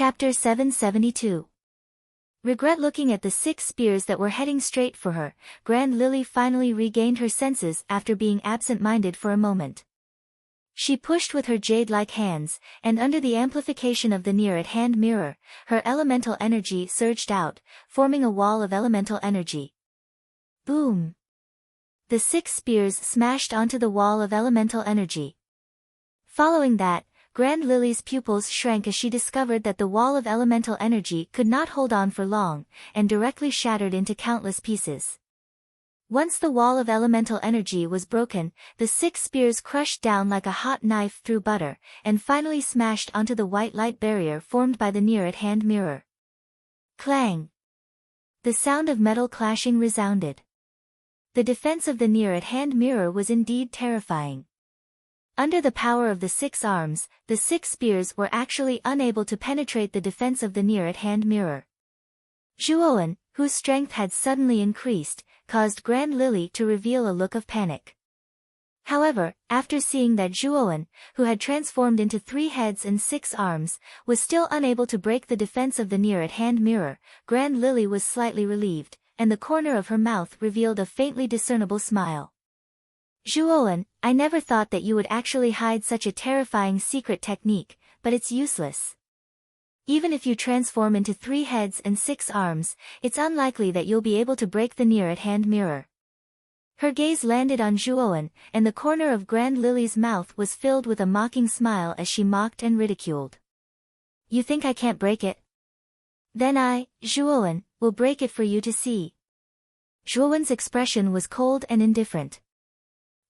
Chapter 772. Regret. Looking at the 6 spears that were heading straight for her, Grand Lily finally regained her senses after being absent-minded for a moment. She pushed with her jade-like hands, and under the amplification of the near-at-hand mirror, her elemental energy surged out, forming a wall of elemental energy. Boom! The 6 spears smashed onto the wall of elemental energy. Following that, Grand Lily's pupils shrank as she discovered that the wall of elemental energy could not hold on for long, and directly shattered into countless pieces. Once the wall of elemental energy was broken, the 6 spears crushed down like a hot knife through butter, and finally smashed onto the white light barrier formed by the near-at-hand mirror. Clang! The sound of metal clashing resounded. The defense of the near-at-hand mirror was indeed terrifying. Under the power of the 6 arms, the 6 spears were actually unable to penetrate the defense of the near-at-hand mirror. Zhuowen, whose strength had suddenly increased, caused Grand Lily to reveal a look of panic. However, after seeing that Zhuowen, who had transformed into 3 heads and 6 arms, was still unable to break the defense of the near-at-hand mirror, Grand Lily was slightly relieved, and the corner of her mouth revealed a faintly discernible smile. Zhuowen, I never thought that you would actually hide such a terrifying secret technique, but it's useless. Even if you transform into 3 heads and 6 arms, it's unlikely that you'll be able to break the near-at-hand mirror. Her gaze landed on Zhuowen, and the corner of Grand Lily's mouth was filled with a mocking smile as she mocked and ridiculed. You think I can't break it? Then I, Zhuowen, will break it for you to see. Zhuowen's expression was cold and indifferent.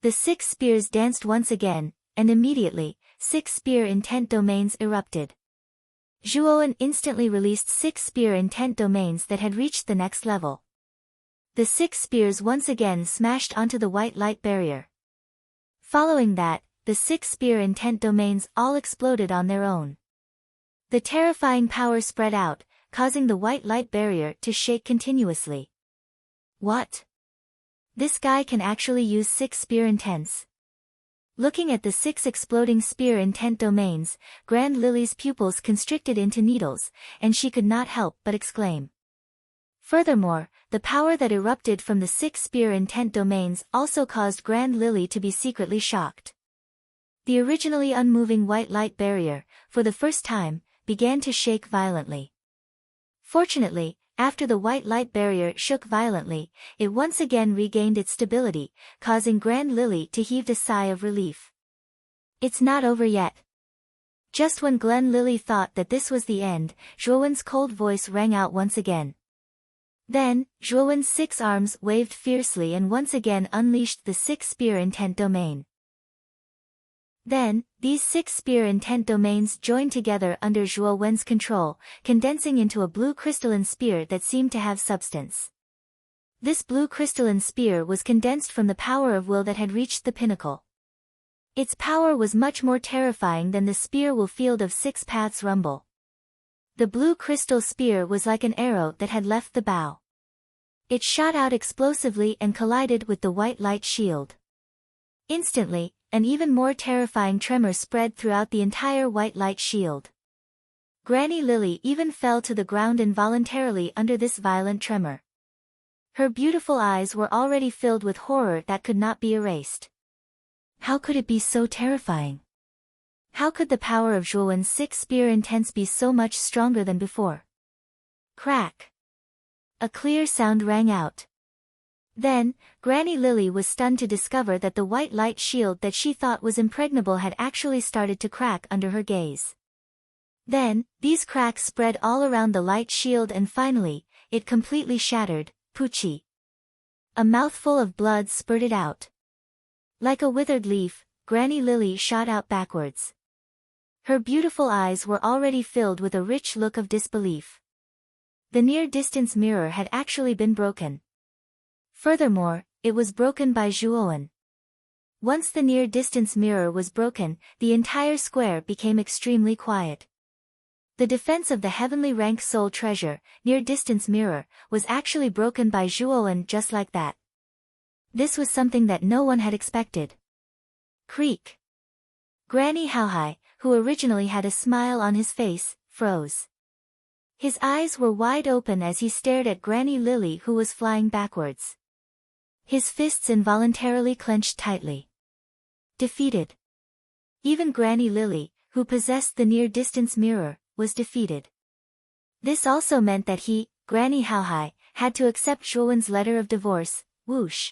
The 6 spears danced once again, and immediately, 6 spear intent domains erupted. Zhuowen instantly released 6 spear intent domains that had reached the next level. The 6 spears once again smashed onto the white light barrier. Following that, the 6 spear intent domains all exploded on their own. The terrifying power spread out, causing the white light barrier to shake continuously. What? This guy can actually use 6 spear intents. Looking at the 6 exploding spear intent domains, Grand Lily's pupils constricted into needles, and she could not help but exclaim. Furthermore, the power that erupted from the 6 spear intent domains also caused Grand Lily to be secretly shocked. The originally unmoving white light barrier, for the first time, began to shake violently. Fortunately, after the white light barrier shook violently, it once again regained its stability, causing Grand Lily to heave a sigh of relief. It's not over yet. Just when Grand Lily thought that this was the end, Zhuowen's cold voice rang out once again. Then, Zhuowen's 6 arms waved fiercely and once again unleashed the 6 spear intent domain. Then, these 6 spear intent domains joined together under Zhuowen's control, condensing into a blue crystalline spear that seemed to have substance. This blue crystalline spear was condensed from the power of will that had reached the pinnacle. Its power was much more terrifying than the spear will field of 6 paths rumble. The blue crystal spear was like an arrow that had left the bow. It shot out explosively and collided with the white light shield. Instantly, an even more terrifying tremor spread throughout the entire white light shield. Granny Lily even fell to the ground involuntarily under this violent tremor. Her beautiful eyes were already filled with horror that could not be erased. How could it be so terrifying? How could the power of Zhuowen's 6 spear intents be so much stronger than before? Crack! A clear sound rang out. Then, Granny Lily was stunned to discover that the white light shield that she thought was impregnable had actually started to crack under her gaze. Then, these cracks spread all around the light shield and finally, it completely shattered. Poochie! A mouthful of blood spurted out. Like a withered leaf, Granny Lily shot out backwards. Her beautiful eyes were already filled with a rich look of disbelief. The near-distance mirror had actually been broken. Furthermore, it was broken by Zhuowen. Once the near-distance mirror was broken, the entire square became extremely quiet. The defense of the heavenly rank soul treasure, near-distance mirror, was actually broken by Zhuowen just like that. This was something that no one had expected. Creak! Granny Haohai, who originally had a smile on his face, froze. His eyes were wide open as he stared at Granny Lily, who was flying backwards. His fists involuntarily clenched tightly. Defeated. Even Granny Lily, who possessed the near-distance mirror, was defeated. This also meant that he, Granny Howhai, had to accept Zhuowen's letter of divorce. Whoosh.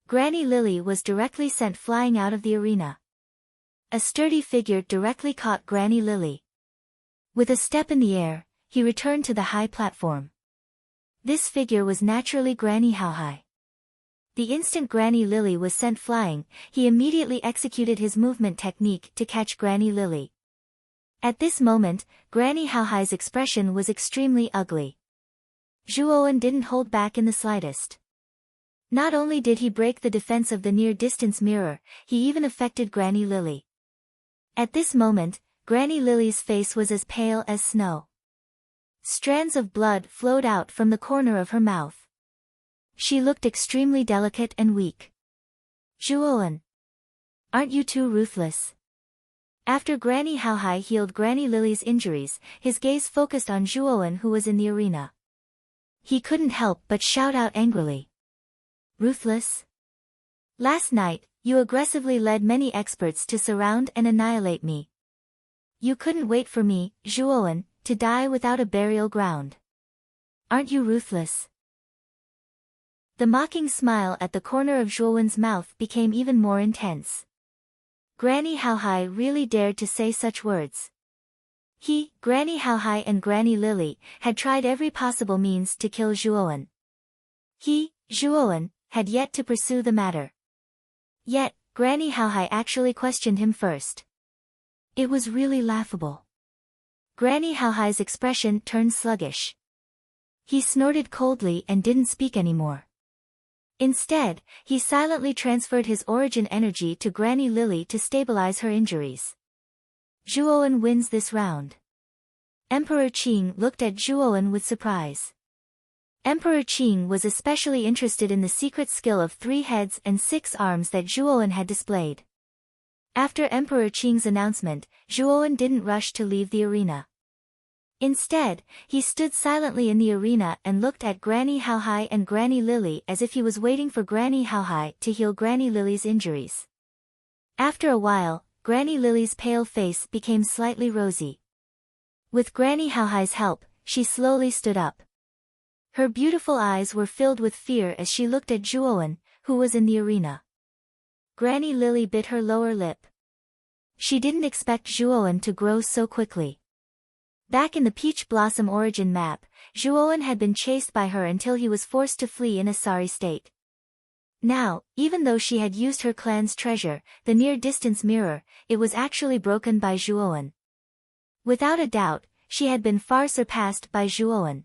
Granny Lily was directly sent flying out of the arena. A sturdy figure directly caught Granny Lily. With a step in the air, he returned to the high platform. This figure was naturally Granny Howhai. The instant Granny Lily was sent flying, he immediately executed his movement technique to catch Granny Lily. At this moment, Granny Howhai's expression was extremely ugly. Zhuowen didn't hold back in the slightest. Not only did he break the defense of the near-distance mirror, he even affected Granny Lily. At this moment, Granny Lily's face was as pale as snow. Strands of blood flowed out from the corner of her mouth. She looked extremely delicate and weak. Zhuowen. Aren't you too ruthless? After Granny Howhai healed Granny Lily's injuries, his gaze focused on Zhuowen, who was in the arena. He couldn't help but shout out angrily. Ruthless? Last night, you aggressively led many experts to surround and annihilate me. You couldn't wait for me, Zhuowen, to die without a burial ground. Aren't you ruthless? The mocking smile at the corner of Zhuowen's mouth became even more intense. Granny Howhai really dared to say such words. He, Granny Howhai and Granny Lily, had tried every possible means to kill Zhuowen. He, Zhuowen, had yet to pursue the matter. Yet, Granny Howhai actually questioned him first. It was really laughable. Granny Howhai's expression turned sluggish. He snorted coldly and didn't speak anymore. Instead, he silently transferred his origin energy to Granny Lily to stabilize her injuries. Zhuowen wins this round. Emperor Qing looked at Zhuowen with surprise. Emperor Qing was especially interested in the secret skill of 3 heads and 6 arms that Zhuowen had displayed. After Emperor Qing's announcement, Zhuowen didn't rush to leave the arena. Instead, he stood silently in the arena and looked at Granny Howhai and Granny Lily as if he was waiting for Granny Howhai to heal Granny Lily's injuries. After a while, Granny Lily's pale face became slightly rosy. With Granny Howhai's help, she slowly stood up. Her beautiful eyes were filled with fear as she looked at Zhuowen, who was in the arena. Granny Lily bit her lower lip. She didn't expect Zhuowen to grow so quickly. Back in the Peach Blossom origin map, Zhuowen had been chased by her until he was forced to flee in a sorry state. Now, even though she had used her clan's treasure, the near-distance mirror, it was actually broken by Zhuowen. Without a doubt, she had been far surpassed by Zhuowen.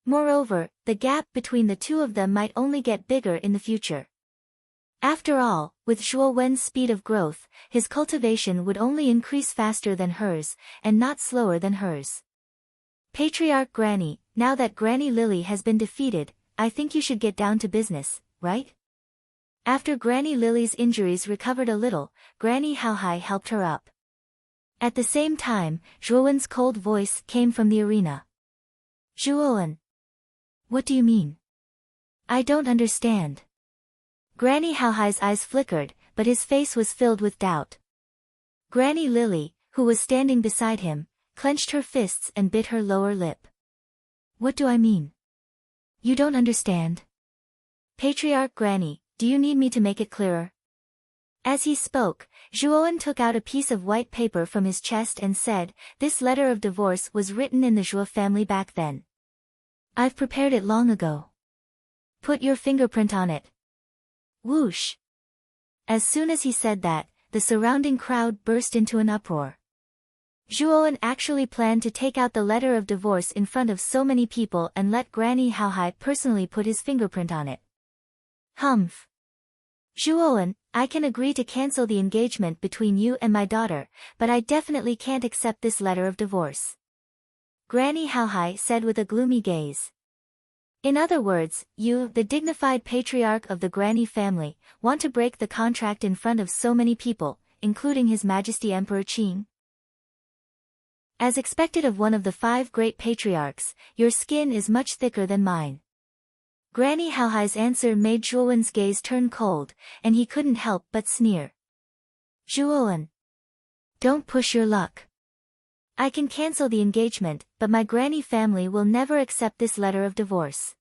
Moreover, the gap between the two of them might only get bigger in the future. After all, with Zhuowen's speed of growth, his cultivation would only increase faster than hers, and not slower than hers. Patriarch Granny, now that Granny Lily has been defeated, I think you should get down to business, right? After Granny Lily's injuries recovered a little, Granny Howhai helped her up. At the same time, Zhuowen's cold voice came from the arena. Zhuowen. What do you mean? I don't understand. Granny Howhai's eyes flickered, but his face was filled with doubt. Granny Lily, who was standing beside him, clenched her fists and bit her lower lip. What do I mean? You don't understand? Patriarch Granny, do you need me to make it clearer? As he spoke, Zhuowen took out a piece of white paper from his chest and said, this letter of divorce was written in the Zhuo family back then. I've prepared it long ago. Put your fingerprint on it. Whoosh! As soon as he said that, the surrounding crowd burst into an uproar. Zhuowen actually planned to take out the letter of divorce in front of so many people and let Granny Howhai personally put his fingerprint on it. Humph! Zhuowen, I can agree to cancel the engagement between you and my daughter, but I definitely can't accept this letter of divorce. Granny Howhai said with a gloomy gaze. In other words, you, the dignified patriarch of the Granny family, want to break the contract in front of so many people, including His Majesty Emperor Qing? As expected of one of the 5 great patriarchs, your skin is much thicker than mine. Granny Haohai's answer made Zhuowen's gaze turn cold, and he couldn't help but sneer. Zhuowen. Don't push your luck. I can cancel the engagement, but my granny family will never accept this letter of divorce.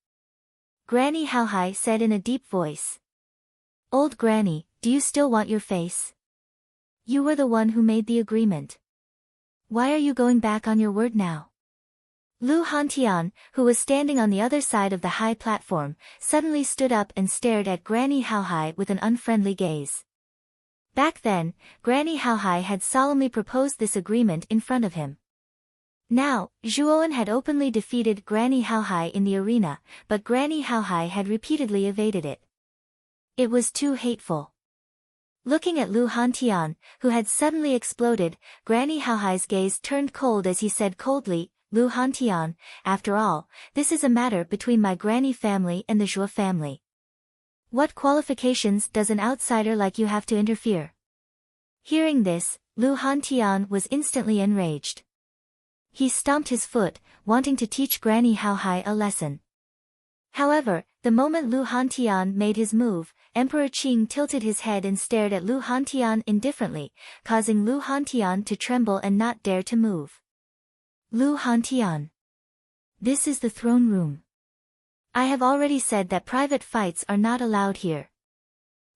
Granny Haohai said in a deep voice. Old granny, do you still want your face? You were the one who made the agreement. Why are you going back on your word now? Lu Hantian, who was standing on the other side of the high platform, suddenly stood up and stared at Granny Haohai with an unfriendly gaze. Back then, Granny Haohai had solemnly proposed this agreement in front of him. Now, Zhuowen had openly defeated Granny Haohai in the arena, but Granny Haohai had repeatedly evaded it. It was too hateful. Looking at Lu Hantian, who had suddenly exploded, Granny Haohai's gaze turned cold as he said coldly, Lu Hantian, after all, this is a matter between my granny family and the Zhuo family. What qualifications does an outsider like you have to interfere? Hearing this, Lu Hantian was instantly enraged. He stomped his foot, wanting to teach Granny Haohai a lesson. However, the moment Lu Hantian made his move, Emperor Qing tilted his head and stared at Lu Hantian indifferently, causing Lu Hantian to tremble and not dare to move. Lu Hantian. This is the throne room. I have already said that private fights are not allowed here.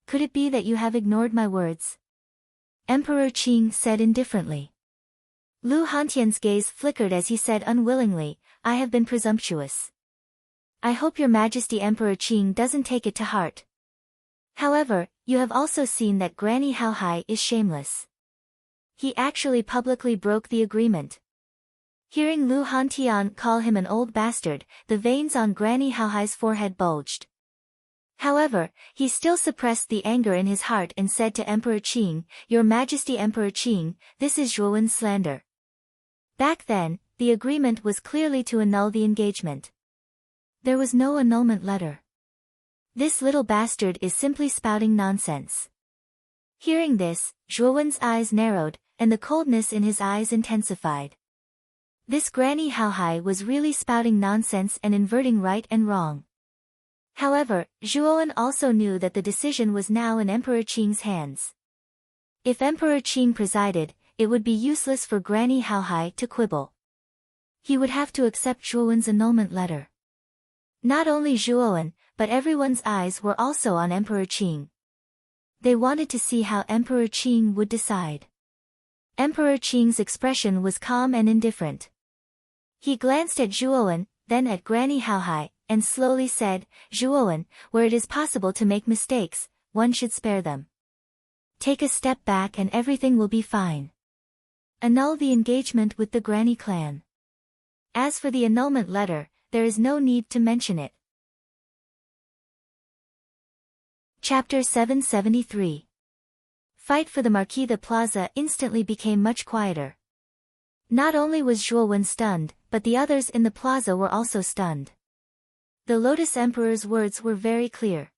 Could it be that you have ignored my words? Emperor Qing said indifferently. Lu Hantian's gaze flickered as he said unwillingly, I have been presumptuous. I hope your Majesty Emperor Qing doesn't take it to heart. However, you have also seen that Granny Haohai is shameless. He actually publicly broke the agreement. Hearing Lu Hantian call him an old bastard, the veins on Granny Haohai's forehead bulged. However, he still suppressed the anger in his heart and said to Emperor Qing, Your Majesty Emperor Qing, this is Zhuowen's slander. Back then, the agreement was clearly to annul the engagement. There was no annulment letter. This little bastard is simply spouting nonsense. Hearing this, Zhuowen's eyes narrowed, and the coldness in his eyes intensified. This Granny Haohai was really spouting nonsense and inverting right and wrong. However, Zhuowen also knew that the decision was now in Emperor Qing's hands. If Emperor Qing presided, it would be useless for Granny Haohai to quibble. He would have to accept Zhuowen's annulment letter. Not only Zhuowen, but everyone's eyes were also on Emperor Qing. They wanted to see how Emperor Qing would decide. Emperor Qing's expression was calm and indifferent. He glanced at Zhuowen, then at Granny Haohai, and slowly said, Zhuowen, where it is possible to make mistakes, one should spare them. Take a step back and everything will be fine. Annul the engagement with the Granny clan. As for the annulment letter, there is no need to mention it. Chapter 773. Fight for the Marquis. The plaza instantly became much quieter. Not only was Zhuowen stunned, but the others in the plaza were also stunned. The Lotus Emperor's words were very clear.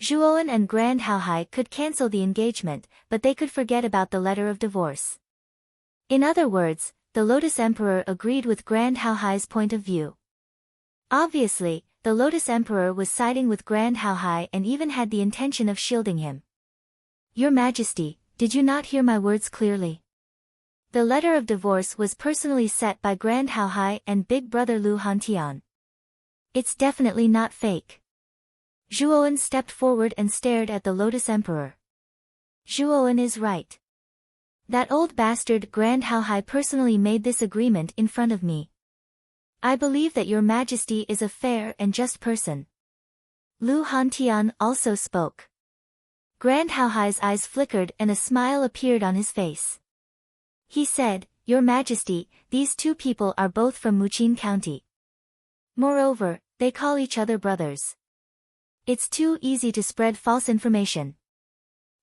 Zhuowen and Grand Haohai could cancel the engagement, but they could forget about the letter of divorce. In other words, the Lotus Emperor agreed with Grand Haohai's point of view. Obviously, the Lotus Emperor was siding with Grand Haohai and even had the intention of shielding him. Your Majesty, did you not hear my words clearly? The letter of divorce was personally set by Grand Haohai and Big Brother Lu Hantian. It's definitely not fake. Zhuowen stepped forward and stared at the Lotus Emperor. Zhuowen is right. That old bastard Grand Haohai personally made this agreement in front of me. I believe that your Majesty is a fair and just person. Lu Hantian also spoke. Grand Haohai's eyes flickered and a smile appeared on his face. He said, Your Majesty, these two people are both from Muqin County. Moreover, they call each other brothers. It's too easy to spread false information.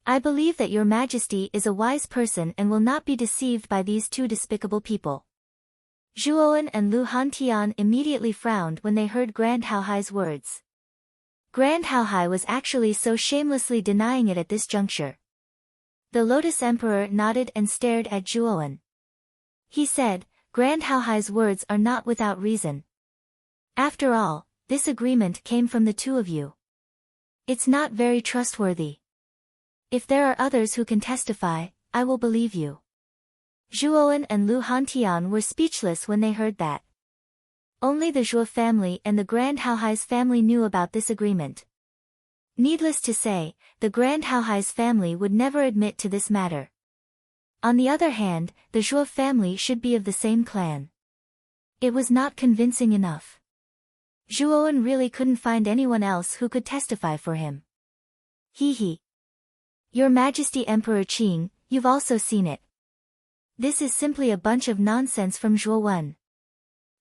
I believe that your Majesty is a wise person and will not be deceived by these two despicable people. Zhuowen and Lu Hantian immediately frowned when they heard Grand Haohai's words. Grand Haohai was actually so shamelessly denying it at this juncture. The Lotus Emperor nodded and stared at Zhuowen. He said, Grand Haohai's words are not without reason. After all, this agreement came from the two of you. It's not very trustworthy. If there are others who can testify, I will believe you. Zhuowen and Lu Hantian were speechless when they heard that. Only the Zhuo family and the Grand Haohai's family knew about this agreement. Needless to say, the Grand Haohai's family would never admit to this matter. On the other hand, the Zhuo family should be of the same clan. It was not convincing enough. Zhuowen really couldn't find anyone else who could testify for him. He. Your Majesty Emperor Qing, you've also seen it. This is simply a bunch of nonsense from Zhuowen.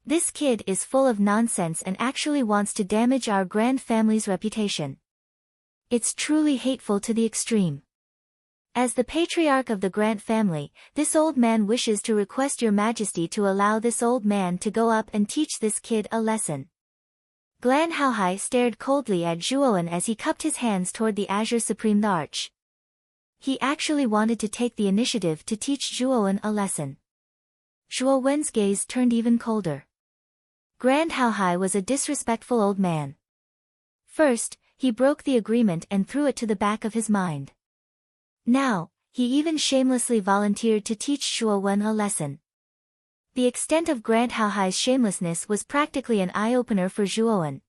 This kid is full of nonsense and actually wants to damage our grand family's reputation. It's truly hateful to the extreme. As the patriarch of the Grant family, this old man wishes to request your majesty to allow this old man to go up and teach this kid a lesson. Grand Haohai stared coldly at Zhuowen as he cupped his hands toward the Azure Supreme Arch. He actually wanted to take the initiative to teach Zhuowen a lesson. Zhuowen's gaze turned even colder. Grand Haohai was a disrespectful old man. First, he broke the agreement and threw it to the back of his mind. Now, he even shamelessly volunteered to teach Zhuowen a lesson. The extent of Grand Haohai's shamelessness was practically an eye-opener for Zhuowen.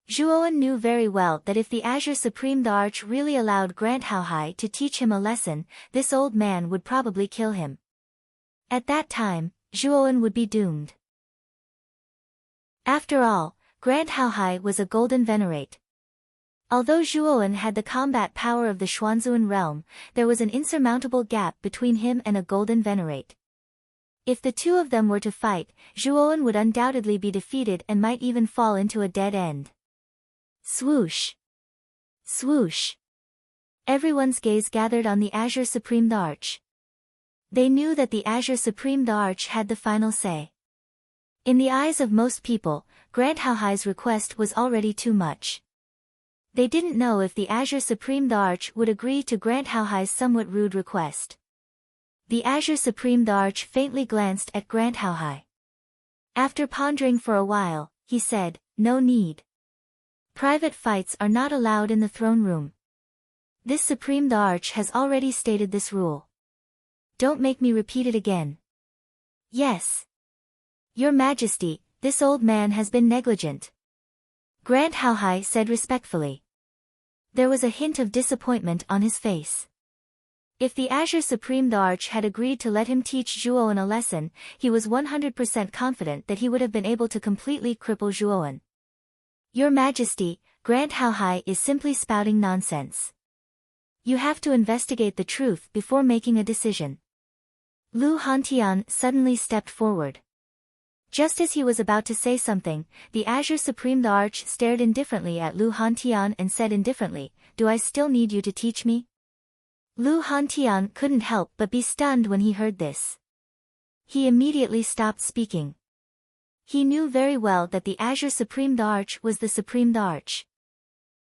Zhuowen knew very well that if the Azure Supreme Arch really allowed Grand Haohai to teach him a lesson, this old man would probably kill him. At that time, Zhuowen would be doomed. After all, Grand Haohai was a golden venerate. Although Zhuowen had the combat power of the Xuanzuan realm, there was an insurmountable gap between him and a golden venerate. If the two of them were to fight, Zhuowen would undoubtedly be defeated and might even fall into a dead end. Swoosh! Swoosh! Everyone's gaze gathered on the Azure Supreme Arch. They knew that the Azure Supreme Arch had the final say. In the eyes of most people, Grand Haohai's request was already too much. They didn't know if the Azure Supreme Arch would agree to Grand Haohai's somewhat rude request. The Azure Supreme Arch faintly glanced at Grand Haohai. After pondering for a while, he said, "No need. Private fights are not allowed in the throne room. This Supreme Arch has already stated this rule. Don't make me repeat it again." "Yes. Your Majesty, this old man has been negligent," Grand Haohai said respectfully. There was a hint of disappointment on his face. If the Azure Supreme Arch had agreed to let him teach Zhuowen a lesson, he was 100% confident that he would have been able to completely cripple Zhuowen. "Your Majesty, Grand Haohai is simply spouting nonsense. You have to investigate the truth before making a decision." Lu Hantian suddenly stepped forward. Just as he was about to say something, the Azure Supreme Arch stared indifferently at Lu Hantian and said indifferently, "Do I still need you to teach me?" Lu Hantian couldn't help but be stunned when he heard this. He immediately stopped speaking. He knew very well that the Azure Supreme Arch was the Supreme Arch.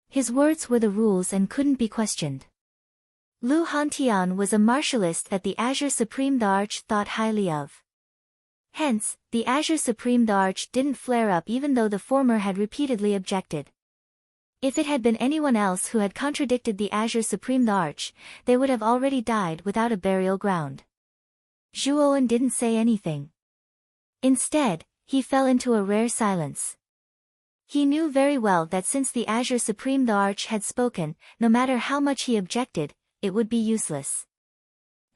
His words were the rules and couldn't be questioned. Lu Hantian was a martialist that the Azure Supreme Arch thought highly of. Hence, the Azure Supreme Arch didn't flare up even though the former had repeatedly objected. If it had been anyone else who had contradicted the Azure Supreme Arch, they would have already died without a burial ground. Zhuowen didn't say anything. Instead, he fell into a rare silence. He knew very well that since the Azure Supreme Arch had spoken, no matter how much he objected, it would be useless.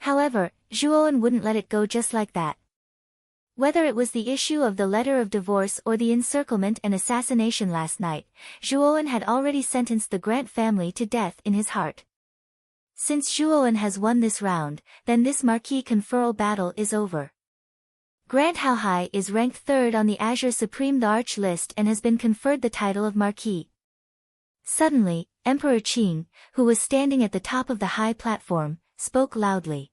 However, Zhuowen wouldn't let it go just like that. Whether it was the issue of the letter of divorce or the encirclement and assassination last night, Zhuowen had already sentenced the Grant family to death in his heart. Since Zhuowen has won this round, then this Marquis conferral battle is over. Grand Haohai is ranked third on the Azure Supreme Arch list and has been conferred the title of Marquis. Suddenly, Emperor Qing, who was standing at the top of the high platform, spoke loudly.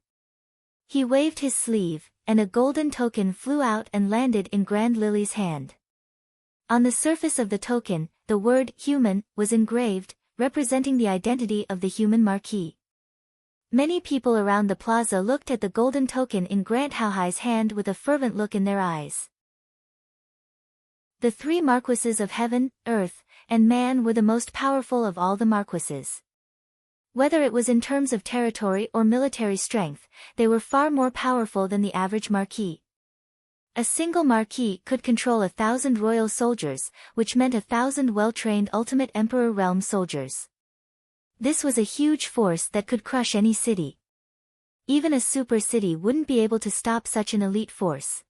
He waved his sleeve, and a golden token flew out and landed in Grand Lily's hand. On the surface of the token, the word human was engraved, representing the identity of the human Marquis. Many people around the plaza looked at the golden token in Grant Haohai's hand with a fervent look in their eyes. The three marquises of heaven, earth, and man were the most powerful of all the marquises. Whether it was in terms of territory or military strength, they were far more powerful than the average marquis. A single marquis could control 1,000 royal soldiers, which meant 1,000 well-trained ultimate emperor realm soldiers. This was a huge force that could crush any city. Even a super city wouldn't be able to stop such an elite force.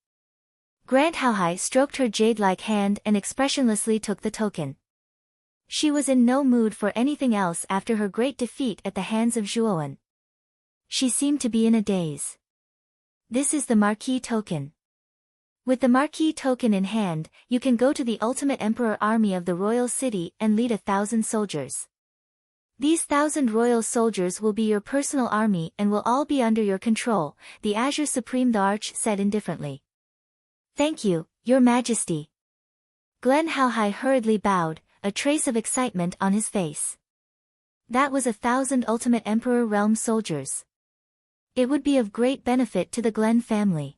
Grant Haohai stroked her jade-like hand and expressionlessly took the token. She was in no mood for anything else after her great defeat at the hands of Zhuowen. She seemed to be in a daze. This is the Marquis token. With the Marquis token in hand, you can go to the ultimate emperor army of the royal city and lead 1,000 soldiers. These 1,000 royal soldiers will be your personal army and will all be under your control, the Azure Supreme the Arch said indifferently. Thank you, Your Majesty. Glen Haohai hurriedly bowed, a trace of excitement on his face. That was 1,000 ultimate emperor realm soldiers. It would be of great benefit to the Glen family.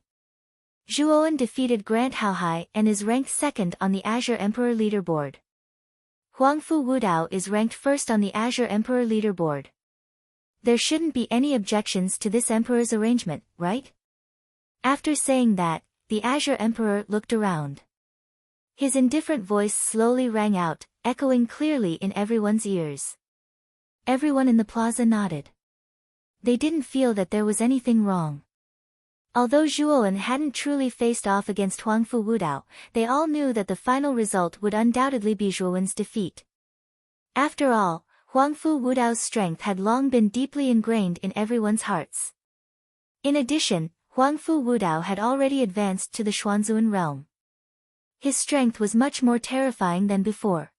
Zhuowen defeated Grant Haohai and is ranked second on the Azure Emperor leaderboard. Huangfu Wudao is ranked first on the Azure Emperor leaderboard. There shouldn't be any objections to this Emperor's arrangement, right? After saying that, the Azure Emperor looked around. His indifferent voice slowly rang out, echoing clearly in everyone's ears. Everyone in the plaza nodded. They didn't feel that there was anything wrong. Although Zhuowen hadn't truly faced off against Huangfu Wudao, they all knew that the final result would undoubtedly be Zhuowen's defeat. After all, Huangfu Wudao's strength had long been deeply ingrained in everyone's hearts. In addition, Huangfu Wudao had already advanced to the Xuanzuan realm. His strength was much more terrifying than before.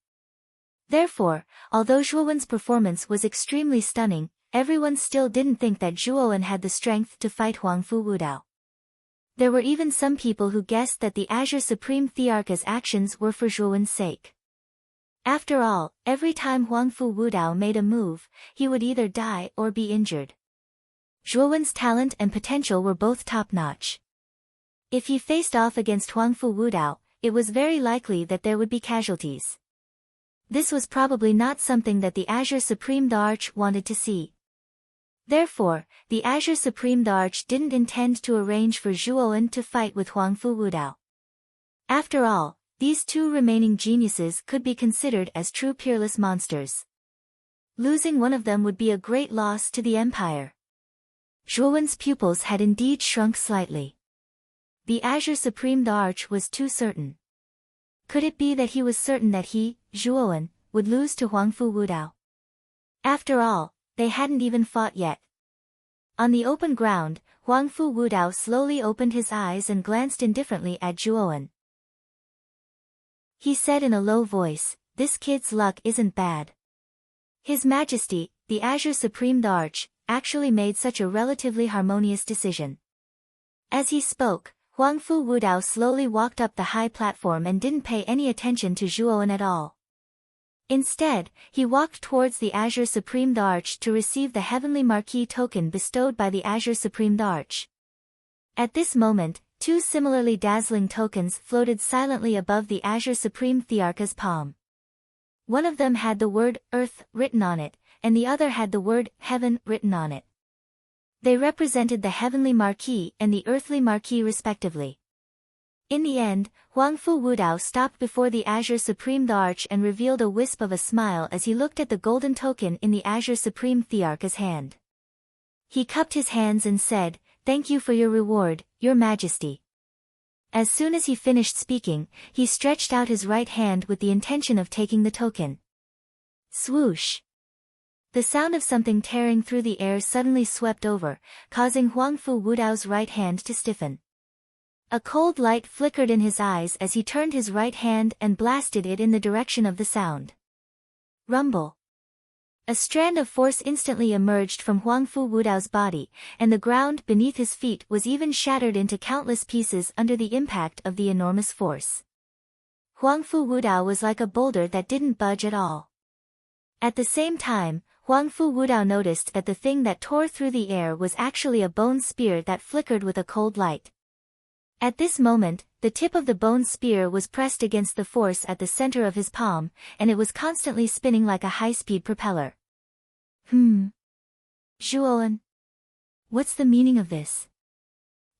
Therefore, although Zhuowen's performance was extremely stunning, everyone still didn't think that Zhuowen had the strength to fight Huangfu Wudao. There were even some people who guessed that the Azure Supreme Thearch's actions were for Zhuowen's sake. After all, every time Huangfu Wudao made a move, he would either die or be injured. Zhuowen's talent and potential were both top-notch. If he faced off against Huangfu Wudao, it was very likely that there would be casualties. This was probably not something that the Azure Supreme the Arch wanted to see. Therefore, the Azure Supreme the Arch didn't intend to arrange for Zhuowen to fight with Huangfu Wudao. After all, these two remaining geniuses could be considered as true peerless monsters. Losing one of them would be a great loss to the Empire. Zhuowen's pupils had indeed shrunk slightly. The Azure Supreme the Arch was too certain. Could it be that he was certain that he, Zhuowen, would lose to Huangfu Wudao? After all, they hadn't even fought yet. On the open ground, Huangfu Wudao slowly opened his eyes and glanced indifferently at Zhuowen. He said in a low voice, "This kid's luck isn't bad." His Majesty, the Azure Supreme the Arch, actually made such a relatively harmonious decision. As he spoke, Huangfu Wudao slowly walked up the high platform and didn't pay any attention to Zhuowen at all. Instead, he walked towards the Azure Supreme the Arch to receive the Heavenly Marquis token bestowed by the Azure Supreme the Arch. At this moment, two similarly dazzling tokens floated silently above the Azure Supreme Thearch's palm. One of them had the word Earth written on it, and the other had the word Heaven written on it. They represented the Heavenly Marquis and the Earthly Marquis respectively. In the end, Huangfu Wudao stopped before the Azure Supreme the Arch and revealed a wisp of a smile as he looked at the golden token in the Azure Supreme Thearch's hand. He cupped his hands and said, "Thank you for your reward, Your Majesty." As soon as he finished speaking, he stretched out his right hand with the intention of taking the token. Swoosh! The sound of something tearing through the air suddenly swept over, causing Huangfu Wudao's right hand to stiffen. A cold light flickered in his eyes as he turned his right hand and blasted it in the direction of the sound. Rumble! A strand of force instantly emerged from Huangfu Wudao's body, and the ground beneath his feet was even shattered into countless pieces under the impact of the enormous force. Huangfu Wudao was like a boulder that didn't budge at all. At the same time, Huang Fu Wudao noticed that the thing that tore through the air was actually a bone spear that flickered with a cold light. At this moment, the tip of the bone spear was pressed against the force at the center of his palm, and it was constantly spinning like a high-speed propeller. Zhuowen. What's the meaning of this?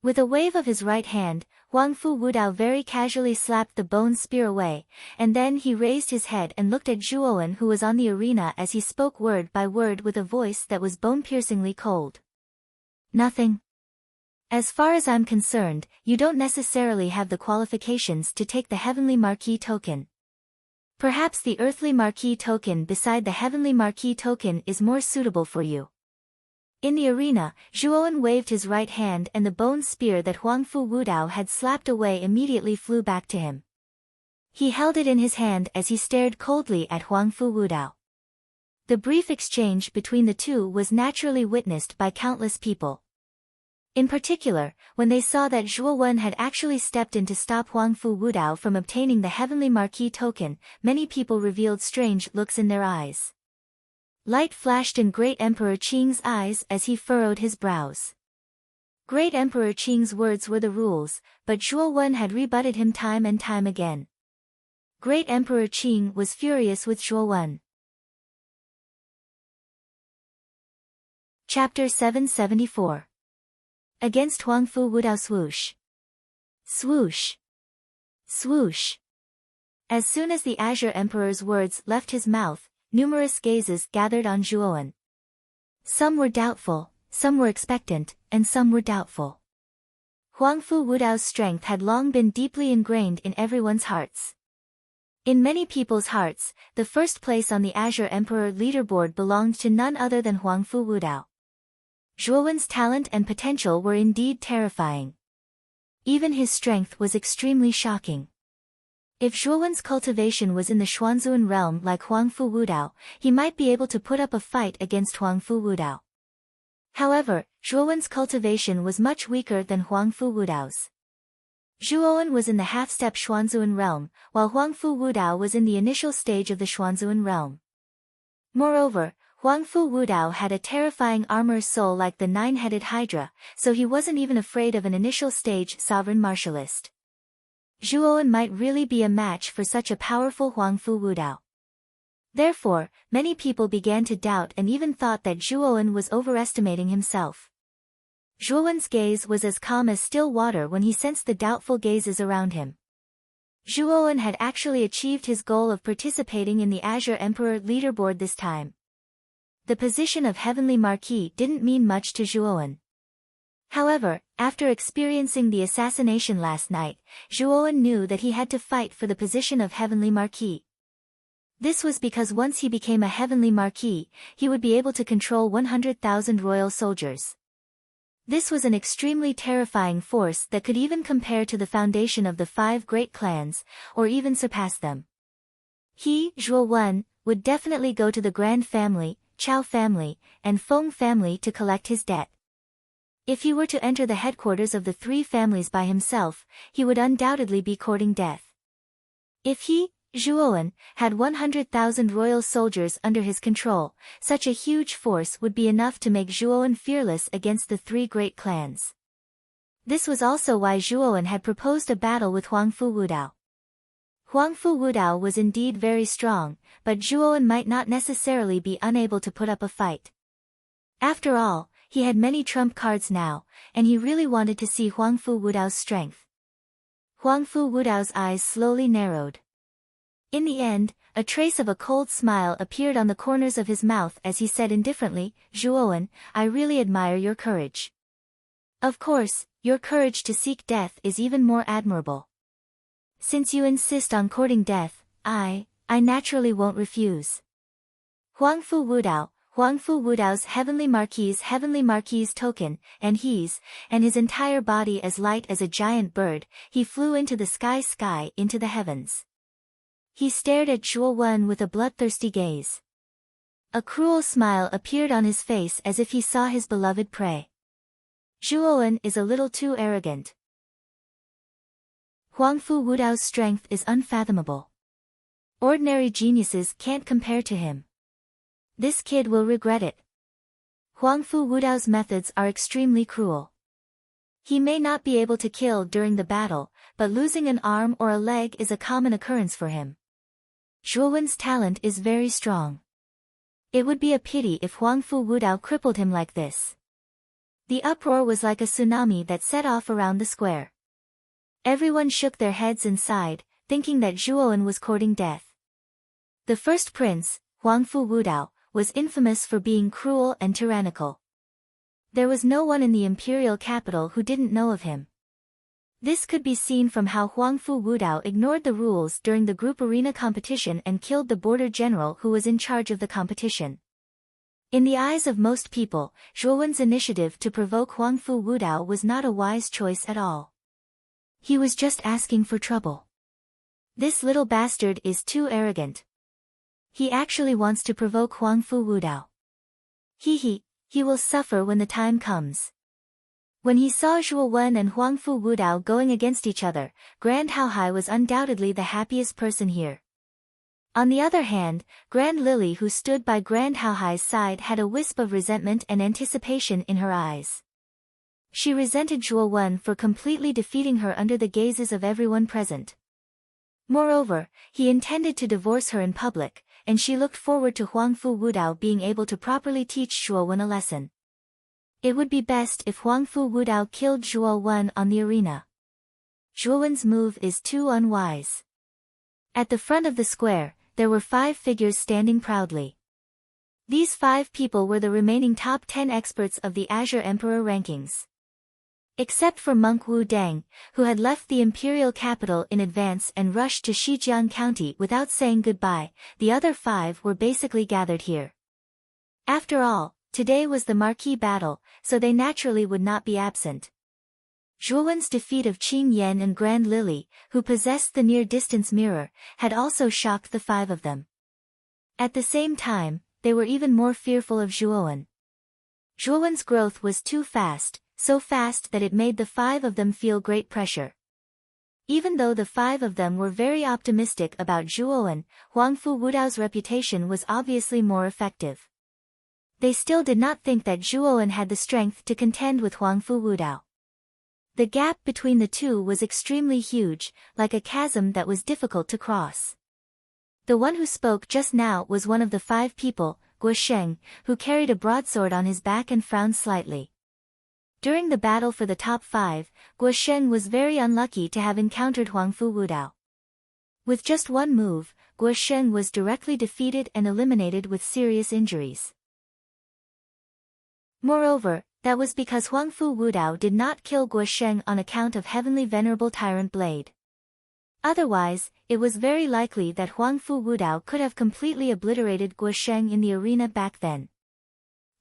With a wave of his right hand, Huang Fu Wudao very casually slapped the bone spear away, and then he raised his head and looked at Zhuowen, who was on the arena, as he spoke word by word with a voice that was bone-piercingly cold. Nothing. As far as I'm concerned, you don't necessarily have the qualifications to take the Heavenly Marquis token. Perhaps the Earthly Marquis token beside the Heavenly Marquis token is more suitable for you. In the arena, Zhuowen waved his right hand, and the bone spear that Huang Fu Wudao had slapped away immediately flew back to him. He held it in his hand as he stared coldly at Huang Fu Wudao. The brief exchange between the two was naturally witnessed by countless people. In particular, when they saw that Zhuowen had actually stepped in to stop Huang Fu Wudao from obtaining the Heavenly Marquis token, many people revealed strange looks in their eyes. Light flashed in Great Emperor Qing's eyes as he furrowed his brows. Great Emperor Qing's words were the rules, but Zhuowen had rebutted him time and time again. Great Emperor Qing was furious with Zhuowen. Chapter 774. Against Huang Fu Wudao. Swoosh. Swoosh. Swoosh. As soon as the Azure Emperor's words left his mouth, numerous gazes gathered on Zhuowen. Some were doubtful, some were expectant, and some were doubtful. Huang Fu Wudao's strength had long been deeply ingrained in everyone's hearts. In many people's hearts, the first place on the Azure Emperor leaderboard belonged to none other than Huang Fu Wudao. Zhuowen's talent and potential were indeed terrifying. Even his strength was extremely shocking. If Zhuowen's cultivation was in the Xuanzun realm like Huang Fu Wudao, he might be able to put up a fight against Huang Fu Wudao. However, Zhuowen's cultivation was much weaker than Huang Fu Wudao's. Zhuowen was in the half-step Xuanzun realm, while Huang Fu Wudao was in the initial stage of the Xuanzun realm. Moreover, Huang Fu Wudao had a terrifying armor soul like the nine-headed Hydra, so he wasn't even afraid of an initial stage sovereign martialist. Zhuowen might really be a match for such a powerful Huang Fu Wudao. Therefore, many people began to doubt and even thought that Zhuowen was overestimating himself. Zhuowen's gaze was as calm as still water when he sensed the doubtful gazes around him. Zhuowen had actually achieved his goal of participating in the Azure Emperor leaderboard this time. The position of Heavenly Marquis didn't mean much to Zhuowen. However, after experiencing the assassination last night, Zhuowen knew that he had to fight for the position of Heavenly Marquis. This was because once he became a Heavenly Marquis, he would be able to control 100,000 royal soldiers. This was an extremely terrifying force that could even compare to the foundation of the 5 great clans, or even surpass them. He, Zhuowen, would definitely go to the Grand Family, Chao family, and Feng family to collect his debt. If he were to enter the headquarters of the 3 families by himself, he would undoubtedly be courting death. If he, Zhuowen, had 100,000 royal soldiers under his control, such a huge force would be enough to make Zhuowen fearless against the 3 great clans. This was also why Zhuowen had proposed a battle with Huang Fu Wudao. Huang Fu Wudao was indeed very strong, but Zhuowen might not necessarily be unable to put up a fight. After all, he had many trump cards now, and he really wanted to see Huang Fu Wudao's strength. Huang Fu Wudao's eyes slowly narrowed. In the end, a trace of a cold smile appeared on the corners of his mouth as he said indifferently, "Zhuowen, I really admire your courage. Of course, your courage to seek death is even more admirable. Since you insist on courting death, I naturally won't refuse." Huang Fu Wudao's Heavenly Marquis token, and his entire body as light as a giant bird, he flew into the sky into the heavens. He stared at Zhuowen with a bloodthirsty gaze. A cruel smile appeared on his face as if he saw his beloved prey. Zhuowen is a little too arrogant. Huang Fu Wudao's strength is unfathomable. Ordinary geniuses can't compare to him. This kid will regret it. Huang Fu Wudao's methods are extremely cruel. He may not be able to kill during the battle, but losing an arm or a leg is a common occurrence for him. Zhuo Wen's talent is very strong. It would be a pity if Huang Fu Wudao crippled him like this. The uproar was like a tsunami that set off around the square. Everyone shook their heads and sighed, thinking that Zhuo Wen was courting death. The first prince, Huang Fu Wudao, was infamous for being cruel and tyrannical. There was no one in the imperial capital who didn't know of him. This could be seen from how Huang Fu Wudao ignored the rules during the group arena competition and killed the border general who was in charge of the competition. In the eyes of most people, Zhuo Wen's initiative to provoke Huang Fu Wudao was not a wise choice at all. He was just asking for trouble. This little bastard is too arrogant. He actually wants to provoke Huang Fu Wudao. He will suffer when the time comes. When he saw Zhuo Wen and Huang Fu Wudao going against each other, Grand Haohai was undoubtedly the happiest person here. On the other hand, Grand Lily who stood by Grand Haohai's side had a wisp of resentment and anticipation in her eyes. She resented Zhuo Wen for completely defeating her under the gazes of everyone present. Moreover, he intended to divorce her in public, and she looked forward to Huang Fu Wudao being able to properly teach Zhuo Wen a lesson. It would be best if Huang Fu Wudao killed Zhuo Wen on the arena. Zhuo Wen's move is too unwise. At the front of the square, there were 5 figures standing proudly. These 5 people were the remaining top 10 experts of the Azure Emperor rankings. Except for Monk Wu Dang, who had left the imperial capital in advance and rushed to Shijiang County without saying goodbye, the other 5 were basically gathered here. After all, today was the marquee battle, so they naturally would not be absent. Zhuo Wen's defeat of Qing Yan and Grand Lily, who possessed the near-distance mirror, had also shocked the 5 of them. At the same time, they were even more fearful of Zhuo Wen. Zhuo Wen's growth was too fast, so fast that it made the 5 of them feel great pressure. Even though the 5 of them were very optimistic about Zhuo Wen, Huang Fu Wudao's reputation was obviously more effective. They still did not think that Zhuo Wen had the strength to contend with Huang Fu Wudao. The gap between the two was extremely huge, like a chasm that was difficult to cross. The one who spoke just now was one of the 5 people, Guo Sheng, who carried a broadsword on his back and frowned slightly. During the battle for the top 5, Guo Sheng was very unlucky to have encountered Huang Fu Wudao. With just one move, Guo Sheng was directly defeated and eliminated with serious injuries. Moreover, that was because Huang Fu Wudao did not kill Guo Sheng on account of Heavenly Venerable Tyrant Blade. Otherwise, it was very likely that Huang Fu Wudao could have completely obliterated Guo Sheng in the arena back then.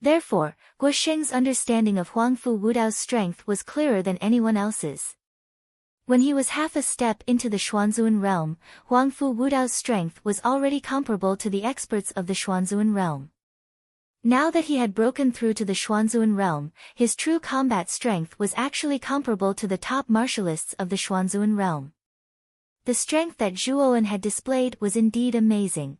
Therefore, Guo Sheng's understanding of Huang Fu Wudao's strength was clearer than anyone else's. When he was half a step into the Xuanzuan realm, Huang Fu Wudao's strength was already comparable to the experts of the Xuanzuan realm. Now that he had broken through to the Xuanzuan realm, his true combat strength was actually comparable to the top martialists of the Xuanzuan realm. The strength that Zhuo Wen had displayed was indeed amazing.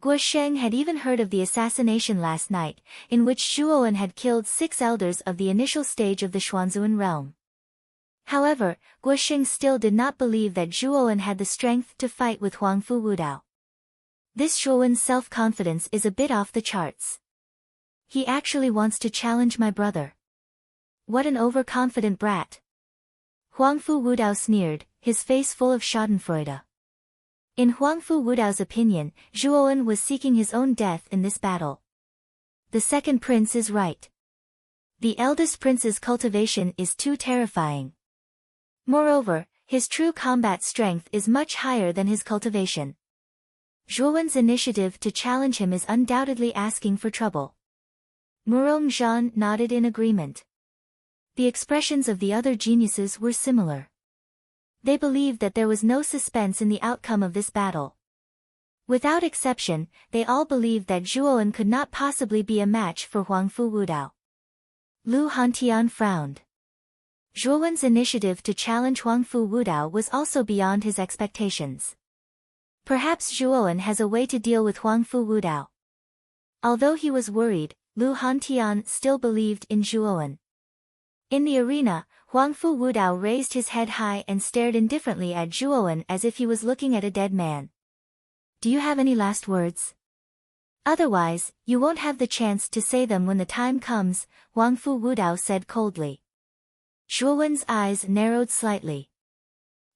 Guo Sheng had even heard of the assassination last night, in which Zhuo Wen had killed 6 elders of the initial stage of the Xuanzuan realm. However, Guo Sheng still did not believe that Zhuo Wen had the strength to fight with Huang Fu Wudao. This Zhuo Wen's self-confidence is a bit off the charts. He actually wants to challenge my brother. What an overconfident brat. Huang Fu Wudao sneered, his face full of schadenfreude. In Huang Fu Wudao's opinion, Zhuo Wen was seeking his own death in this battle. The second prince is right. The eldest prince's cultivation is too terrifying. Moreover, his true combat strength is much higher than his cultivation. Zhuo Wen's initiative to challenge him is undoubtedly asking for trouble. Murong Zhan nodded in agreement. The expressions of the other geniuses were similar. They believed that there was no suspense in the outcome of this battle. Without exception, they all believed that Zhuo Wen could not possibly be a match for Huang Fu Wudao. Lu Hantian frowned. Zhuo Wen's initiative to challenge Huang Fu Wudao was also beyond his expectations. Perhaps Zhuo Wen has a way to deal with Huang Fu Wudao. Although he was worried, Lu Hantian still believed in Zhuowen. In the arena, Huangfu Wudao raised his head high and stared indifferently at Zhuowen as if he was looking at a dead man. Do you have any last words? Otherwise, you won't have the chance to say them when the time comes, Huangfu Wudao said coldly. Zhuowen's eyes narrowed slightly.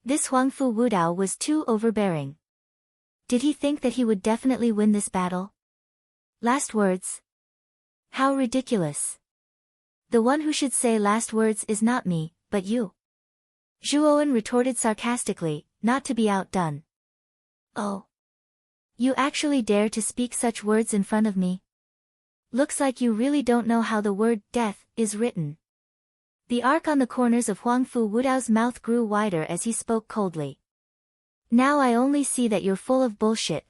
This Huangfu Wudao was too overbearing. Did he think that he would definitely win this battle? Last words? How ridiculous. The one who should say last words is not me, but you. Zhuowen retorted sarcastically, not to be outdone. Oh. You actually dare to speak such words in front of me? Looks like you really don't know how the word death is written. The arc on the corners of Huangfu Wudao's mouth grew wider as he spoke coldly. Now I only see that you're full of bullshit.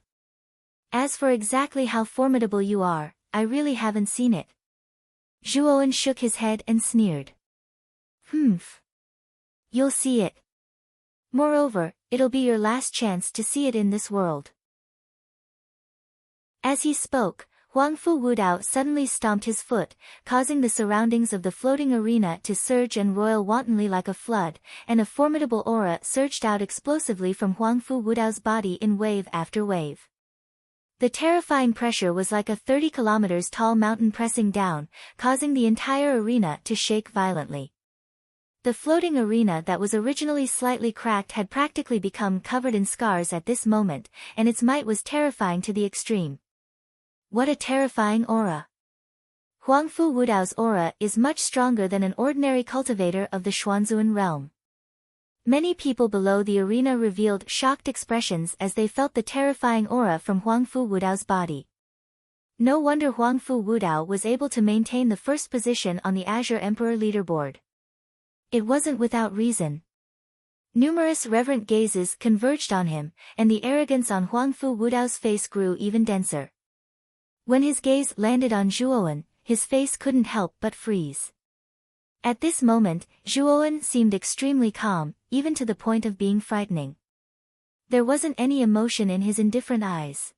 As for exactly how formidable you are, I really haven't seen it. Zhuowen shook his head and sneered. Humph. You'll see it. Moreover, it'll be your last chance to see it in this world. As he spoke, Huangfu Wudao suddenly stomped his foot, causing the surroundings of the floating arena to surge and roil wantonly like a flood, and a formidable aura surged out explosively from Huangfu Wudao's body in wave after wave. The terrifying pressure was like a 30 kilometers tall mountain pressing down, causing the entire arena to shake violently. The floating arena that was originally slightly cracked had practically become covered in scars at this moment, and its might was terrifying to the extreme. What a terrifying aura! Huangfu Wudao's aura is much stronger than an ordinary cultivator of the Xuanzuan realm. Many people below the arena revealed shocked expressions as they felt the terrifying aura from Huangfu Wudao's body. No wonder Huangfu Wudao was able to maintain the first position on the Azure Emperor leaderboard. It wasn't without reason. Numerous reverent gazes converged on him, and the arrogance on Huangfu Wudao's face grew even denser. When his gaze landed on Zhuowen, his face couldn't help but freeze. At this moment, Zhuowen seemed extremely calm, even to the point of being frightening. There wasn't any emotion in his indifferent eyes.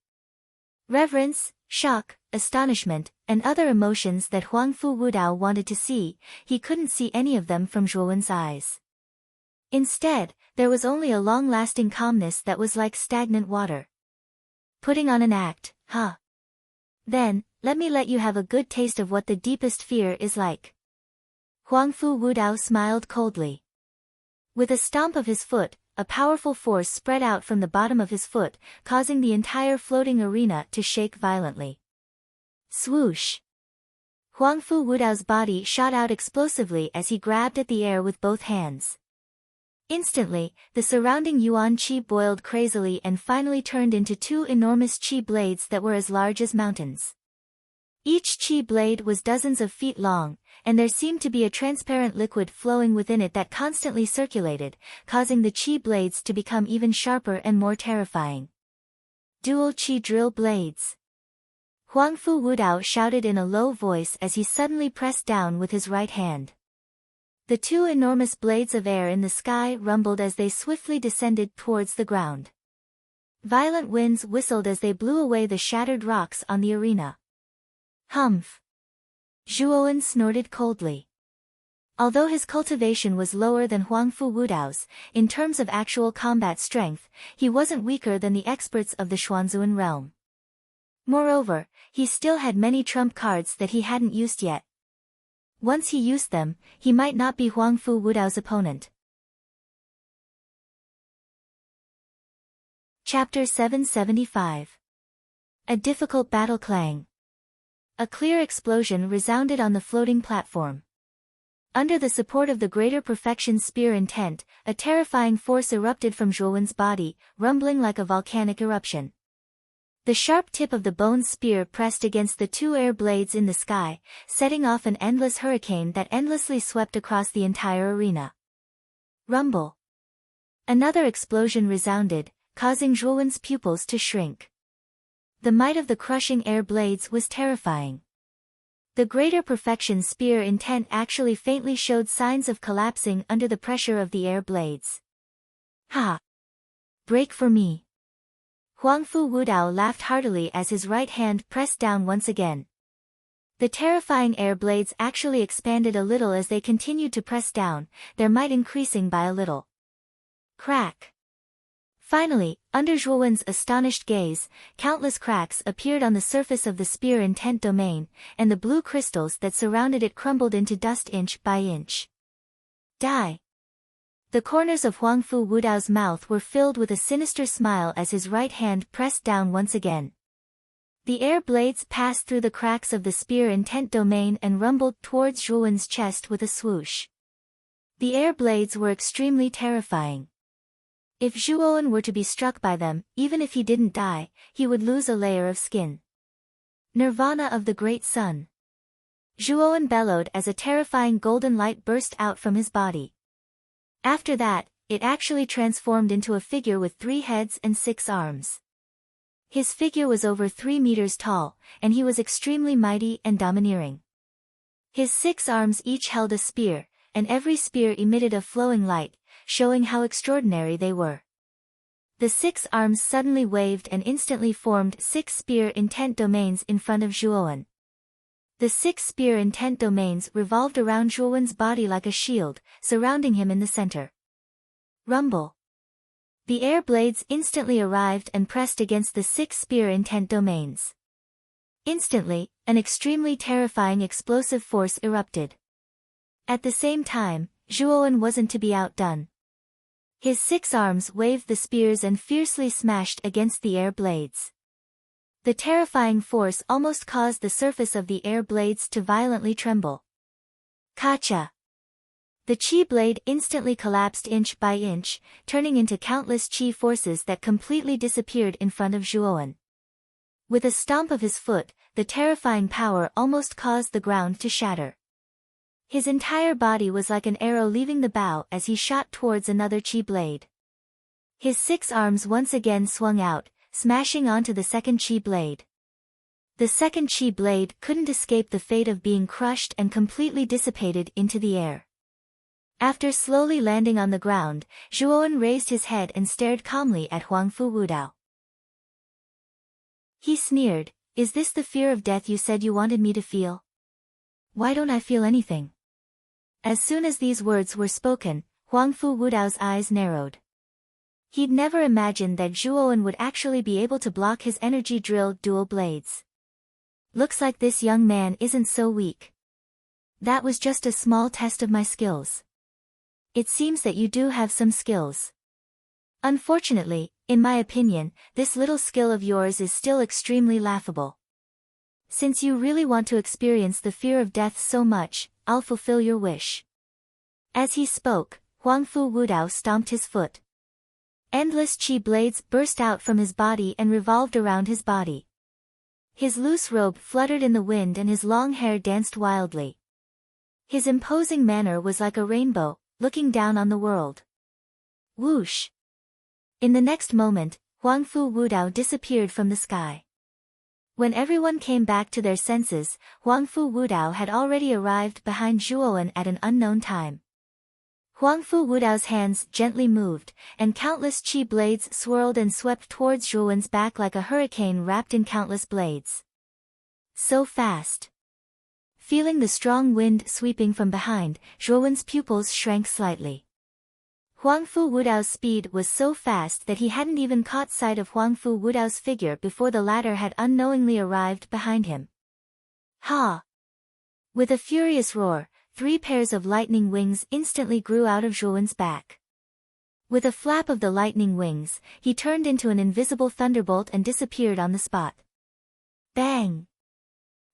Reverence, shock, astonishment, and other emotions that Huangfu Wudao wanted to see, he couldn't see any of them from Zhuowen's eyes. Instead, there was only a long-lasting calmness that was like stagnant water. Putting on an act, huh? Then, let me let you have a good taste of what the deepest fear is like. Huangfu Wudao smiled coldly. With a stomp of his foot, a powerful force spread out from the bottom of his foot, causing the entire floating arena to shake violently. Swoosh! Huangfu Wudao's body shot out explosively as he grabbed at the air with both hands. Instantly, the surrounding yuan qi boiled crazily and finally turned into two enormous qi blades that were as large as mountains. Each qi blade was dozens of feet long, and there seemed to be a transparent liquid flowing within it that constantly circulated, causing the qi blades to become even sharper and more terrifying. Dual qi drill blades. Huangfu Wudao shouted in a low voice as he suddenly pressed down with his right hand. The two enormous blades of air in the sky rumbled as they swiftly descended towards the ground. Violent winds whistled as they blew away the shattered rocks on the arena. Humph! Zhuowen snorted coldly. Although his cultivation was lower than Huangfu Wudao's, in terms of actual combat strength, he wasn't weaker than the experts of the Xuanzuan realm. Moreover, he still had many trump cards that he hadn't used yet. Once he used them, he might not be Huangfu Wudao's opponent. Chapter 775. A difficult battle clang. A clear explosion resounded on the floating platform. Under the support of the Greater Perfection Spear Intent, a terrifying force erupted from Zhuowen's body, rumbling like a volcanic eruption. The sharp tip of the bone spear pressed against the two air blades in the sky, setting off an endless hurricane that endlessly swept across the entire arena. Rumble. Another explosion resounded, causing Zhuowen's pupils to shrink. The might of the crushing air blades was terrifying. The Greater Perfection Spear Intent actually faintly showed signs of collapsing under the pressure of the air blades. Ha! Break for me. Huangfu Wudao laughed heartily as his right hand pressed down once again. The terrifying air blades actually expanded a little as they continued to press down, their might increasing by a little. Crack. Finally, under Zhuowen's astonished gaze, countless cracks appeared on the surface of the spear intent domain, and the blue crystals that surrounded it crumbled into dust inch by inch. Die! The corners of Huangfu Wudao's mouth were filled with a sinister smile as his right hand pressed down once again. The air blades passed through the cracks of the spear intent domain and rumbled towards Zhuowen's chest with a swoosh. The air blades were extremely terrifying. If Zhuowen were to be struck by them, even if he didn't die, he would lose a layer of skin. Nirvana of the Great Sun. Zhuowen bellowed as a terrifying golden light burst out from his body. After that, it actually transformed into a figure with 3 heads and 6 arms. His figure was over 3 meters tall, and he was extremely mighty and domineering. His 6 arms each held a spear, and every spear emitted a flowing light, showing how extraordinary they were. The 6 arms suddenly waved and instantly formed 6 spear intent domains in front of Zhuowen. The 6 spear intent domains revolved around Zhuowen's body like a shield, surrounding him in the center. Rumble. The air blades instantly arrived and pressed against the 6 spear intent domains. Instantly, an extremely terrifying explosive force erupted. At the same time, Zhuowen wasn't to be outdone. His 6 arms waved the spears and fiercely smashed against the air blades. The terrifying force almost caused the surface of the air blades to violently tremble. Kacha! The chi blade instantly collapsed inch by inch, turning into countless chi forces that completely disappeared in front of Zhuowen. With a stomp of his foot, the terrifying power almost caused the ground to shatter. His entire body was like an arrow leaving the bow as he shot towards another chi blade. His 6 arms once again swung out, smashing onto the second chi blade. The second chi blade couldn't escape the fate of being crushed and completely dissipated into the air. After slowly landing on the ground, Zhuowen raised his head and stared calmly at Huangfu Wudao. He sneered, "Is this the fear of death you said you wanted me to feel? Why don't I feel anything?" As soon as these words were spoken, Huangfu Wudao's eyes narrowed. He'd never imagined that Zhuowen would actually be able to block his energy-drilled dual blades. Looks like this young man isn't so weak. That was just a small test of my skills. It seems that you do have some skills. Unfortunately, in my opinion, this little skill of yours is still extremely laughable. Since you really want to experience the fear of death so much, I'll fulfill your wish." As he spoke, Huangfu Wudao stomped his foot. Endless chi blades burst out from his body and revolved around his body. His loose robe fluttered in the wind and his long hair danced wildly. His imposing manner was like a rainbow, looking down on the world. Whoosh! In the next moment, Huangfu Wudao disappeared from the sky. When everyone came back to their senses, Huangfu Wudao had already arrived behind Zhuowen at an unknown time. Huangfu Wudao's hands gently moved, and countless chi blades swirled and swept towards Zhuowen's back like a hurricane wrapped in countless blades. So fast. Feeling the strong wind sweeping from behind, Zhuowen's pupils shrank slightly. Huangfu Wudao's speed was so fast that he hadn't even caught sight of Huangfu Wudao's figure before the latter had unknowingly arrived behind him. Ha! With a furious roar, 3 pairs of lightning wings instantly grew out of Zhuowen's back. With a flap of the lightning wings, he turned into an invisible thunderbolt and disappeared on the spot. Bang!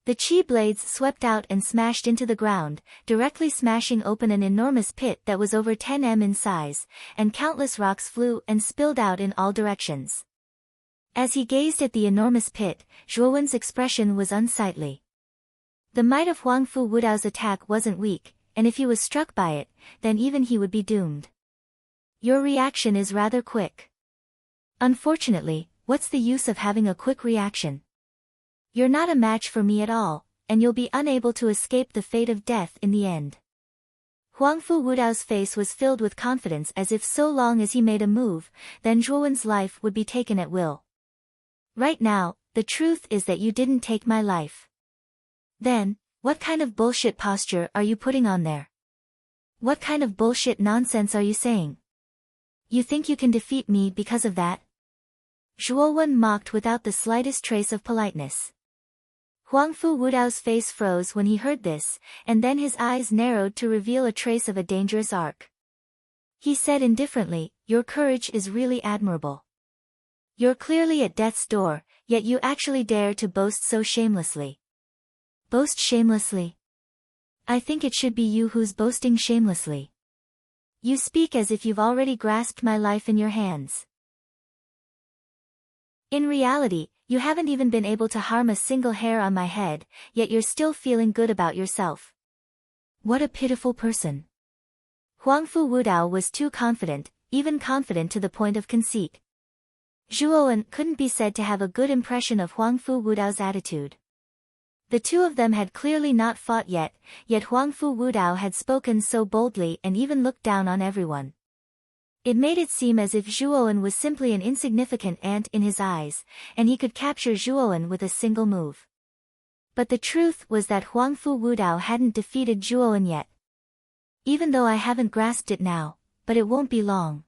The chi blades swept out and smashed into the ground, directly smashing open an enormous pit that was over 10 m in size, and countless rocks flew and spilled out in all directions. As he gazed at the enormous pit, Zhuowen's expression was unsightly. The might of Huangfu Wudao's attack wasn't weak, and if he was struck by it, then even he would be doomed. Your reaction is rather quick. Unfortunately, what's the use of having a quick reaction? You're not a match for me at all, and you'll be unable to escape the fate of death in the end. Huangfu Wudao's face was filled with confidence as if so long as he made a move, then Zhuowen's life would be taken at will. Right now, the truth is that you didn't take my life. Then, what kind of bullshit posture are you putting on there? What kind of bullshit nonsense are you saying? You think you can defeat me because of that? Zhuowen mocked without the slightest trace of politeness. Huangfu Wudao's face froze when he heard this, and then his eyes narrowed to reveal a trace of a dangerous arc. He said indifferently, "Your courage is really admirable. You're clearly at death's door, yet you actually dare to boast so shamelessly." Boast shamelessly? I think it should be you who's boasting shamelessly. You speak as if you've already grasped my life in your hands. In reality, you haven't even been able to harm a single hair on my head, yet you're still feeling good about yourself. What a pitiful person. Huangfu Wudao was too confident, even confident to the point of conceit. Zhuowen couldn't be said to have a good impression of Huangfu Wudao's attitude. The two of them had clearly not fought yet Huangfu Wudao had spoken so boldly and even looked down on everyone. It made it seem as if Zhuowen was simply an insignificant ant in his eyes, and he could capture Zhuowen with a single move. But the truth was that Huangfu Wudao hadn't defeated Zhuowen yet. Even though I haven't grasped it now, but it won't be long.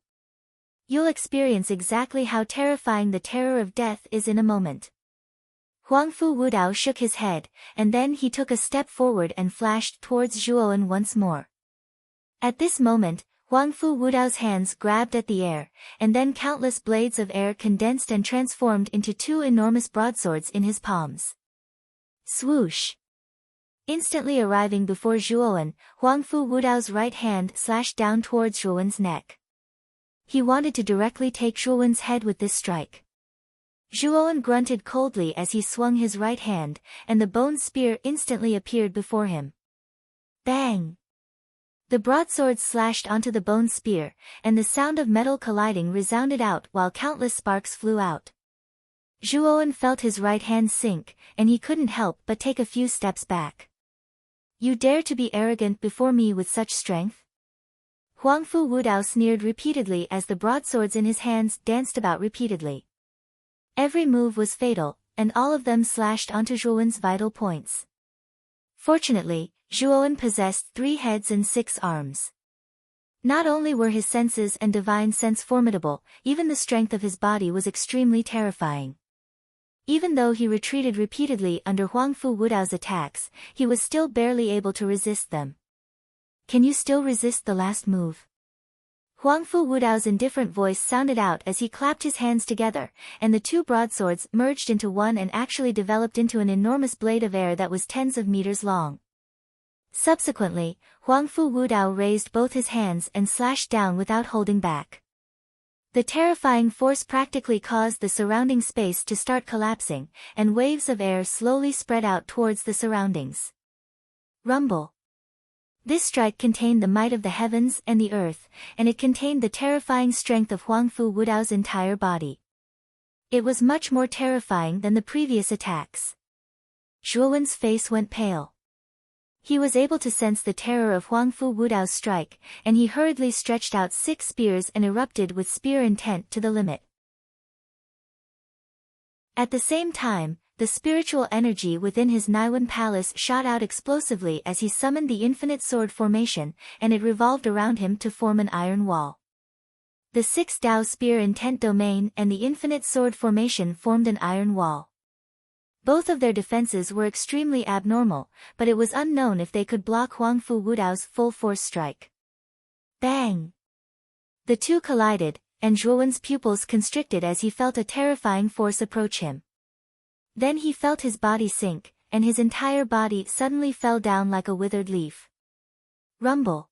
You'll experience exactly how terrifying the terror of death is in a moment. Huangfu Wudao shook his head, and then he took a step forward and flashed towards Zhuowen once more. At this moment, Huangfu Wudao's hands grabbed at the air, and then countless blades of air condensed and transformed into two enormous broadswords in his palms. Swoosh! Instantly arriving before Zhuowen, Huangfu Wudao's right hand slashed down towards Zhuowen's neck. He wanted to directly take Zhuowen's head with this strike. Zhuowen grunted coldly as he swung his right hand, and the bone spear instantly appeared before him. Bang! The broadsword slashed onto the bone spear, and the sound of metal colliding resounded out while countless sparks flew out. Zhuowen felt his right hand sink, and he couldn't help but take a few steps back. You dare to be arrogant before me with such strength? Huangfu Wudao sneered repeatedly as the broadswords in his hands danced about repeatedly. Every move was fatal, and all of them slashed onto Zhuowen's vital points. Fortunately, Zhuowen possessed 3 heads and 6 arms. Not only were his senses and divine sense formidable, even the strength of his body was extremely terrifying. Even though he retreated repeatedly under Huangfu Wudao's attacks, he was still barely able to resist them. Can you still resist the last move? Huangfu Wudao's indifferent voice sounded out as he clapped his hands together, and the 2 broadswords merged into one and actually developed into an enormous blade of air that was tens of meters long. Subsequently, Huangfu Wudao raised both his hands and slashed down without holding back. The terrifying force practically caused the surrounding space to start collapsing, and waves of air slowly spread out towards the surroundings. Rumble. This strike contained the might of the heavens and the earth, and it contained the terrifying strength of Huangfu Wudao's entire body. It was much more terrifying than the previous attacks. Zhuowen's face went pale. He was able to sense the terror of Huangfu Wudao's strike, and he hurriedly stretched out 6 spears and erupted with spear intent to the limit. At the same time, the spiritual energy within his Naiwan palace shot out explosively as he summoned the infinite sword formation, and it revolved around him to form an iron wall. The 6 Dao spear intent domain and the infinite sword formation formed an iron wall. Both of their defenses were extremely abnormal, but it was unknown if they could block Huangfu Wudao's full-force strike. Bang! The two collided, and Zhuowen's pupils constricted as he felt a terrifying force approach him. Then he felt his body sink, and his entire body suddenly fell down like a withered leaf. Rumble!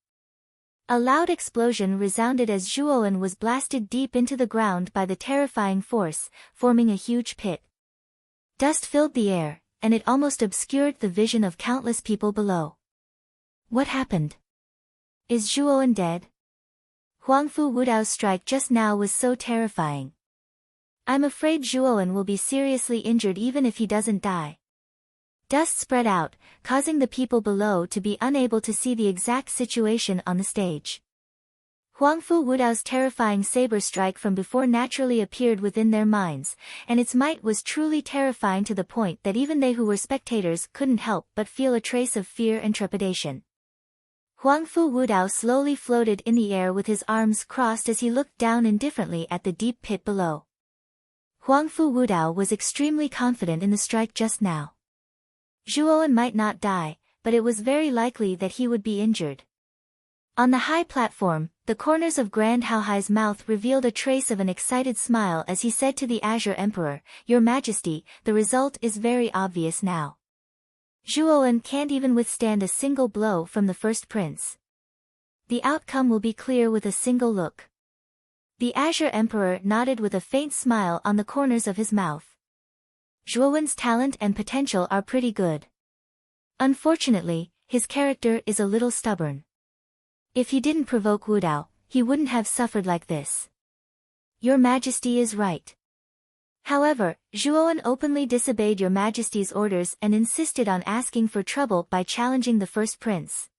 A loud explosion resounded as Zhuowen was blasted deep into the ground by the terrifying force, forming a huge pit. Dust filled the air, and it almost obscured the vision of countless people below. What happened? Is Zhuowen dead? Huangfu Wudao's strike just now was so terrifying. I'm afraid Zhuowen will be seriously injured even if he doesn't die. Dust spread out, causing the people below to be unable to see the exact situation on the stage. Huangfu Wudao's terrifying saber strike from before naturally appeared within their minds, and its might was truly terrifying to the point that even they who were spectators couldn't help but feel a trace of fear and trepidation. Huangfu Wudao slowly floated in the air with his arms crossed as he looked down indifferently at the deep pit below. Huangfu Wudao was extremely confident in the strike just now. Zhuowen might not die, but it was very likely that he would be injured. On the high platform, the corners of Grand Haohai's mouth revealed a trace of an excited smile as he said to the Azure Emperor, "Your Majesty, the result is very obvious now. Zhuowen can't even withstand a single blow from the first prince. The outcome will be clear with a single look." The Azure Emperor nodded with a faint smile on the corners of his mouth. Zhuowen's talent and potential are pretty good. Unfortunately, his character is a little stubborn. If he didn't provoke Wudao, he wouldn't have suffered like this. Your Majesty is right. However, Zhuowen openly disobeyed Your Majesty's orders and insisted on asking for trouble by challenging the first prince.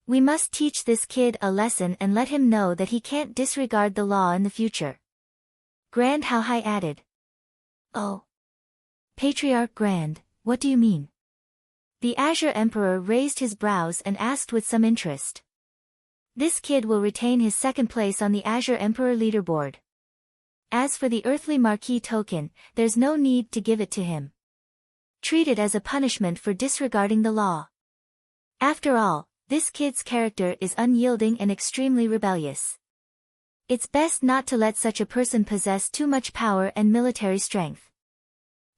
We must teach this kid a lesson and let him know that he can't disregard the law in the future. Grand Haohai added. Oh. Patriarch Grand, what do you mean? The Azure Emperor raised his brows and asked with some interest. This kid will retain his second place on the Azure Emperor leaderboard. As for the earthly marquee token, there's no need to give it to him. Treat it as a punishment for disregarding the law. After all, this kid's character is unyielding and extremely rebellious. It's best not to let such a person possess too much power and military strength.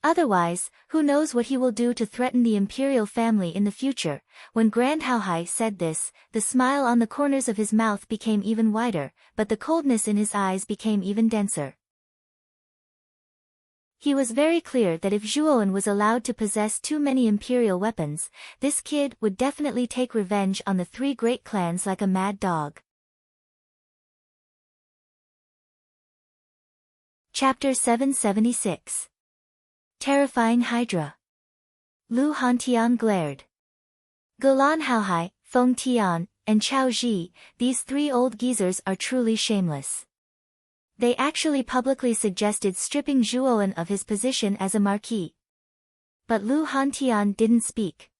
Otherwise, who knows what he will do to threaten the imperial family in the future. When Grand Haohai said this, the smile on the corners of his mouth became even wider, but the coldness in his eyes became even denser. He was very clear that if Zhuowen was allowed to possess too many imperial weapons, this kid would definitely take revenge on the three great clans like a mad dog. Chapter 776. Terrifying Hydra. Lu Hantian glared. Gulan Haohai, Feng Tian, and Chao Ji, these three old geezers are truly shameless. They actually publicly suggested stripping Zhuowen of his position as a marquis. But Lu Hantian didn't speak.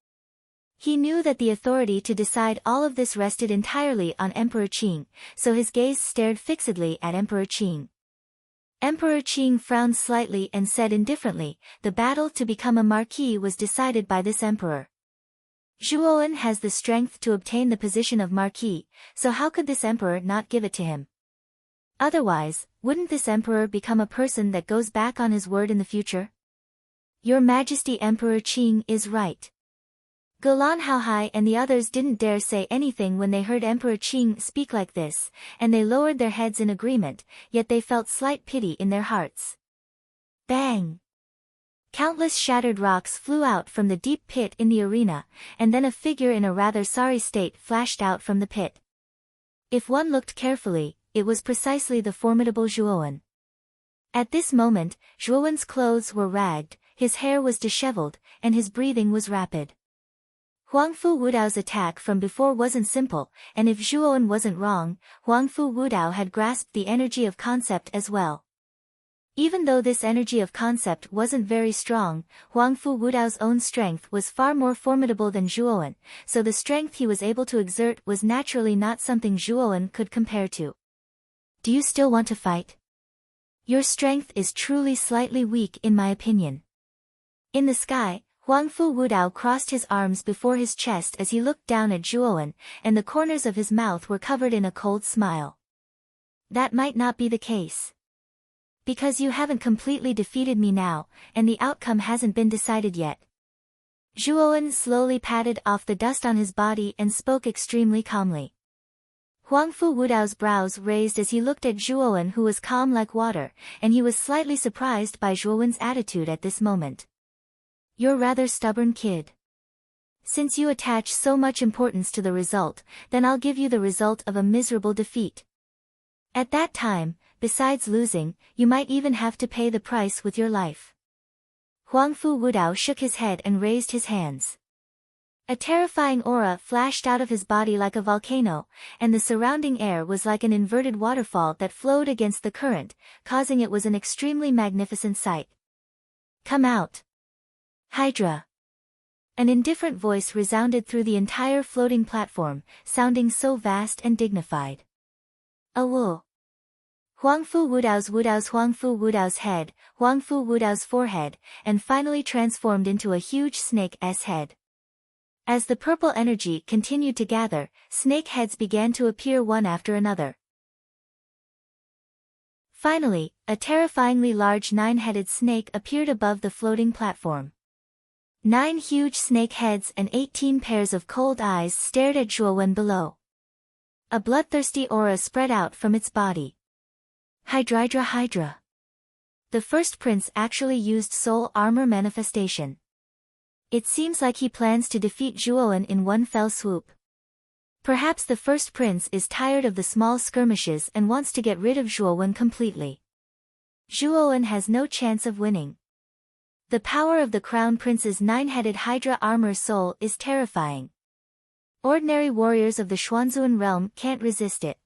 He knew that the authority to decide all of this rested entirely on Emperor Qing, so his gaze stared fixedly at Emperor Qing. Emperor Qing frowned slightly and said indifferently, the battle to become a marquis was decided by this emperor. Zhuowen has the strength to obtain the position of marquis, so how could this emperor not give it to him? Otherwise, wouldn't this emperor become a person that goes back on his word in the future? Your Majesty Emperor Qing is right. Gulan Haohai and the others didn't dare say anything when they heard Emperor Qing speak like this, and they lowered their heads in agreement, yet they felt slight pity in their hearts. Bang! Countless shattered rocks flew out from the deep pit in the arena, and then a figure in a rather sorry state flashed out from the pit. If one looked carefully, it was precisely the formidable Zhuowen. At this moment, Zhuowen's clothes were ragged, his hair was disheveled, and his breathing was rapid. Huangfu Wudao's attack from before wasn't simple, and if Zhuowen wasn't wrong, Huangfu Wudao had grasped the energy of concept as well. Even though this energy of concept wasn't very strong, Huangfu Wudao's own strength was far more formidable than Zhuowen, so the strength he was able to exert was naturally not something Zhuowen could compare to. Do you still want to fight? Your strength is truly slightly weak in my opinion. In the sky, Huangfu Wudao crossed his arms before his chest as he looked down at Zhuowen, and the corners of his mouth were covered in a cold smile. That might not be the case. Because you haven't completely defeated me now, and the outcome hasn't been decided yet. Zhuowen slowly patted off the dust on his body and spoke extremely calmly. Huangfu Wudao's brows raised as he looked at Zhuowen, who was calm like water, and he was slightly surprised by Zhuowen's attitude at this moment. You're rather stubborn, kid. Since you attach so much importance to the result, then I'll give you the result of a miserable defeat. At that time, besides losing, you might even have to pay the price with your life. Huangfu Wudao shook his head and raised his hands. A terrifying aura flashed out of his body like a volcano, and the surrounding air was like an inverted waterfall that flowed against the current, causing it was an extremely magnificent sight. "Come out, Hydra!" An indifferent voice resounded through the entire floating platform, sounding so vast and dignified. "Awoo!" Huangfu Wudao's head, Huangfu Wudao's forehead, and finally transformed into a huge snake's head. As the purple energy continued to gather, snake heads began to appear one after another. Finally, a terrifyingly large 9-headed snake appeared above the floating platform. 9 huge snake heads and 18 pairs of cold eyes stared at Zhuowen below. A bloodthirsty aura spread out from its body. Hydra. The first prince actually used soul armor manifestation. It seems like he plans to defeat Zhuowen in one fell swoop. Perhaps the first prince is tired of the small skirmishes and wants to get rid of Zhuowen completely. Zhuowen has no chance of winning. The power of the crown prince's 9-headed Hydra armor soul is terrifying. Ordinary warriors of the Xuanzun realm can't resist it.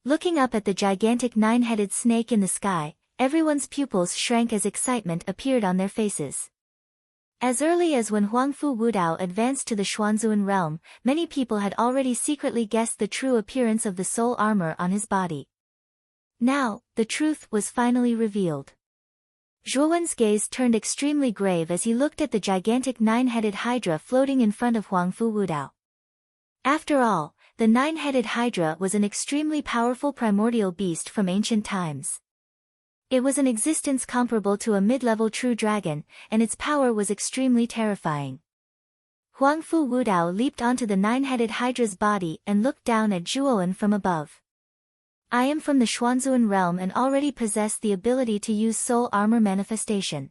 Looking up at the gigantic 9-headed snake in the sky, everyone's pupils shrank as excitement appeared on their faces. As early as when Huangfu Wudao advanced to the Xuanzun realm, many people had already secretly guessed the true appearance of the soul armor on his body. Now, the truth was finally revealed. Zhuowen's gaze turned extremely grave as he looked at the gigantic 9-headed Hydra floating in front of Huangfu Wudao. After all, the 9-headed Hydra was an extremely powerful primordial beast from ancient times. It was an existence comparable to a mid-level true dragon, and its power was extremely terrifying. Huangfu Wudao leaped onto the 9-headed Hydra's body and looked down at Zhuowen from above. "I am from the Xuanzun realm and already possess the ability to use soul armor manifestation.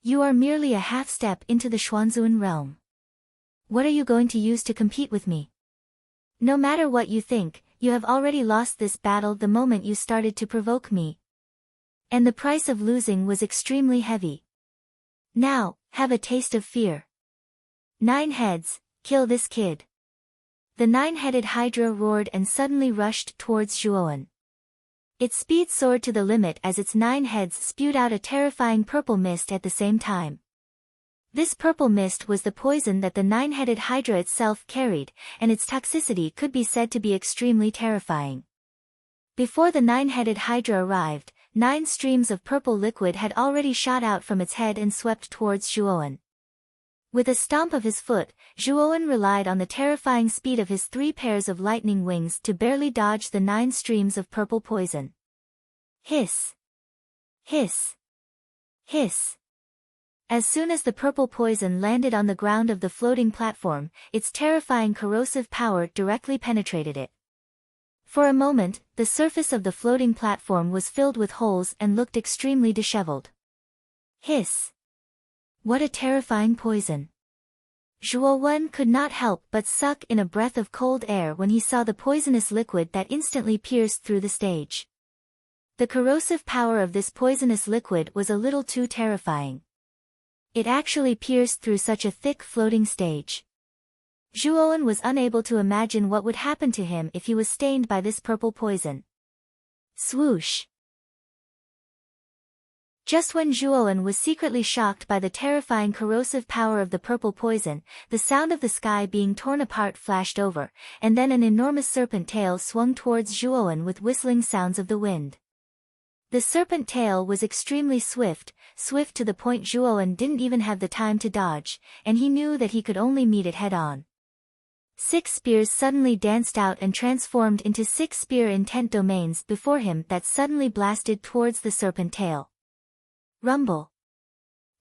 You are merely a half-step into the Xuanzun realm. What are you going to use to compete with me? No matter what you think, you have already lost this battle the moment you started to provoke me. And the price of losing was extremely heavy. Now, have a taste of fear. 9 heads, kill this kid." The 9-headed Hydra roared and suddenly rushed towards Zhuowen. Its speed soared to the limit as its 9 heads spewed out a terrifying purple mist at the same time. This purple mist was the poison that the 9-headed Hydra itself carried, and its toxicity could be said to be extremely terrifying. Before the 9-headed Hydra arrived, 9 streams of purple liquid had already shot out from its head and swept towards Zhuowen. With a stomp of his foot, Zhuowen relied on the terrifying speed of his 3 pairs of lightning wings to barely dodge the 9 streams of purple poison. Hiss! Hiss! Hiss! As soon as the purple poison landed on the ground of the floating platform, its terrifying corrosive power directly penetrated it. For a moment, the surface of the floating platform was filled with holes and looked extremely disheveled. Hiss! What a terrifying poison! Zhuowen could not help but suck in a breath of cold air when he saw the poisonous liquid that instantly pierced through the stage. The corrosive power of this poisonous liquid was a little too terrifying. It actually pierced through such a thick floating stage. Zhuowen was unable to imagine what would happen to him if he was stained by this purple poison. Swoosh! Just when Zhuowen was secretly shocked by the terrifying corrosive power of the purple poison, the sound of the sky being torn apart flashed over, and then an enormous serpent tail swung towards Zhuowen with whistling sounds of the wind. The serpent tail was extremely swift to the point Zhuowen didn't even have the time to dodge, and he knew that he could only meet it head-on. 6 spears suddenly danced out and transformed into 6 spear-intent domains before him that suddenly blasted towards the serpent tail. Rumble!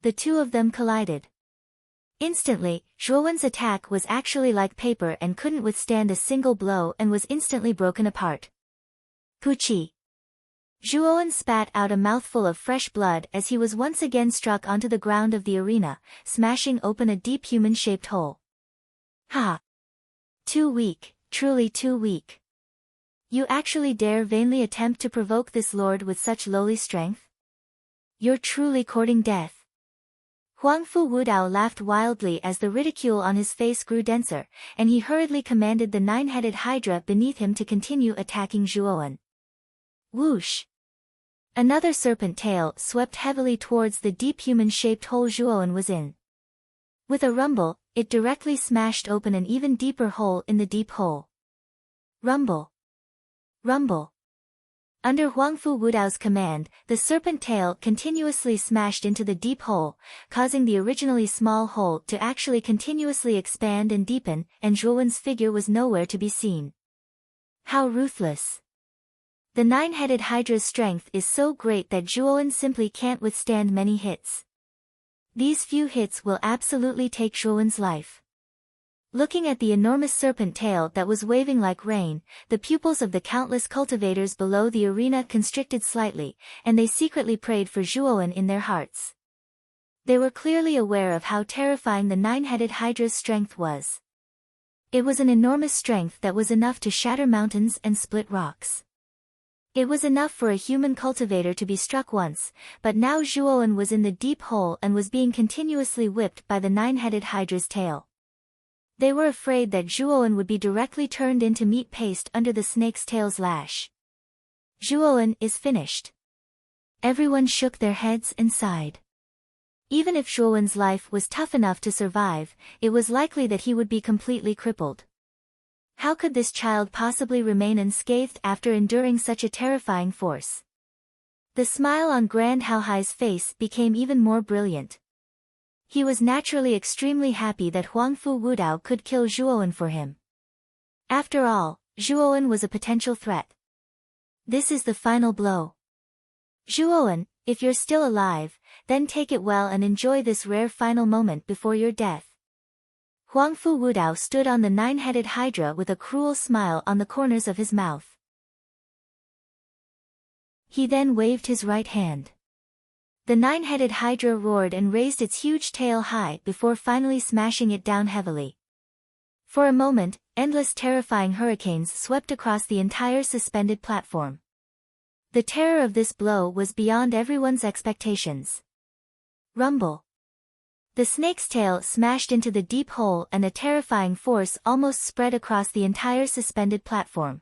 The 2 of them collided. Instantly, Zhuowen's attack was actually like paper and couldn't withstand a single blow and was instantly broken apart. Puchi! Zhuowen spat out a mouthful of fresh blood as he was once again struck onto the ground of the arena, smashing open a deep human-shaped hole. Ha! Too weak, truly too weak. You actually dare vainly attempt to provoke this lord with such lowly strength? You're truly courting death. Huang Fu Wudao laughed wildly as the ridicule on his face grew denser, and he hurriedly commanded the nine-headed hydra beneath him to continue attacking Zhuowen. Whoosh! Another serpent tail swept heavily towards the deep human-shaped hole Zhuowen was in. With a rumble, it directly smashed open an even deeper hole in the deep hole. Rumble! Rumble! Under Huang Fu Wudao's command, the serpent tail continuously smashed into the deep hole, causing the originally small hole to actually continuously expand and deepen, and Zhuowen's figure was nowhere to be seen. How ruthless! The nine-headed hydra's strength is so great that Zhuowen simply can't withstand many hits. These few hits will absolutely take Zhuowen's life. Looking at the enormous serpent tail that was waving like rain, the pupils of the countless cultivators below the arena constricted slightly, and they secretly prayed for Zhuowen in their hearts. They were clearly aware of how terrifying the nine-headed hydra's strength was. It was an enormous strength that was enough to shatter mountains and split rocks. It was enough for a human cultivator to be struck once, but now Zhuowen was in the deep hole and was being continuously whipped by the nine-headed hydra's tail. They were afraid that Zhuowen would be directly turned into meat paste under the snake's tail's lash. Zhuowen is finished. Everyone shook their heads and sighed. Even if Zhuowen's life was tough enough to survive, it was likely that he would be completely crippled. How could this child possibly remain unscathed after enduring such a terrifying force? The smile on Grand Haohai's face became even more brilliant. He was naturally extremely happy that Huang Fu Wudao could kill Zhuowen for him. After all, Zhuowen was a potential threat. This is the final blow. Zhuowen, if you're still alive, then take it well and enjoy this rare final moment before your death. Huang Fu Wudao stood on the nine-headed hydra with a cruel smile on the corners of his mouth. He then waved his right hand. The nine-headed hydra roared and raised its huge tail high before finally smashing it down heavily. For a moment, endless terrifying hurricanes swept across the entire suspended platform. The terror of this blow was beyond everyone's expectations. Rumble! The snake's tail smashed into the deep hole and a terrifying force almost spread across the entire suspended platform.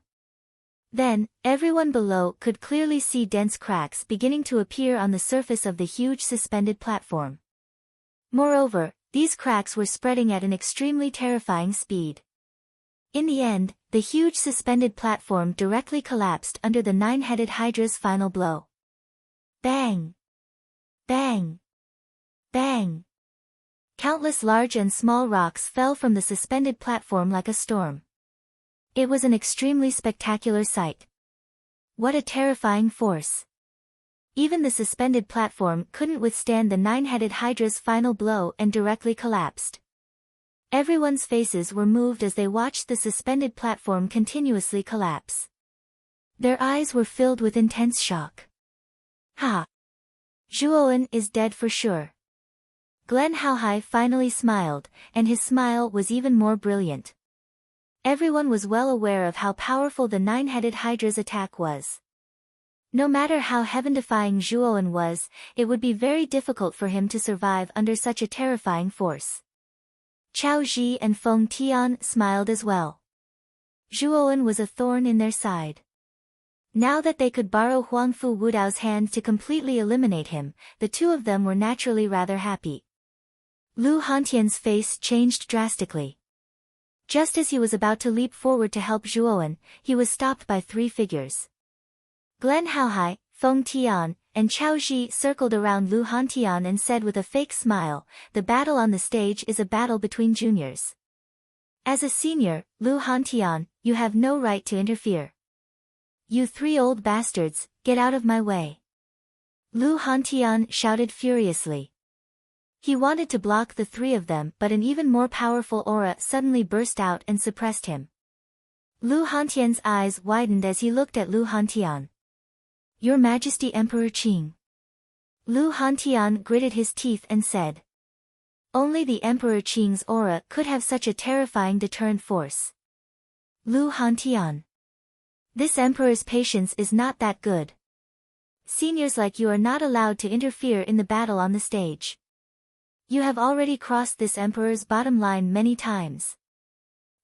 Then, everyone below could clearly see dense cracks beginning to appear on the surface of the huge suspended platform. Moreover, these cracks were spreading at an extremely terrifying speed. In the end, the huge suspended platform directly collapsed under the nine-headed hydra's final blow. Bang! Bang! Bang! Countless large and small rocks fell from the suspended platform like a storm. It was an extremely spectacular sight. What a terrifying force. Even the suspended platform couldn't withstand the nine-headed hydra's final blow and directly collapsed. Everyone's faces were moved as they watched the suspended platform continuously collapse. Their eyes were filled with intense shock. Ha! Zhuowen is dead for sure. Glen Haohai finally smiled, and his smile was even more brilliant. Everyone was well aware of how powerful the nine-headed hydra's attack was. No matter how heaven-defying Zhuowen was, it would be very difficult for him to survive under such a terrifying force. Chao Ji and Feng Tian smiled as well. Zhuowen was a thorn in their side. Now that they could borrow Huang Fu Wudao's hand to completely eliminate him, the two of them were naturally rather happy. Lu Hantian's face changed drastically. Just as he was about to leap forward to help Zhuowen, he was stopped by three figures. Glen Haohai, Feng Tian, and Chao Ji circled around Lu Hantian and said with a fake smile, "The battle on the stage is a battle between juniors. As a senior, Lu Hantian, you have no right to interfere. You three old bastards, get out of my way." Lu Hantian shouted furiously. He wanted to block the three of them, but an even more powerful aura suddenly burst out and suppressed him. Lu Hantian's eyes widened as he looked at Lu Hantian. "Your Majesty Emperor Qing." Lu Hantian gritted his teeth and said. Only the Emperor Qing's aura could have such a terrifying deterrent force. Lu Hantian. This emperor's patience is not that good. Seniors like you are not allowed to interfere in the battle on the stage. You have already crossed this emperor's bottom line many times.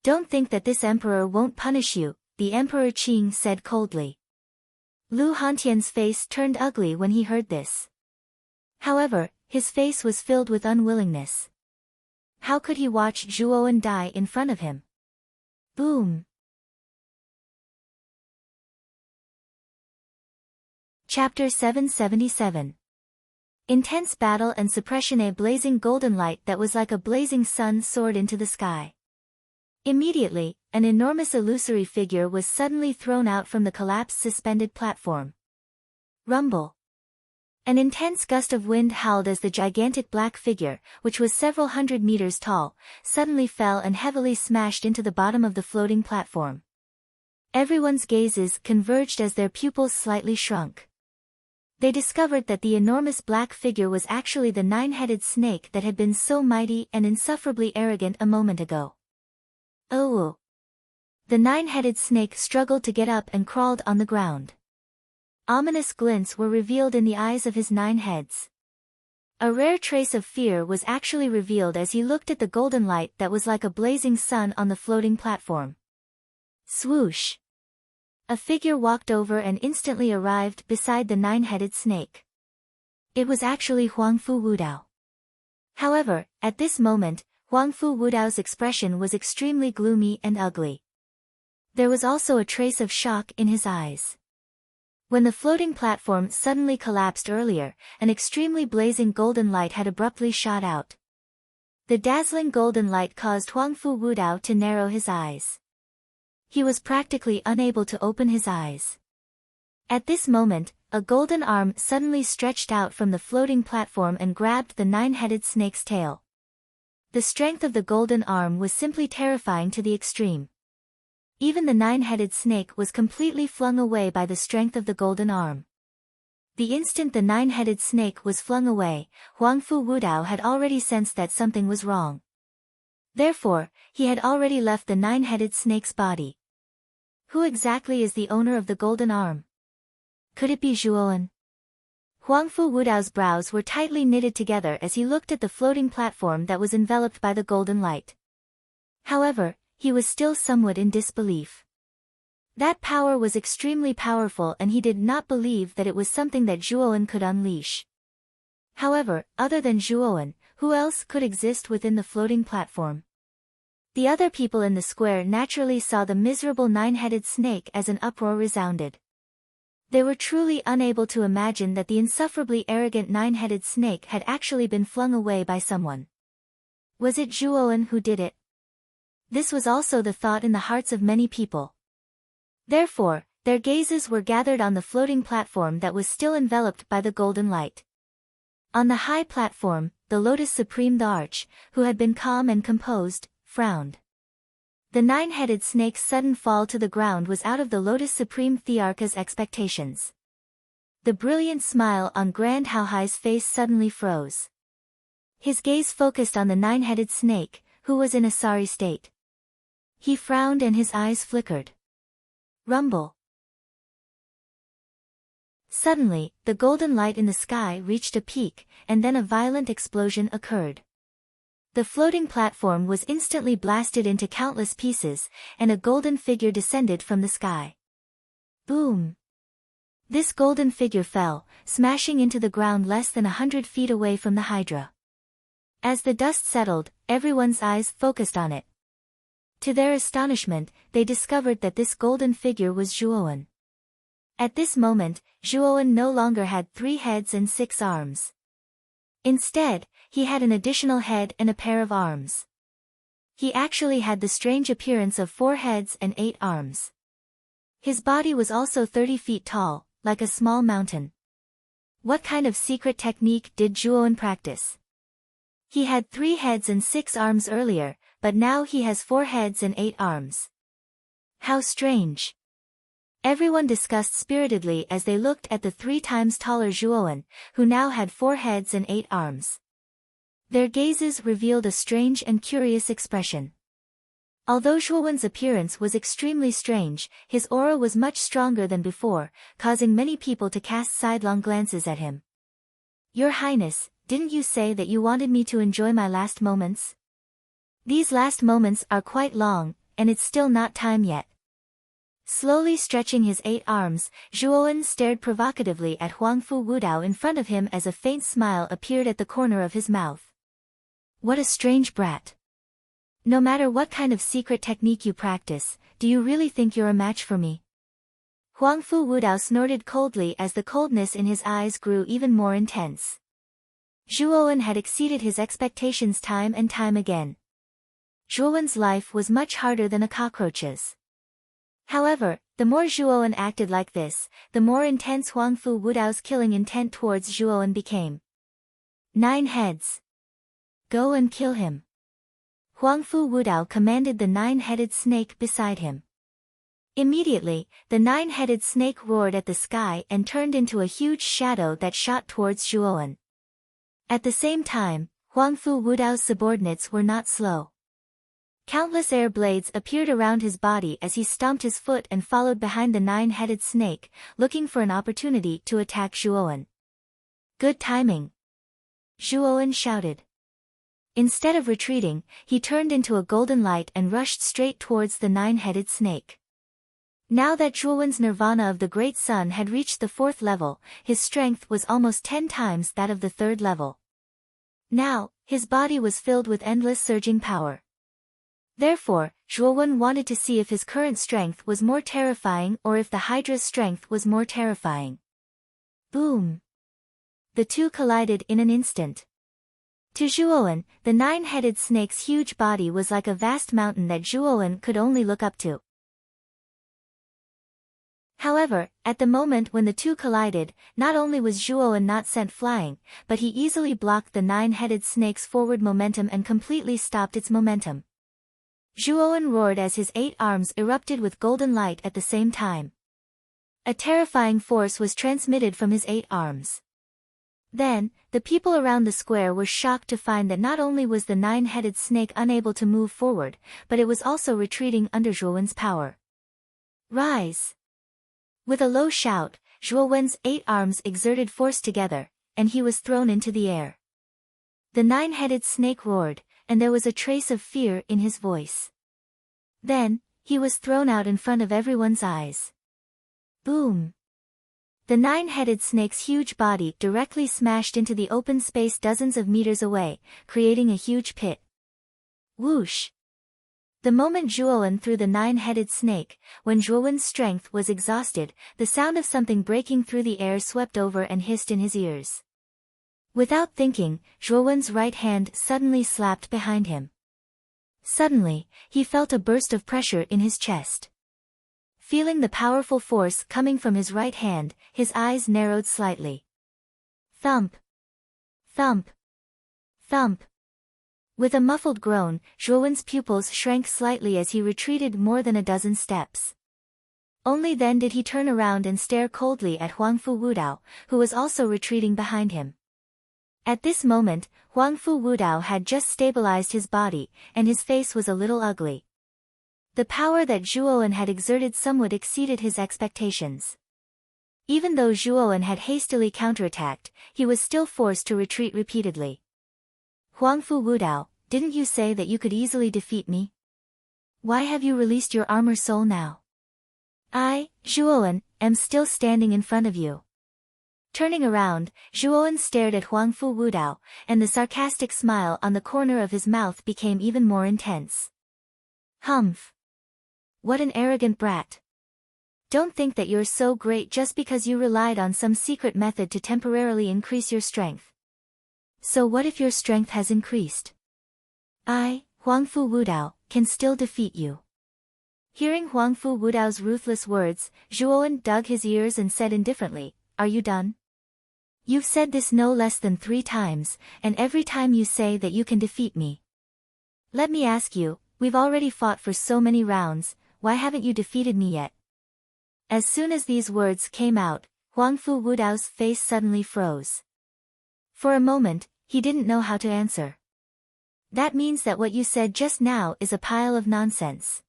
Don't think that this emperor won't punish you, the Emperor Qing said coldly. Lu Hantian's face turned ugly when he heard this. However, his face was filled with unwillingness. How could he watch Zhuowen die in front of him? Boom! Chapter 777. Intense battle and suppression. A blazing golden light that was like a blazing sun soared into the sky. Immediately, an enormous illusory figure was suddenly thrown out from the collapsed suspended platform. Rumble. An intense gust of wind howled as the gigantic black figure, which was several hundred meters tall, suddenly fell and heavily smashed into the bottom of the floating platform. Everyone's gazes converged as their pupils slightly shrunk. They discovered that the enormous black figure was actually the nine-headed snake that had been so mighty and insufferably arrogant a moment ago. Oh! The nine-headed snake struggled to get up and crawled on the ground. Ominous glints were revealed in the eyes of his 9 heads. A rare trace of fear was actually revealed as he looked at the golden light that was like a blazing sun on the floating platform. Swoosh! A figure walked over and instantly arrived beside the 9-headed snake. It was actually Huangfu Wudao. However, at this moment, Huangfu Wudao's expression was extremely gloomy and ugly. There was also a trace of shock in his eyes. When the floating platform suddenly collapsed earlier, an extremely blazing golden light had abruptly shot out. The dazzling golden light caused Huangfu Wudao to narrow his eyes. He was practically unable to open his eyes. At this moment, a golden arm suddenly stretched out from the floating platform and grabbed the 9-headed snake's tail. The strength of the golden arm was simply terrifying to the extreme. Even the 9-headed snake was completely flung away by the strength of the golden arm. The instant the 9-headed snake was flung away, Huangfu Wudao had already sensed that something was wrong. Therefore, he had already left the 9-headed snake's body. Who exactly is the owner of the golden arm? Could it be Zhuowen? Huangfu Wudao's brows were tightly knitted together as he looked at the floating platform that was enveloped by the golden light. However, he was still somewhat in disbelief. That power was extremely powerful and he did not believe that it was something that Zhuowen could unleash. However, other than Zhuowen, who else could exist within the floating platform? The other people in the square naturally saw the miserable 9-headed snake as an uproar resounded. They were truly unable to imagine that the insufferably arrogant 9-headed snake had actually been flung away by someone. Was it Zhuowen who did it? This was also the thought in the hearts of many people. Therefore, their gazes were gathered on the floating platform that was still enveloped by the golden light. On the high platform, the Lotus Supreme the Arch, who had been calm and composed, frowned. The 9-headed snake's sudden fall to the ground was out of the Lotus Supreme Thearcha's expectations. The brilliant smile on Grand Haohai's face suddenly froze. His gaze focused on the 9-headed snake, who was in a sorry state. He frowned and his eyes flickered. Rumble. Suddenly, the golden light in the sky reached a peak, and then a violent explosion occurred. The floating platform was instantly blasted into countless pieces, and a golden figure descended from the sky. Boom! This golden figure fell, smashing into the ground less than 100 feet away from the Hydra. As the dust settled, everyone's eyes focused on it. To their astonishment, they discovered that this golden figure was Zhuowen. At this moment, Zhuowen no longer had 3 heads and 6 arms. Instead, he had an additional head and a pair of arms. He actually had the strange appearance of 4 heads and 8 arms. His body was also 30 feet tall, like a small mountain. What kind of secret technique did Zhuowen practice? He had 3 heads and 6 arms earlier, but now he has 4 heads and 8 arms. How strange! Everyone discussed spiritedly as they looked at the 3 times taller Zhuowen, who now had 4 heads and 8 arms. Their gazes revealed a strange and curious expression. Although Zhuowen's appearance was extremely strange, his aura was much stronger than before, causing many people to cast sidelong glances at him. Your Highness, didn't you say that you wanted me to enjoy my last moments? These last moments are quite long, and it's still not time yet. Slowly stretching his 8 arms, Zhuowen stared provocatively at Huangfu Wudao in front of him as a faint smile appeared at the corner of his mouth. What a strange brat. No matter what kind of secret technique you practice, do you really think you're a match for me? Huangfu Wudao snorted coldly as the coldness in his eyes grew even more intense. Zhuowen had exceeded his expectations time and time again. Zhuowen's life was much harder than a cockroach's. However, the more Zhuowen acted like this, the more intense Huangfu Wudao's killing intent towards Zhuowen became. 9 heads. Go and kill him. Huangfu Wudao commanded the 9-headed snake beside him. Immediately, the 9-headed snake roared at the sky and turned into a huge shadow that shot towards Zhuowen. At the same time, Huangfu Wudao's subordinates were not slow. Countless air blades appeared around his body as he stomped his foot and followed behind the 9-headed snake, looking for an opportunity to attack Zhuowen. Good timing. Zhuowen shouted. Instead of retreating, he turned into a golden light and rushed straight towards the 9-headed snake. Now that Zhuowen's nirvana of the Great Sun had reached the 4th level, his strength was almost 10 times that of the 3rd level. Now, his body was filled with endless surging power. Therefore, Zhuowen wanted to see if his current strength was more terrifying or if the Hydra's strength was more terrifying. Boom! The two collided in an instant. To Zhuowen, the 9-headed snake's huge body was like a vast mountain that Zhuowen could only look up to. However, at the moment when the two collided, not only was Zhuowen not sent flying, but he easily blocked the 9-headed snake's forward momentum and completely stopped its momentum. Zhuowen roared as his 8 arms erupted with golden light at the same time. A terrifying force was transmitted from his 8 arms. Then, the people around the square were shocked to find that not only was the 9-headed snake unable to move forward, but it was also retreating under Zhuowen's power. Rise! With a low shout, Zhuowen's 8 arms exerted force together, and he was thrown into the air. The 9-headed snake roared, and there was a trace of fear in his voice. Then, he was thrown out in front of everyone's eyes. Boom! The 9-headed snake's huge body directly smashed into the open space dozens of meters away, creating a huge pit. Whoosh! The moment Zhuowen threw the 9-headed snake, when Zhuowen's strength was exhausted, the sound of something breaking through the air swept over and hissed in his ears. Without thinking, Zhuowen's right hand suddenly slapped behind him. Suddenly, he felt a burst of pressure in his chest. Feeling the powerful force coming from his right hand, his eyes narrowed slightly. Thump! Thump! Thump! With a muffled groan, Zhuowen's pupils shrank slightly as he retreated more than a dozen steps. Only then did he turn around and stare coldly at Huangfu Wudao, who was also retreating behind him. At this moment, Huangfu Wudao had just stabilized his body, and his face was a little ugly. The power that Zhuowen had exerted somewhat exceeded his expectations. Even though Zhuowen had hastily counterattacked, he was still forced to retreat repeatedly. Huangfu Wudao, didn't you say that you could easily defeat me? Why have you released your armor soul now? I, Zhuowen, am still standing in front of you. Turning around, Zhuowen stared at Huangfu Wudao, and the sarcastic smile on the corner of his mouth became even more intense. Humph! What an arrogant brat. Don't think that you're so great just because you relied on some secret method to temporarily increase your strength. So what if your strength has increased? I, Huangfu Wudao, can still defeat you. Hearing Huangfu Wudao's ruthless words, Zhuowen dug his ears and said indifferently, Are you done? You've said this no less than 3 times, and every time you say that you can defeat me. Let me ask you, we've already fought for so many rounds, why haven't you defeated me yet? As soon as these words came out, Huangfu Wudao's face suddenly froze. For a moment, he didn't know how to answer. That means that what you said just now is a pile of nonsense.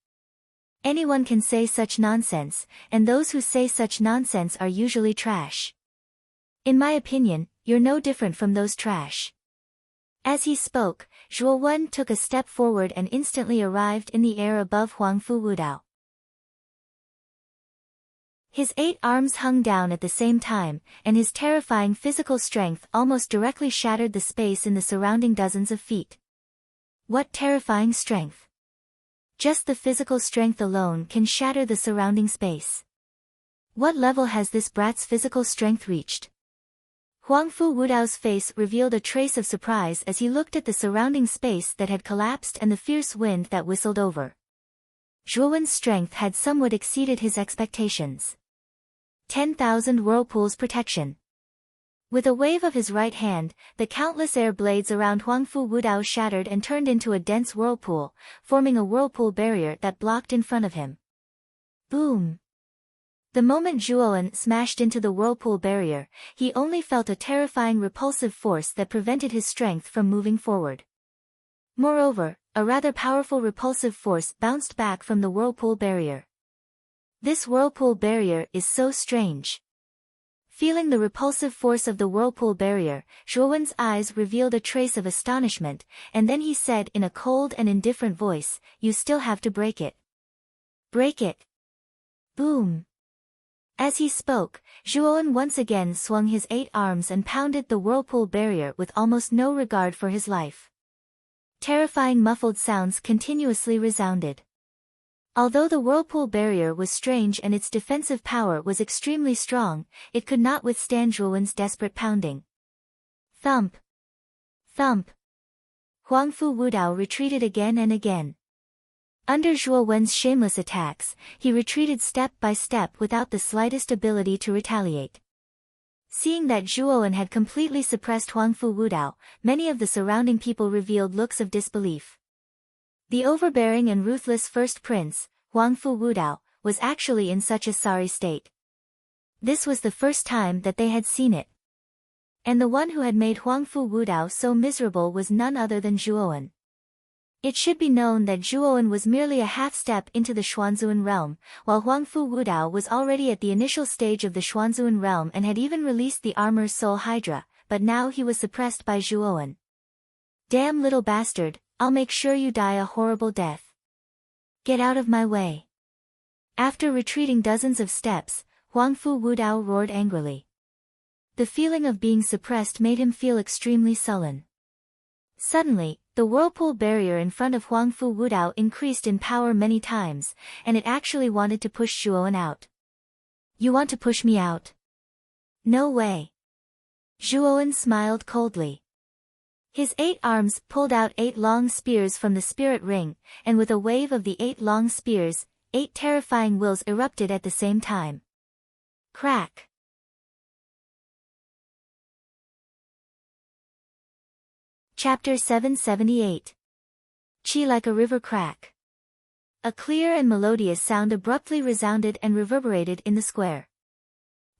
Anyone can say such nonsense, and those who say such nonsense are usually trash. In my opinion, you're no different from those trash. As he spoke, Zhuo Wen took a step forward and instantly arrived in the air above Huang Fu Wudao. His 8 arms hung down at the same time, and his terrifying physical strength almost directly shattered the space in the surrounding dozens of feet. What terrifying strength! Just the physical strength alone can shatter the surrounding space. What level has this brat's physical strength reached? Huang Fu Wudao's face revealed a trace of surprise as he looked at the surrounding space that had collapsed and the fierce wind that whistled over. Zhuo Wen's strength had somewhat exceeded his expectations. 10,000 whirlpools protection. With a wave of his right hand, the countless air blades around Huang Fu Wudao shattered and turned into a dense whirlpool, forming a whirlpool barrier that blocked in front of him. Boom! The moment Zhuowen smashed into the whirlpool barrier, he only felt a terrifying repulsive force that prevented his strength from moving forward. Moreover, a rather powerful repulsive force bounced back from the whirlpool barrier. This whirlpool barrier is so strange. Feeling the repulsive force of the whirlpool barrier, Zhuowen's eyes revealed a trace of astonishment, and then he said in a cold and indifferent voice, "You still have to break it. Break it." Boom! As he spoke, Zhuowen once again swung his 8 arms and pounded the whirlpool barrier with almost no regard for his life. Terrifying muffled sounds continuously resounded. Although the whirlpool barrier was strange and its defensive power was extremely strong, it could not withstand Zhuowen's desperate pounding. Thump! Thump! Huang Fu Wudao retreated again and again. Under Zhuo Wen's shameless attacks, he retreated step by step without the slightest ability to retaliate. Seeing that Zhuo Wen had completely suppressed Huang Fu Wudao, many of the surrounding people revealed looks of disbelief. The overbearing and ruthless first prince, Huang Fu Wudao, was actually in such a sorry state. This was the first time that they had seen it. And the one who had made Huang Fu Wudao so miserable was none other than Zhuo Wen. It should be known that Zhuo Wen was merely a half-step into the Xuanzuan realm, while Huang Fu Wudao was already at the initial stage of the Xuanzuan realm and had even released the armor Soul Hydra, but now he was suppressed by Zhuo Wen. Damn little bastard, I'll make sure you die a horrible death. Get out of my way. After retreating dozens of steps, Huang Fu Wudao roared angrily. The feeling of being suppressed made him feel extremely sullen. Suddenly, the whirlpool barrier in front of Huang Fu Wudao increased in power many times, and it actually wanted to push Zhuo Wen out. You want to push me out? No way. Zhuo Wen smiled coldly. His 8 arms pulled out 8 long spears from the spirit ring, and with a wave of the 8 long spears, 8 terrifying wills erupted at the same time. Crack! Chapter 778. Chi like a river crack. A clear and melodious sound abruptly resounded and reverberated in the square.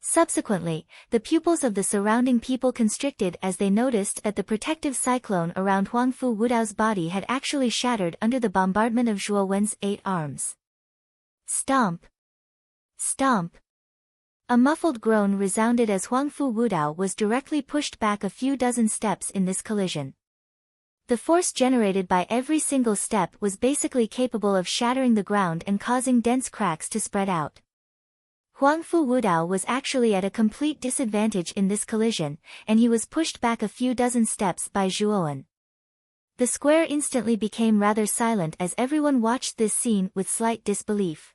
Subsequently, the pupils of the surrounding people constricted as they noticed that the protective cyclone around Huang Fu Wudao's body had actually shattered under the bombardment of Zhuo Wen's 8 arms. Stomp! Stomp! A muffled groan resounded as Huang Fu Wudao was directly pushed back a few dozen steps in this collision. The force generated by every single step was basically capable of shattering the ground and causing dense cracks to spread out. Huang Fu Wudao was actually at a complete disadvantage in this collision, and he was pushed back a few dozen steps by Zhuo Wen. The square instantly became rather silent as everyone watched this scene with slight disbelief.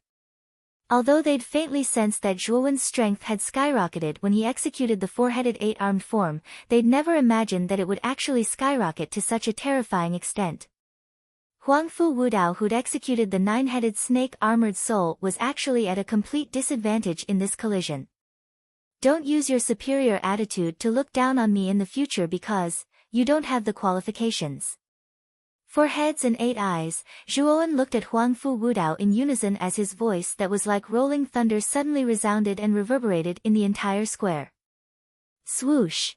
Although they'd faintly sensed that Zhuo Wen's strength had skyrocketed when he executed the 4-headed 8-armed form, they'd never imagined that it would actually skyrocket to such a terrifying extent. Huang Fu Wudao, who'd executed the 9-headed snake-armored soul, was actually at a complete disadvantage in this collision. Don't use your superior attitude to look down on me in the future because you don't have the qualifications. 4 heads and 8 eyes, Zhuo Wen looked at Huang Fu Wudao in unison as his voice that was like rolling thunder suddenly resounded and reverberated in the entire square. Swoosh!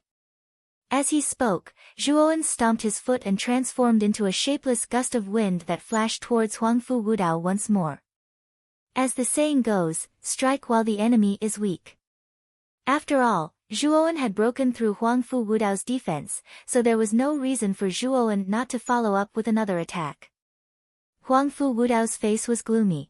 As he spoke, Zhuo Wen stomped his foot and transformed into a shapeless gust of wind that flashed towards Huang Fu Wudao once more. As the saying goes, strike while the enemy is weak. After all, Zhuowen had broken through Huangfu Wudao's defense, so there was no reason for Zhuowen not to follow up with another attack. Huangfu Wudao's face was gloomy.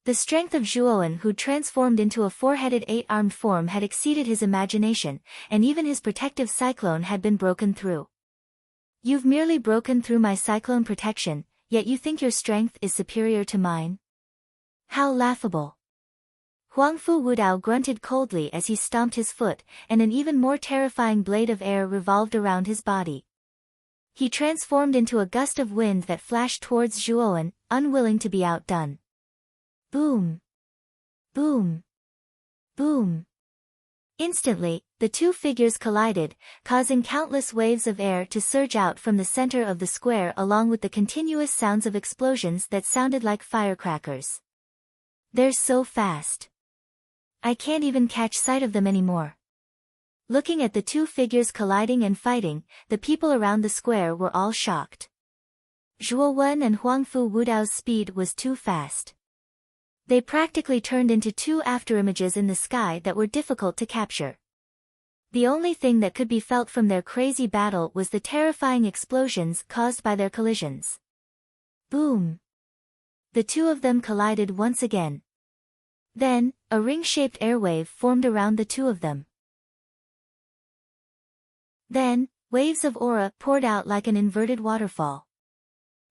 The strength of Zhuowen, who transformed into a four-headed eight-armed form, had exceeded his imagination, and even his protective cyclone had been broken through. You've merely broken through my cyclone protection, yet you think your strength is superior to mine? How laughable. Huangfu Wudao grunted coldly as he stomped his foot, and an even more terrifying blade of air revolved around his body. He transformed into a gust of wind that flashed towards Zhuowen, unwilling to be outdone. Boom! Boom! Boom! Instantly, the two figures collided, causing countless waves of air to surge out from the center of the square along with the continuous sounds of explosions that sounded like firecrackers. They're so fast. I can't even catch sight of them anymore. Looking at the two figures colliding and fighting, the people around the square were all shocked. Zhuowen and Huangfu Wudao's speed was too fast. They practically turned into two afterimages in the sky that were difficult to capture. The only thing that could be felt from their crazy battle was the terrifying explosions caused by their collisions. Boom! The two of them collided once again. Then, a ring-shaped airwave formed around the two of them. Then, waves of aura poured out like an inverted waterfall.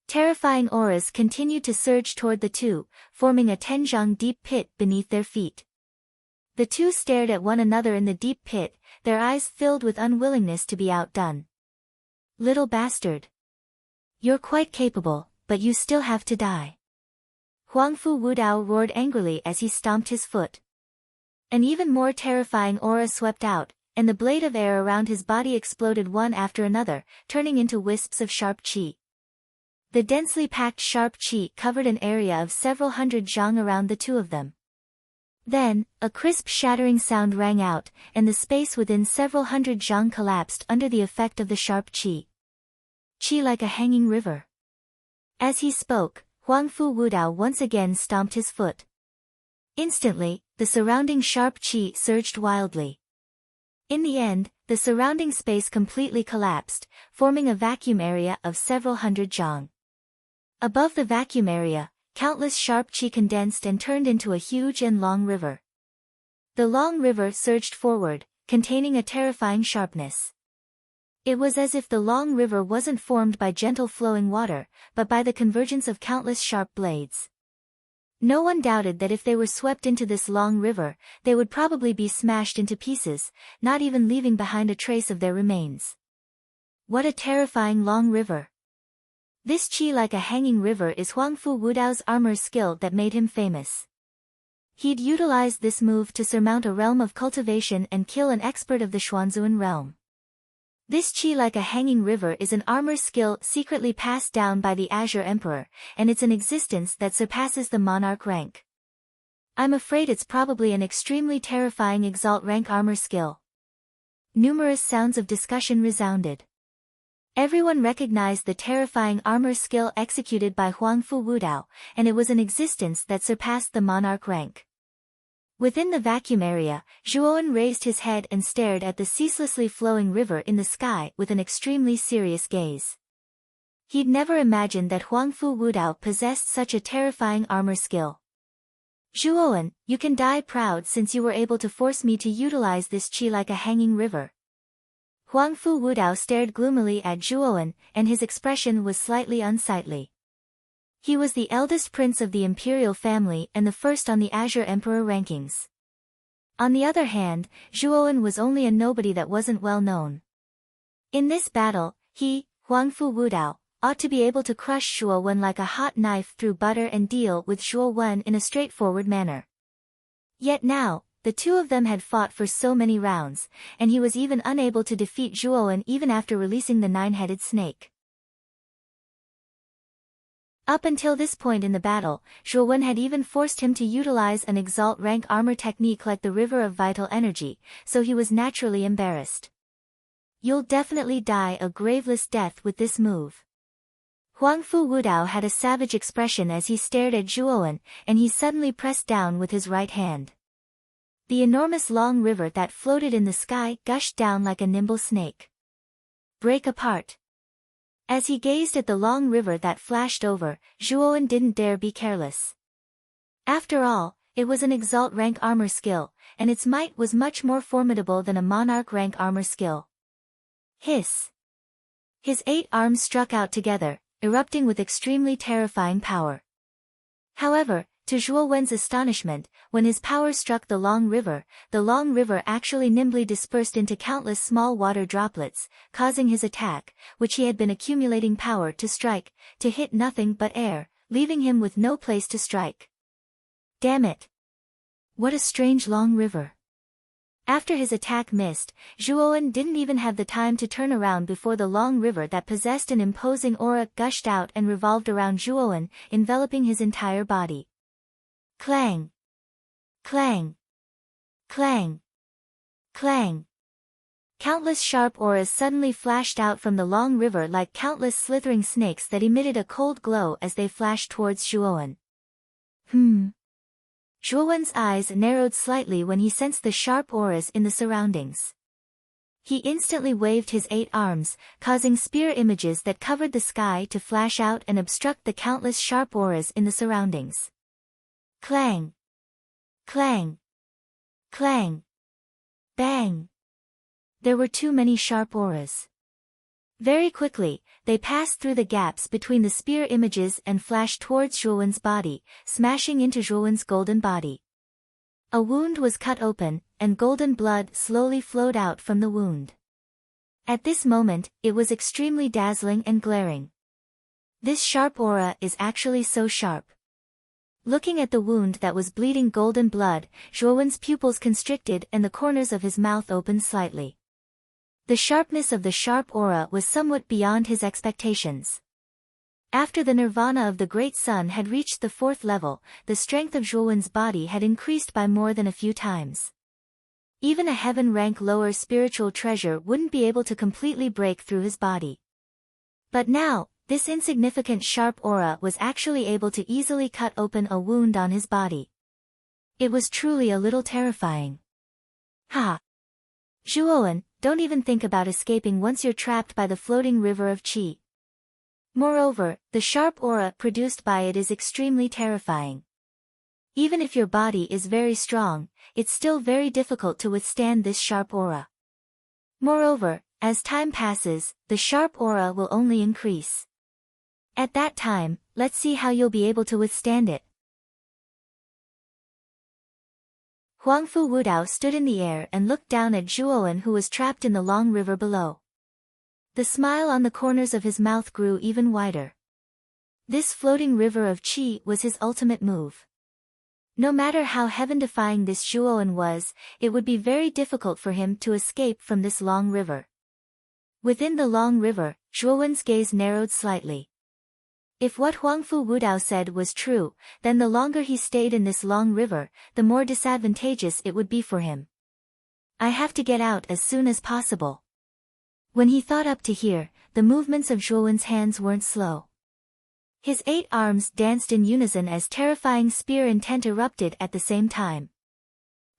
Terrifying auras continued to surge toward the two, forming a tenjiang deep pit beneath their feet. The two stared at one another in the deep pit, their eyes filled with unwillingness to be outdone. Little bastard. You're quite capable, but you still have to die. Huangfu Wudao roared angrily as he stomped his foot. An even more terrifying aura swept out, and the blade of air around his body exploded one after another, turning into wisps of sharp qi. The densely packed sharp qi covered an area of several hundred zhang around the two of them. Then, a crisp shattering sound rang out, and the space within several hundred zhang collapsed under the effect of the sharp qi. Qi like a hanging river. As he spoke, Huangfu Wudao once again stomped his foot. Instantly, the surrounding sharp qi surged wildly. In the end, the surrounding space completely collapsed, forming a vacuum area of several hundred zhang. Above the vacuum area, countless sharp qi condensed and turned into a huge and long river. The long river surged forward, containing a terrifying sharpness. It was as if the long river wasn't formed by gentle flowing water, but by the convergence of countless sharp blades. No one doubted that if they were swept into this long river, they would probably be smashed into pieces, not even leaving behind a trace of their remains. What a terrifying long river! This qi like a hanging river is Huangfu Wudao's armor skill that made him famous. He'd utilized this move to surmount a realm of cultivation and kill an expert of the Xuanzuan realm. This qi like a hanging river is an armor skill secretly passed down by the Azure Emperor, and it's an existence that surpasses the monarch rank. I'm afraid it's probably an extremely terrifying exalt rank armor skill. Numerous sounds of discussion resounded. Everyone recognized the terrifying armor skill executed by Huangfu Wudao, and it was an existence that surpassed the monarch rank. Within the vacuum area, Zhuowen raised his head and stared at the ceaselessly flowing river in the sky with an extremely serious gaze. He'd never imagined that Huangfu Wudao possessed such a terrifying armor skill. Zhuowen, you can die proud since you were able to force me to utilize this qi like a hanging river. Huangfu Wudao stared gloomily at Zhuowen, and his expression was slightly unsightly. He was the eldest prince of the imperial family and the first on the Azure Emperor rankings. On the other hand, Zhuowen was only a nobody that wasn't well known. In this battle, he, Huangfu Wudao, ought to be able to crush Zhuowen like a hot knife through butter and deal with Zhuowen in a straightforward manner. Yet now, the two of them had fought for so many rounds, and he was even unable to defeat Zhuowen even after releasing the nine-headed snake. Up until this point in the battle, Zhuowen had even forced him to utilize an exalt rank armor technique like the River of Vital Energy, so he was naturally embarrassed. You'll definitely die a graveless death with this move. Huangfu Wudao had a savage expression as he stared at Zhuowen, and he suddenly pressed down with his right hand. The enormous long river that floated in the sky gushed down like a nimble snake. Break apart. As he gazed at the long river that flashed over, Zhuowen didn't dare be careless. After all, it was an exalt rank armor skill, and its might was much more formidable than a monarch rank armor skill. Hiss. His 8 arms struck out together, erupting with extremely terrifying power. However, to Zhuowen's astonishment, when his power struck the long river actually nimbly dispersed into countless small water droplets, causing his attack, which he had been accumulating power to strike, to hit nothing but air, leaving him with no place to strike. Damn it! What a strange long river. After his attack missed, Zhuowen didn't even have the time to turn around before the long river that possessed an imposing aura gushed out and revolved around Zhuowen, enveloping his entire body. Clang! Clang! Clang! Clang! Countless sharp auras suddenly flashed out from the long river like countless slithering snakes that emitted a cold glow as they flashed towards Zhuowen. Zhuowen's eyes narrowed slightly when he sensed the sharp auras in the surroundings. He instantly waved his 8 arms, causing spear images that covered the sky to flash out and obstruct the countless sharp auras in the surroundings. Clang! Clang! Clang! Bang! There were too many sharp auras. Very quickly, they passed through the gaps between the spear images and flashed towards Zhuowen's body, smashing into Zhuowen's golden body. A wound was cut open, and golden blood slowly flowed out from the wound. At this moment, it was extremely dazzling and glaring. This sharp aura is actually so sharp. Looking at the wound that was bleeding golden blood, Zhuowen's pupils constricted and the corners of his mouth opened slightly. The sharpness of the sharp aura was somewhat beyond his expectations. After the nirvana of the Great Sun had reached the 4th level, the strength of Zhuowen's body had increased by more than a few times. Even a heaven rank lower spiritual treasure wouldn't be able to completely break through his body. But now, this insignificant sharp aura was actually able to easily cut open a wound on his body. It was truly a little terrifying. Ha! Zhuowen, don't even think about escaping once you're trapped by the floating river of qi. Moreover, the sharp aura produced by it is extremely terrifying. Even if your body is very strong, it's still very difficult to withstand this sharp aura. Moreover, as time passes, the sharp aura will only increase. At that time, let's see how you'll be able to withstand it. Huangfu Wudao stood in the air and looked down at Zhuowen, who was trapped in the long river below. The smile on the corners of his mouth grew even wider. This floating river of qi was his ultimate move. No matter how heaven-defying this Zhuowen was, it would be very difficult for him to escape from this long river. Within the long river, Zhuowen's gaze narrowed slightly. If what Huangfu Wudao said was true, then the longer he stayed in this long river, the more disadvantageous it would be for him. I have to get out as soon as possible. When he thought up to here, the movements of Zhuowen's hands weren't slow. His 8 arms danced in unison as terrifying spear intent erupted at the same time.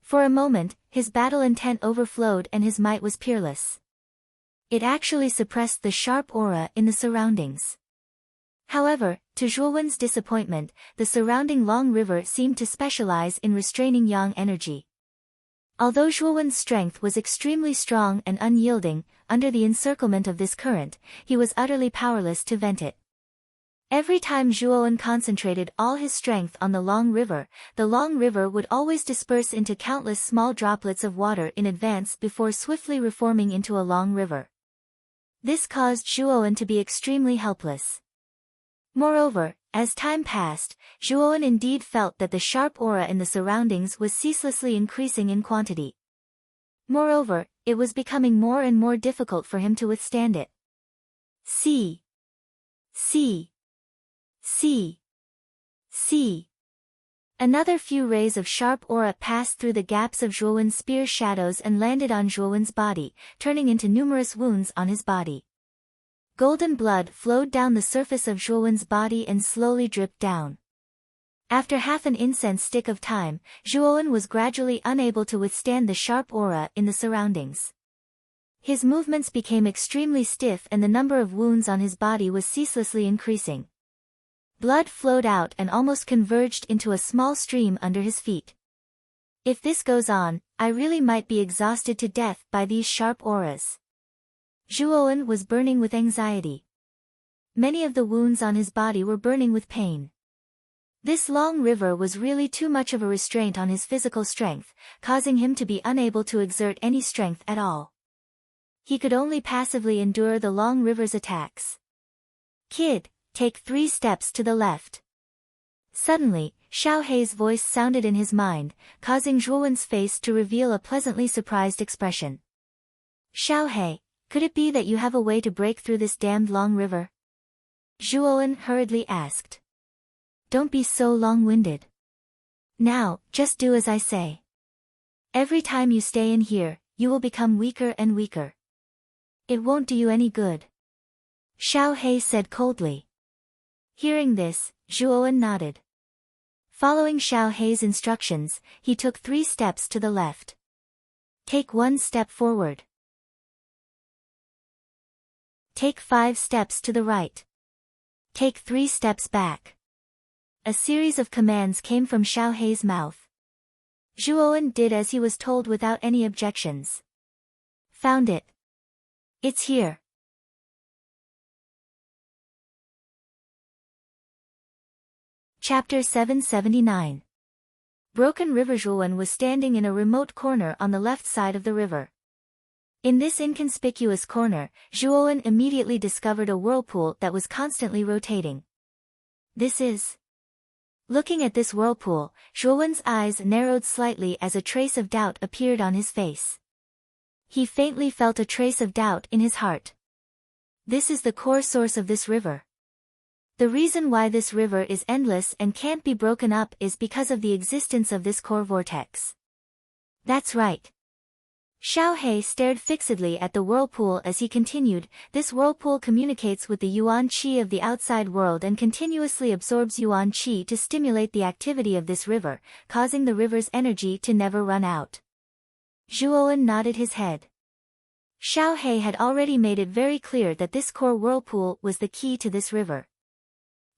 For a moment, his battle intent overflowed and his might was peerless. It actually suppressed the sharp aura in the surroundings. However, to Zhuowen's disappointment, the surrounding long river seemed to specialize in restraining yang energy. Although Zhuowen's strength was extremely strong and unyielding, under the encirclement of this current, he was utterly powerless to vent it. Every time Zhuowen concentrated all his strength on the long river would always disperse into countless small droplets of water in advance before swiftly reforming into a long river. This caused Zhuowen to be extremely helpless. Moreover, as time passed, Zhuowen indeed felt that the sharp aura in the surroundings was ceaselessly increasing in quantity. Moreover, it was becoming more and more difficult for him to withstand it. See. Another few rays of sharp aura passed through the gaps of Zhuowen's spear shadows and landed on Zhuowen's body, turning into numerous wounds on his body. Golden blood flowed down the surface of Zhuowen's body and slowly dripped down. After half an incense stick of time, Zhuowen was gradually unable to withstand the sharp aura in the surroundings. His movements became extremely stiff and the number of wounds on his body was ceaselessly increasing. Blood flowed out and almost converged into a small stream under his feet. If this goes on, I really might be exhausted to death by these sharp auras. Zhuowen was burning with anxiety. Many of the wounds on his body were burning with pain. This long river was really too much of a restraint on his physical strength, causing him to be unable to exert any strength at all. He could only passively endure the long river's attacks. "Kid, take 3 steps to the left." Suddenly, Xiao Hei's voice sounded in his mind, causing Zhuowen's face to reveal a pleasantly surprised expression. "Xiao Hei, could it be that you have a way to break through this damned long river?" Zhuowen hurriedly asked. "Don't be so long-winded. Now, just do as I say. Every time you stay in here, you will become weaker and weaker. It won't do you any good." Xiao Hei said coldly. Hearing this, Zhuowen nodded. Following Xiao Hei's instructions, he took 3 steps to the left. "Take 1 step forward. Take 5 steps to the right. Take 3 steps back." A series of commands came from Xiao Hei's mouth. Zhuowen did as he was told without any objections. "Found it. It's here." Chapter 779. Broken River. Zhuowen was standing in a remote corner on the left side of the river. In this inconspicuous corner, Zhuowen immediately discovered a whirlpool that was constantly rotating. "This is..." Looking at this whirlpool, Zhuowen's eyes narrowed slightly as a trace of doubt appeared on his face. He faintly felt a trace of doubt in his heart. This is the core source of this river. The reason why this river is endless and can't be broken up is because of the existence of this core vortex. That's right. Xiao Hei stared fixedly at the whirlpool as he continued. This whirlpool communicates with the yuan qi of the outside world and continuously absorbs yuan qi to stimulate the activity of this river, causing the river's energy to never run out. Zhuowen nodded his head. Xiao Hei had already made it very clear that this core whirlpool was the key to this river.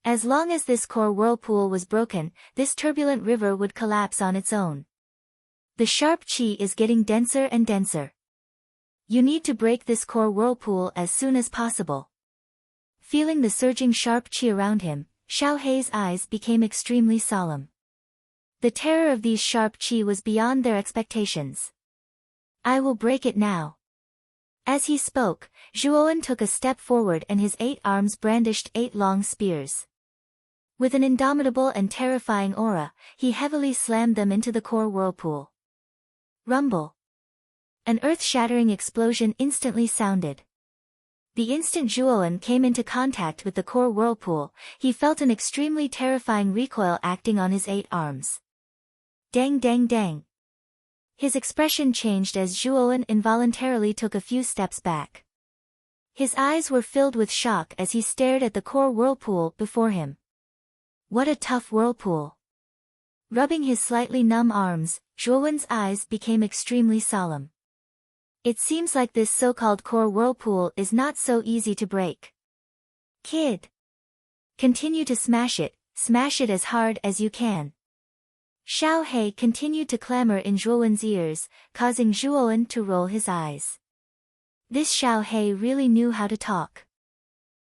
As long as this core whirlpool was broken, this turbulent river would collapse on its own. The sharp qi is getting denser and denser. You need to break this core whirlpool as soon as possible. Feeling the surging sharp qi around him, Xiao Hei's eyes became extremely solemn. The terror of these sharp qi was beyond their expectations. "I will break it now." As he spoke, Zhuowen took a step forward and his 8 arms brandished 8 long spears. With an indomitable and terrifying aura, he heavily slammed them into the core whirlpool. Rumble. An earth-shattering explosion instantly sounded. The instant Zhuowen came into contact with the core whirlpool, he felt an extremely terrifying recoil acting on his 8 arms. Dang dang dang. His expression changed as Zhuowen involuntarily took a few steps back. His eyes were filled with shock as he stared at the core whirlpool before him. What a tough whirlpool. Rubbing his slightly numb arms, Zhuowen's eyes became extremely solemn. It seems like this so-called core whirlpool is not so easy to break. "Kid. Continue to smash it as hard as you can." Xiao Hei continued to clamor in Zhuowen's ears, causing Zhuowen to roll his eyes. This Xiao Hei really knew how to talk.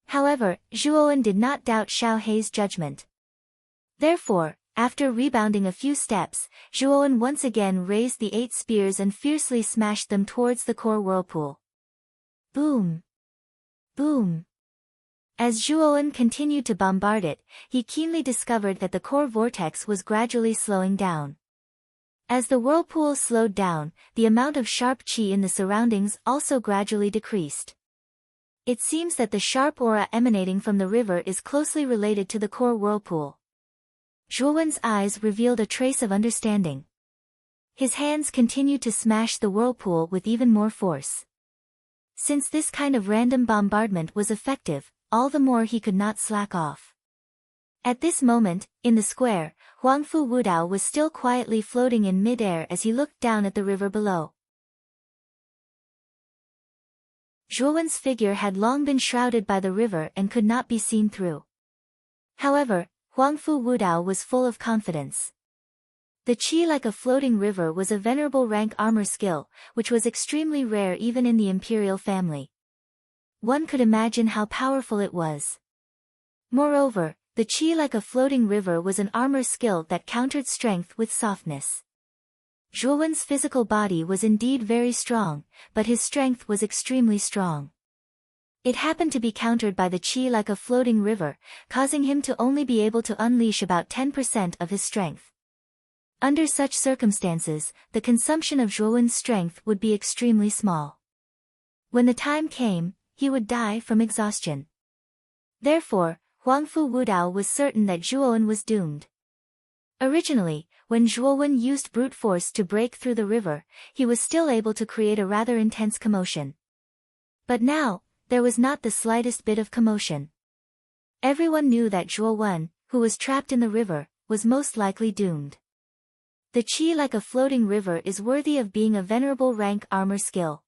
However, Zhuowen did not doubt Xiao Hei's judgment. Therefore, after rebounding a few steps, Zhuowen once again raised the 8 spears and fiercely smashed them towards the core whirlpool. Boom! Boom! As Zhuowen continued to bombard it, he keenly discovered that the core vortex was gradually slowing down. As the whirlpool slowed down, the amount of sharp qi in the surroundings also gradually decreased. It seems that the sharp aura emanating from the river is closely related to the core whirlpool. Zhuowen's eyes revealed a trace of understanding. His hands continued to smash the whirlpool with even more force. Since this kind of random bombardment was effective, all the more he could not slack off. At this moment, in the square, Huangfu Wudao was still quietly floating in mid-air as he looked down at the river below. Zhuowen's figure had long been shrouded by the river and could not be seen through. However, Huangfu Wudao was full of confidence. The qi like a floating river was a venerable rank armor skill, which was extremely rare even in the imperial family. One could imagine how powerful it was. Moreover, the qi like a floating river was an armor skill that countered strength with softness. Zhuowen's physical body was indeed very strong, but his strength was extremely strong. It happened to be countered by the qi like a floating river, causing him to only be able to unleash about 10% of his strength. Under such circumstances, the consumption of Zhuowen's strength would be extremely small. When the time came, he would die from exhaustion. Therefore, Huangfu Wudao was certain that Zhuowen was doomed. Originally, when Zhuowen used brute force to break through the river, he was still able to create a rather intense commotion. But now, there was not the slightest bit of commotion. Everyone knew that Zhuowen, who was trapped in the river, was most likely doomed. The qi like a floating river is worthy of being a venerable rank armor skill.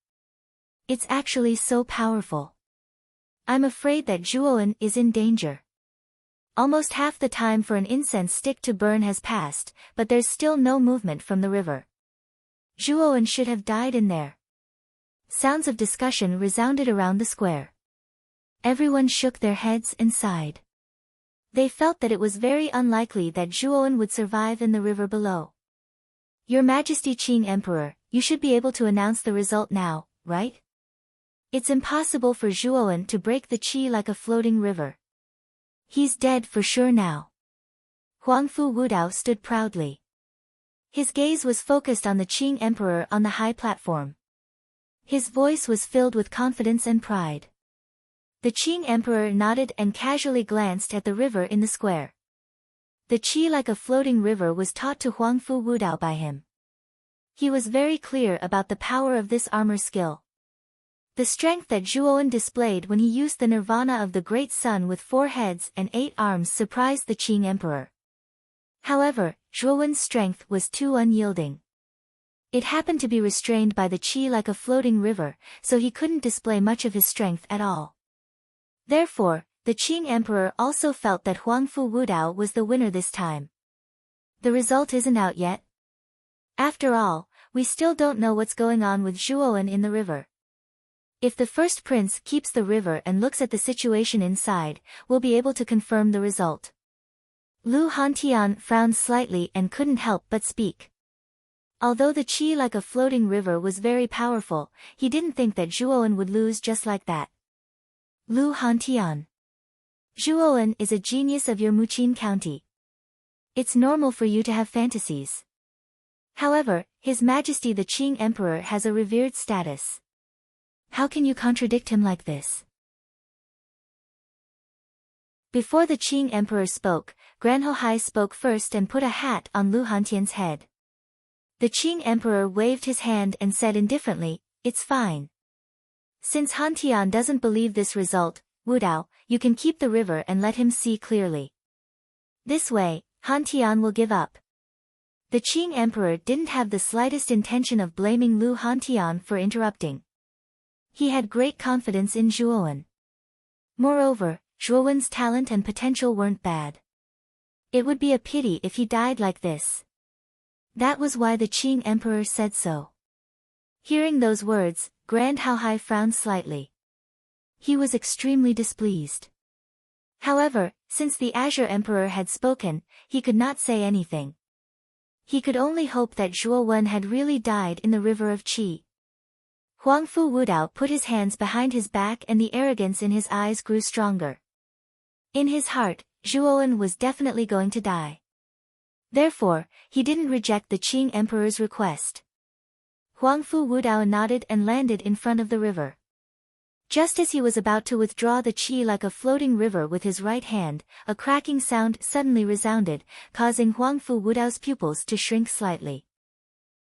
It's actually so powerful. I'm afraid that Zhuowen is in danger. Almost half the time for an incense stick to burn has passed, but there's still no movement from the river. Zhuowen should have died in there. Sounds of discussion resounded around the square. Everyone shook their heads and sighed. They felt that it was very unlikely that Zhuowen would survive in the river below. Your Majesty Qing Emperor, you should be able to announce the result now, right? It's impossible for Zhuowen to break the qi like a floating river. He's dead for sure now. Huangfu Wudao stood proudly. His gaze was focused on the Qing Emperor on the high platform. His voice was filled with confidence and pride. The Qing Emperor nodded and casually glanced at the river in the square. The qi like a floating river was taught to Huangfu Wudao by him. He was very clear about the power of this armor skill. The strength that Zhuowen displayed when he used the nirvana of the Great Sun with 4 heads and 8 arms surprised the Qing Emperor. However, Zhuowen's strength was too unyielding. It happened to be restrained by the qi like a floating river, so he couldn't display much of his strength at all. Therefore, the Qing Emperor also felt that Huangfu Wudao was the winner this time. The result isn't out yet. After all, we still don't know what's going on with Zhuowen in the river. If the first prince keeps the river and looks at the situation inside, we'll be able to confirm the result. Lu Hantian frowned slightly and couldn't help but speak. Although the qi like a floating river was very powerful, he didn't think that Zhuowen would lose just like that. Lu Hantian. Zhuowen is a genius of your Muqin County. It's normal for you to have fantasies. However, His Majesty the Qing Emperor has a revered status. How can you contradict him like this? Before the Qing Emperor spoke, Granhohai spoke first and put a hat on Lu Hantian's head. The Qing Emperor waved his hand and said indifferently, "It's fine." Since Hantian doesn't believe this result, Wudao, you can keep the river and let him see clearly. This way, Hantian will give up. The Qing Emperor didn't have the slightest intention of blaming Lu Hantian for interrupting. He had great confidence in Zhuowen. Moreover, Zhuowen's talent and potential weren't bad. It would be a pity if he died like this. That was why the Qing Emperor said so. Hearing those words, Grand Haohai frowned slightly. He was extremely displeased. However, since the Azure Emperor had spoken, he could not say anything. He could only hope that Zhuowen had really died in the river of qi. Huangfu Wudao put his hands behind his back and the arrogance in his eyes grew stronger. In his heart, Zhuowen was definitely going to die. Therefore, he didn't reject the Qing Emperor's request. Huangfu Wudao nodded and landed in front of the river. Just as he was about to withdraw the qi like a floating river with his right hand, a cracking sound suddenly resounded, causing Huangfu Wudao's pupils to shrink slightly.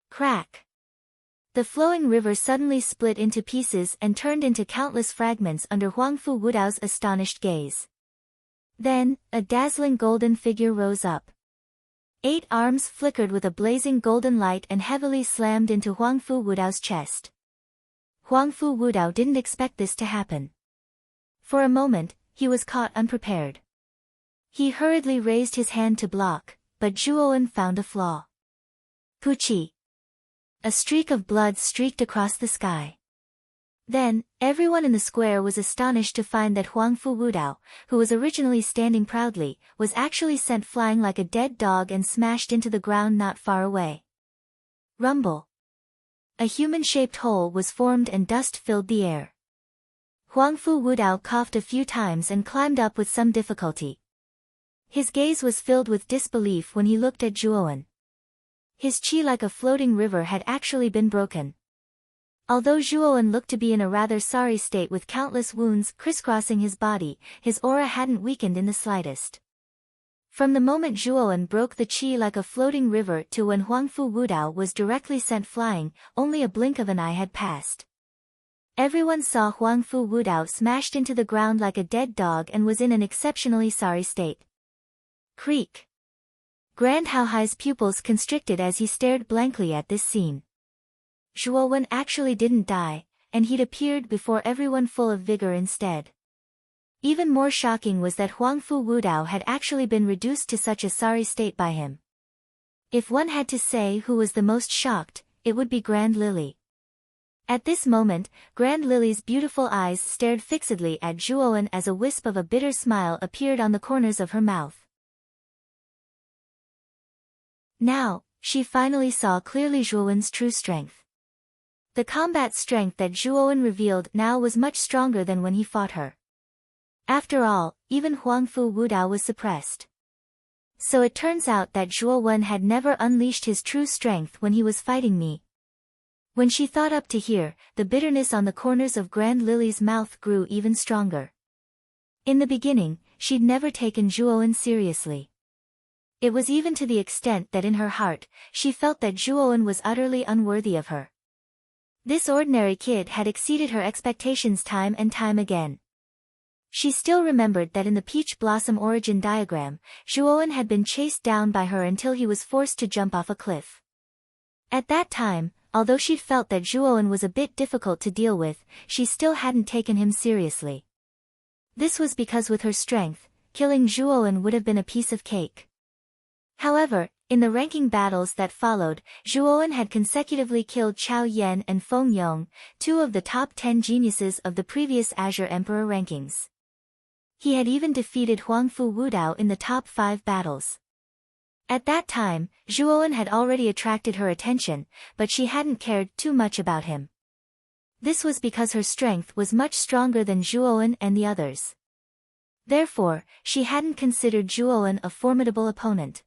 Crack! The flowing river suddenly split into pieces and turned into countless fragments under Huangfu Wudao's astonished gaze. Then, a dazzling golden figure rose up. 8 arms flickered with a blazing golden light and heavily slammed into Huangfu Wudao's chest. Huangfu Wudao didn't expect this to happen. For a moment, he was caught unprepared. He hurriedly raised his hand to block, but Zhuowen found a flaw. Puchi! A streak of blood streaked across the sky. Then, everyone in the square was astonished to find that Huangfu Wudao, who was originally standing proudly, was actually sent flying like a dead dog and smashed into the ground not far away. Rumble! A human-shaped hole was formed and dust filled the air. Huangfu Wudao coughed a few times and climbed up with some difficulty. His gaze was filled with disbelief when he looked at Zhuowen. His qi like a floating river had actually been broken. Although Zhuowen looked to be in a rather sorry state with countless wounds crisscrossing his body, his aura hadn't weakened in the slightest. From the moment Zhuowen broke the qi like a floating river to when Huangfu Wudao was directly sent flying, only a blink of an eye had passed. Everyone saw Huangfu Wudao smashed into the ground like a dead dog and was in an exceptionally sorry state. Creak! Grand Haohai's pupils constricted as he stared blankly at this scene. Zhuowen actually didn't die, and he'd appeared before everyone full of vigor instead. Even more shocking was that Huangfu Wudao had actually been reduced to such a sorry state by him. If one had to say who was the most shocked, it would be Grand Lily. At this moment, Grand Lily's beautiful eyes stared fixedly at Zhuowen as a wisp of a bitter smile appeared on the corners of her mouth. Now, she finally saw clearly Zhuowen's true strength. The combat strength that Zhuowen revealed now was much stronger than when he fought her. After all, even Huangfu Wudao was suppressed. So it turns out that Zhuowen had never unleashed his true strength when he was fighting me. When she thought up to here, the bitterness on the corners of Grand Lily's mouth grew even stronger. In the beginning, she'd never taken Zhuowen seriously. It was even to the extent that in her heart, she felt that Zhuowen was utterly unworthy of her. This ordinary kid had exceeded her expectations time and time again. She still remembered that in the Peach Blossom origin diagram, Zhuowen had been chased down by her until he was forced to jump off a cliff. At that time, although she'd felt that Zhuowen was a bit difficult to deal with, she still hadn't taken him seriously. This was because with her strength, killing Zhuowen would have been a piece of cake. However, in the ranking battles that followed, Zhuowen had consecutively killed Chao Yan and Feng Yong, 2 of the top 10 geniuses of the previous Azure Emperor rankings. He had even defeated Huangfu Wudao in the top 5 battles. At that time, Zhuowen had already attracted her attention, but she hadn't cared too much about him. This was because her strength was much stronger than Zhuowen and the others. Therefore, she hadn't considered Zhuowen a formidable opponent.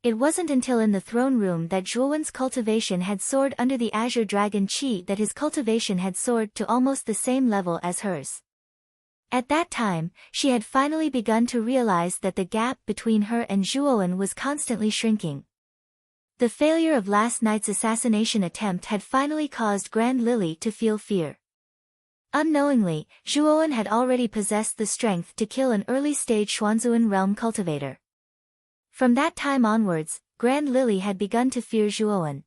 It wasn't until in the throne room that Zhuowen's cultivation had soared under the Azure Dragon Qi that his cultivation had soared to almost the same level as hers. At that time, she had finally begun to realize that the gap between her and Zhuowen was constantly shrinking. The failure of last night's assassination attempt had finally caused Grand Lily to feel fear. Unknowingly, Zhuowen had already possessed the strength to kill an early-stage Xuanzuan realm cultivator. From that time onwards, Grand Lily had begun to fear Zhuowen.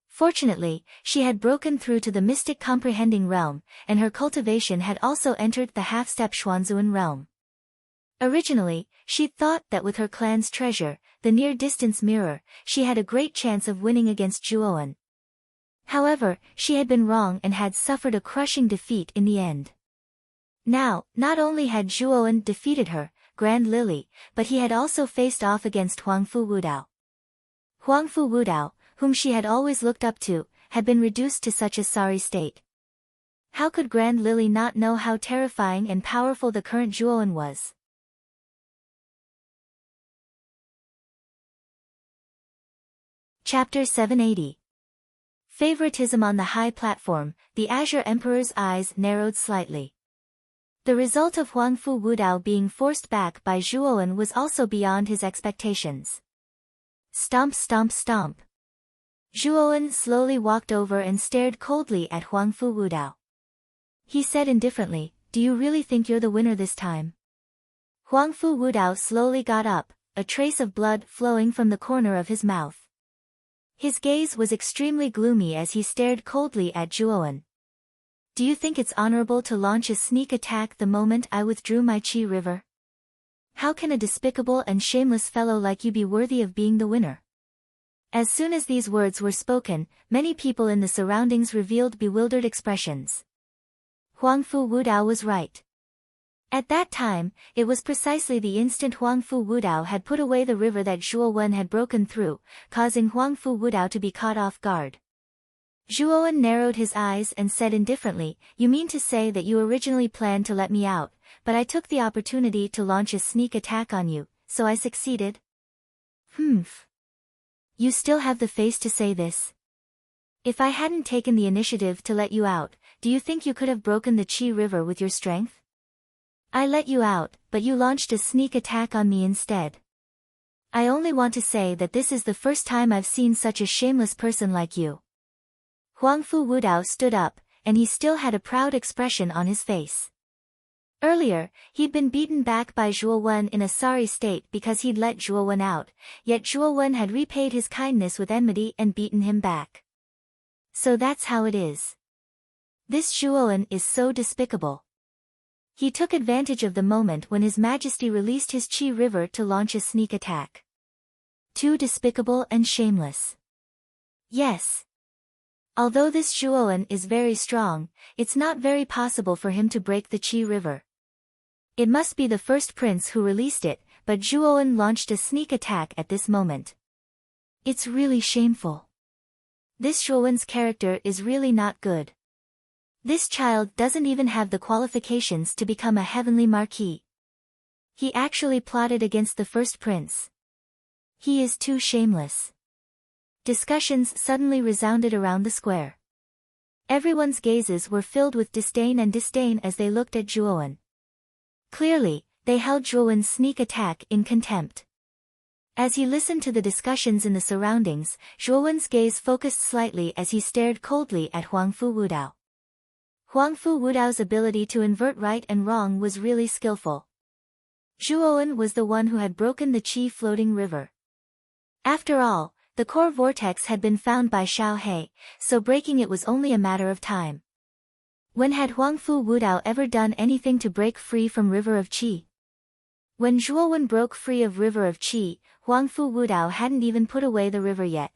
Fortunately, she had broken through to the mystic comprehending realm, and her cultivation had also entered the half-step Xuanzuan realm. Originally, she'd thought that with her clan's treasure, the near-distance mirror, she had a great chance of winning against Zhuowen. However, she had been wrong and had suffered a crushing defeat in the end. Now, not only had Zhuowen defeated her, Grand Lily, but he had also faced off against Huangfu Wudao. Huangfu Wudao, whom she had always looked up to, had been reduced to such a sorry state. How could Grand Lily not know how terrifying and powerful the current Zhuowen was? Chapter 780. Favoritism on the high platform, the Azure Emperor's eyes narrowed slightly. The result of Huangfu Wudao being forced back by Zhuowen was also beyond his expectations. Stomp stomp stomp. Zhuowen slowly walked over and stared coldly at Huangfu Wudao. He said indifferently, "Do you really think you're the winner this time?" Huangfu Wudao slowly got up, a trace of blood flowing from the corner of his mouth. His gaze was extremely gloomy as he stared coldly at Zhuowen. Do you think it's honorable to launch a sneak attack the moment I withdrew my Qi River? How can a despicable and shameless fellow like you be worthy of being the winner? As soon as these words were spoken, many people in the surroundings revealed bewildered expressions. Huangfu Wudao was right. At that time, it was precisely the instant Huangfu Wudao had put away the river that Zhuowen had broken through, causing Huangfu Wudao to be caught off guard. Zhuowen narrowed his eyes and said indifferently, "You mean to say that you originally planned to let me out, but I took the opportunity to launch a sneak attack on you, so I succeeded?" Humph. You still have the face to say this? If I hadn't taken the initiative to let you out, do you think you could have broken the Qi River with your strength? I let you out, but you launched a sneak attack on me instead. I only want to say that this is the first time I've seen such a shameless person like you. Huangfu Wudao stood up, and he still had a proud expression on his face. Earlier, he'd been beaten back by Zhuowen in a sorry state because he'd let Zhuowen out, yet Zhuowen had repaid his kindness with enmity and beaten him back. So that's how it is. This Zhuowen is so despicable. He took advantage of the moment when His Majesty released his Qi River to launch a sneak attack. Too despicable and shameless. Yes. Although this Zhuowen is very strong, it's not very possible for him to break the Qi River. It must be the first prince who released it, but Zhuowen launched a sneak attack at this moment. It's really shameful. This Zhuowen's character is really not good. This child doesn't even have the qualifications to become a heavenly marquis. He actually plotted against the first prince. He is too shameless. Discussions suddenly resounded around the square. Everyone's gazes were filled with disdain as they looked at Zhuowen. Clearly, they held Zhuowen's sneak attack in contempt. As he listened to the discussions in the surroundings, Zhuowen's gaze focused slightly as he stared coldly at Huangfu Wudao. Huangfu Wudao's ability to invert right and wrong was really skillful. Zhuowen was the one who had broken the Qi floating river. After all, the core vortex had been found by Xiao He, so breaking it was only a matter of time. When had Huangfu Wudao ever done anything to break free from River of Qi? When Zhuowen broke free of River of Qi, Huangfu Wudao hadn't even put away the river yet.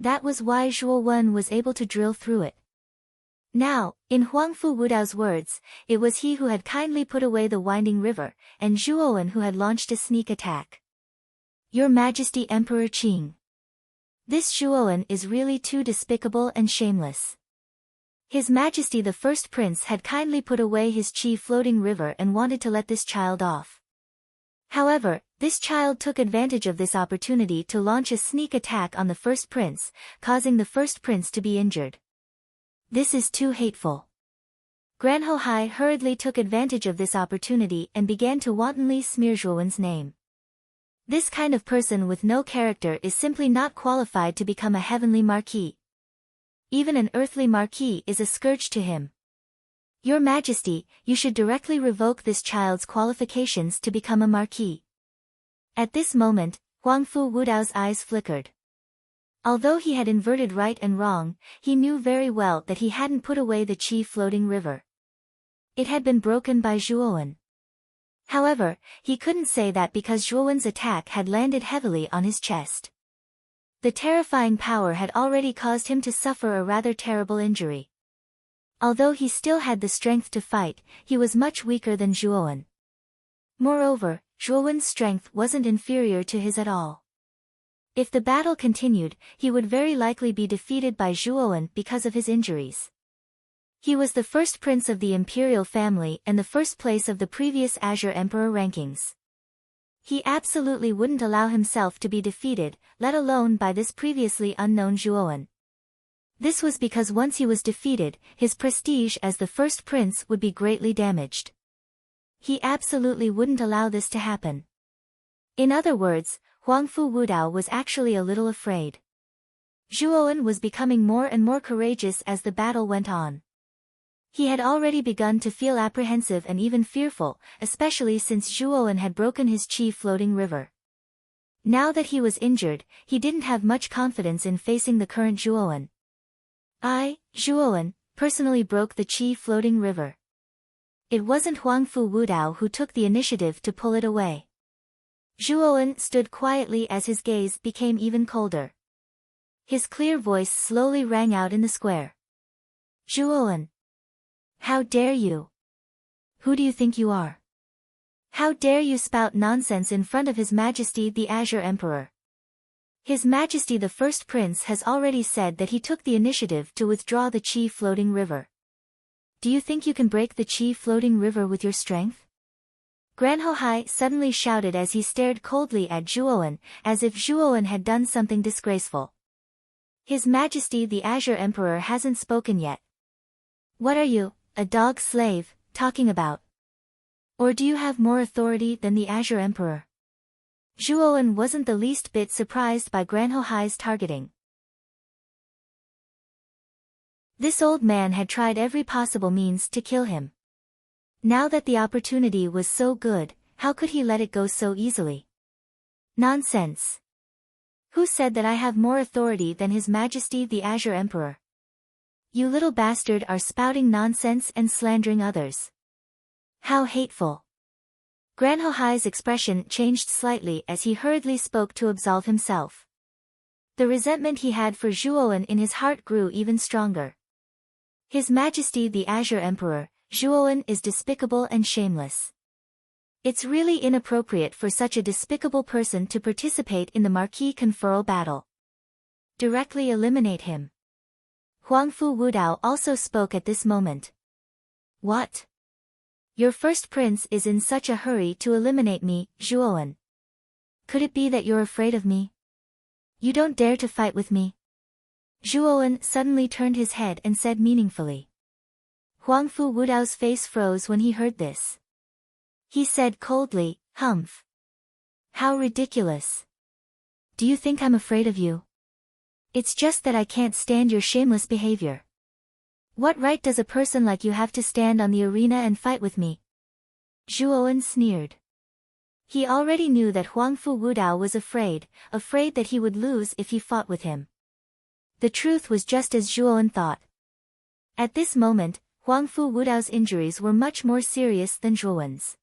That was why Zhuowen was able to drill through it. Now, in Huangfu Wudao's words, it was he who had kindly put away the winding river, and Zhuowen who had launched a sneak attack. Your Majesty Emperor Qing. This Zhuowen is really too despicable and shameless. His Majesty the First Prince had kindly put away his Qi floating river and wanted to let this child off. However, this child took advantage of this opportunity to launch a sneak attack on the First Prince, causing the First Prince to be injured. This is too hateful. Granho Hai hurriedly took advantage of this opportunity and began to wantonly smear Zhuowen's name. This kind of person with no character is simply not qualified to become a heavenly marquis. Even an earthly marquis is a scourge to him. Your Majesty, you should directly revoke this child's qualifications to become a marquis. At this moment, Huangfu Wudao's eyes flickered. Although he had inverted right and wrong, he knew very well that he hadn't put away the Qi floating river. It had been broken by Zhuowen. However, he couldn't say that because Zhuowen's attack had landed heavily on his chest. The terrifying power had already caused him to suffer a rather terrible injury. Although he still had the strength to fight, he was much weaker than Zhuowen. Moreover, Zhuowen's strength wasn't inferior to his at all. If the battle continued, he would very likely be defeated by Zhuowen because of his injuries. He was the first prince of the imperial family and the first place of the previous Azure Emperor rankings. He absolutely wouldn't allow himself to be defeated, let alone by this previously unknown Zhuowen. This was because once he was defeated, his prestige as the first prince would be greatly damaged. He absolutely wouldn't allow this to happen. In other words, Huangfu Wudao was actually a little afraid. Zhuowen was becoming more and more courageous as the battle went on. He had already begun to feel apprehensive and even fearful, especially since Zhuowen had broken his chi floating river. Now that he was injured, he didn't have much confidence in facing the current Zhuowen. I, Zhuowen, personally broke the chi floating river. It wasn't Huangfu Wudao who took the initiative to pull it away. Zhuowen stood quietly as his gaze became even colder. His clear voice slowly rang out in the square. Zhuowen! How dare you? Who do you think you are? How dare you spout nonsense in front of His Majesty the Azure Emperor? His Majesty the First Prince has already said that he took the initiative to withdraw the Qi floating river. Do you think you can break the Qi floating river with your strength? Granhohai suddenly shouted as he stared coldly at Zhuowen, as if Zhuowen had done something disgraceful. His Majesty the Azure Emperor hasn't spoken yet. What are you, a dog slave, talking about? Or do you have more authority than the Azure Emperor? Zhuowen wasn't the least bit surprised by Granhohai's targeting. This old man had tried every possible means to kill him. Now that the opportunity was so good, how could he let it go so easily? Nonsense! Who said that I have more authority than His Majesty the Azure Emperor? You little bastard are spouting nonsense and slandering others. How hateful! Granhohai's expression changed slightly as he hurriedly spoke to absolve himself. The resentment he had for Zhuowen in his heart grew even stronger. His Majesty the Azure Emperor, Zhuowen is despicable and shameless. It's really inappropriate for such a despicable person to participate in the Marquis conferral battle. Directly eliminate him. Huangfu Wudao also spoke at this moment. What? Your first prince is in such a hurry to eliminate me, Zhuowen. Could it be that you're afraid of me? You don't dare to fight with me? Zhuowen suddenly turned his head and said meaningfully. Huangfu Wudao's face froze when he heard this. He said coldly, Humph. How ridiculous. Do you think I'm afraid of you? It's just that I can't stand your shameless behavior. What right does a person like you have to stand on the arena and fight with me? Zhuowen sneered. He already knew that Huangfu Wudao was afraid that he would lose if he fought with him. The truth was just as Zhuowen thought. At this moment, Huangfu Wudao's injuries were much more serious than Zhuowen's.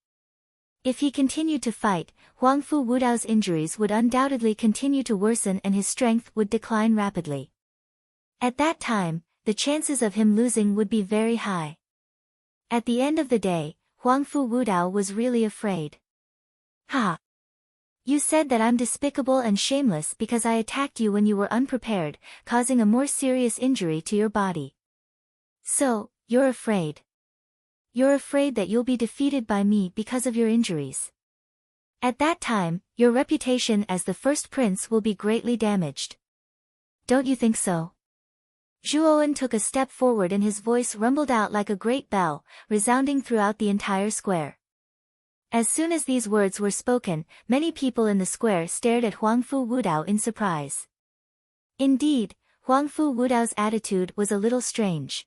If he continued to fight, Huangfu Wudao's injuries would undoubtedly continue to worsen and his strength would decline rapidly. At that time, the chances of him losing would be very high. At the end of the day, Huangfu Wudao was really afraid. Ha! You said that I'm despicable and shameless because I attacked you when you were unprepared, causing a more serious injury to your body. So, you're afraid. You're afraid that you'll be defeated by me because of your injuries. At that time, your reputation as the first prince will be greatly damaged. Don't you think so? Zhuowen took a step forward and his voice rumbled out like a great bell, resounding throughout the entire square. As soon as these words were spoken, many people in the square stared at Huangfu Wudao in surprise. Indeed, Huangfu Wudao's attitude was a little strange.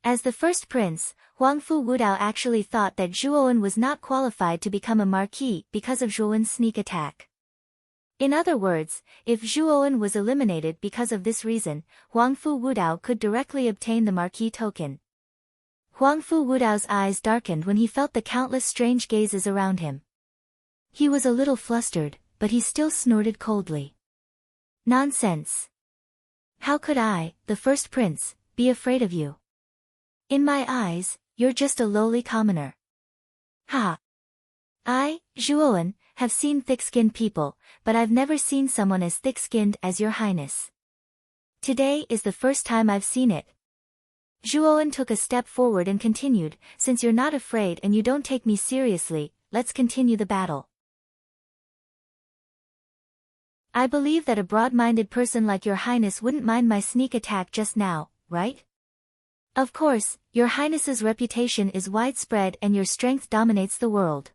As the first prince, Huangfu Wudao actually thought that Zhuowen was not qualified to become a marquis because of Zhuowen's sneak attack. In other words, if Zhuowen was eliminated because of this reason, Huangfu Wudao could directly obtain the marquis token. Huangfu Wudao's eyes darkened when he felt the countless strange gazes around him. He was a little flustered, but he still snorted coldly. Nonsense! How could I, the first prince, be afraid of you? In my eyes, you're just a lowly commoner. Ha! I, Zhuowen, have seen thick-skinned people, but I've never seen someone as thick-skinned as your highness. Today is the first time I've seen it. Zhuowen took a step forward and continued, since you're not afraid and you don't take me seriously, let's continue the battle. I believe that a broad-minded person like your highness wouldn't mind my sneak attack just now, right? Of course, your highness's reputation is widespread and your strength dominates the world.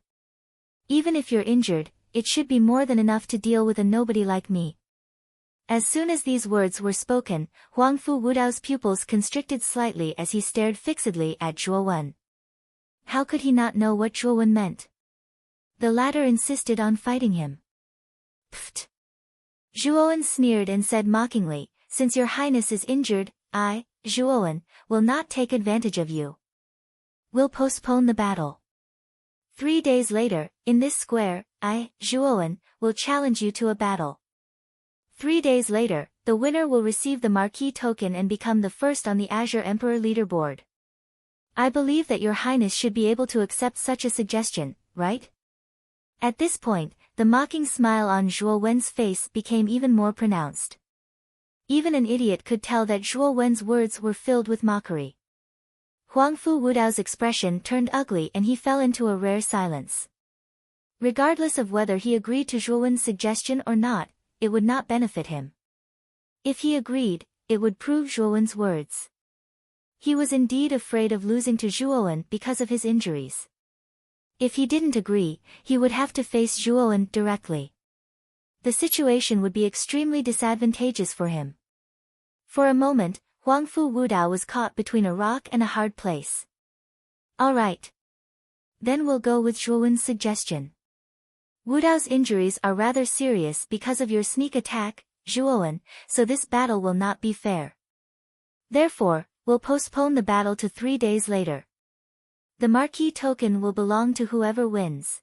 Even if you're injured, it should be more than enough to deal with a nobody like me. As soon as these words were spoken, Huangfu Wudao's pupils constricted slightly as he stared fixedly at Zhuo Wen. How could he not know what Zhuo Wen meant? The latter insisted on fighting him. Pfft! Zhuo Wen sneered and said mockingly, since your highness is injured, I, Zhuo Wen, will not take advantage of you. We'll postpone the battle. 3 days later, in this square, I, Zhuo Wen, will challenge you to a battle. 3 days later, the winner will receive the Marquis token and become the first on the Azure Emperor leaderboard. I believe that your highness should be able to accept such a suggestion, right? At this point, the mocking smile on Zhuo Wen's face became even more pronounced. Even an idiot could tell that Zhuo Wen's words were filled with mockery. Huangfu Wudao's expression turned ugly and he fell into a rare silence. Regardless of whether he agreed to Zhuo Wen's suggestion or not, it would not benefit him. If he agreed, it would prove Zhuo Wen's words. He was indeed afraid of losing to Zhuo Wen because of his injuries. If he didn't agree, he would have to face Zhuo Wen directly. The situation would be extremely disadvantageous for him. For a moment, Huangfu Wudao was caught between a rock and a hard place. All right. Then we'll go with Zhuo Wen's suggestion. Wudao's injuries are rather serious because of your sneak attack, Zhuo Wen, so this battle will not be fair. Therefore, we'll postpone the battle to 3 days later. The Marquis token will belong to whoever wins.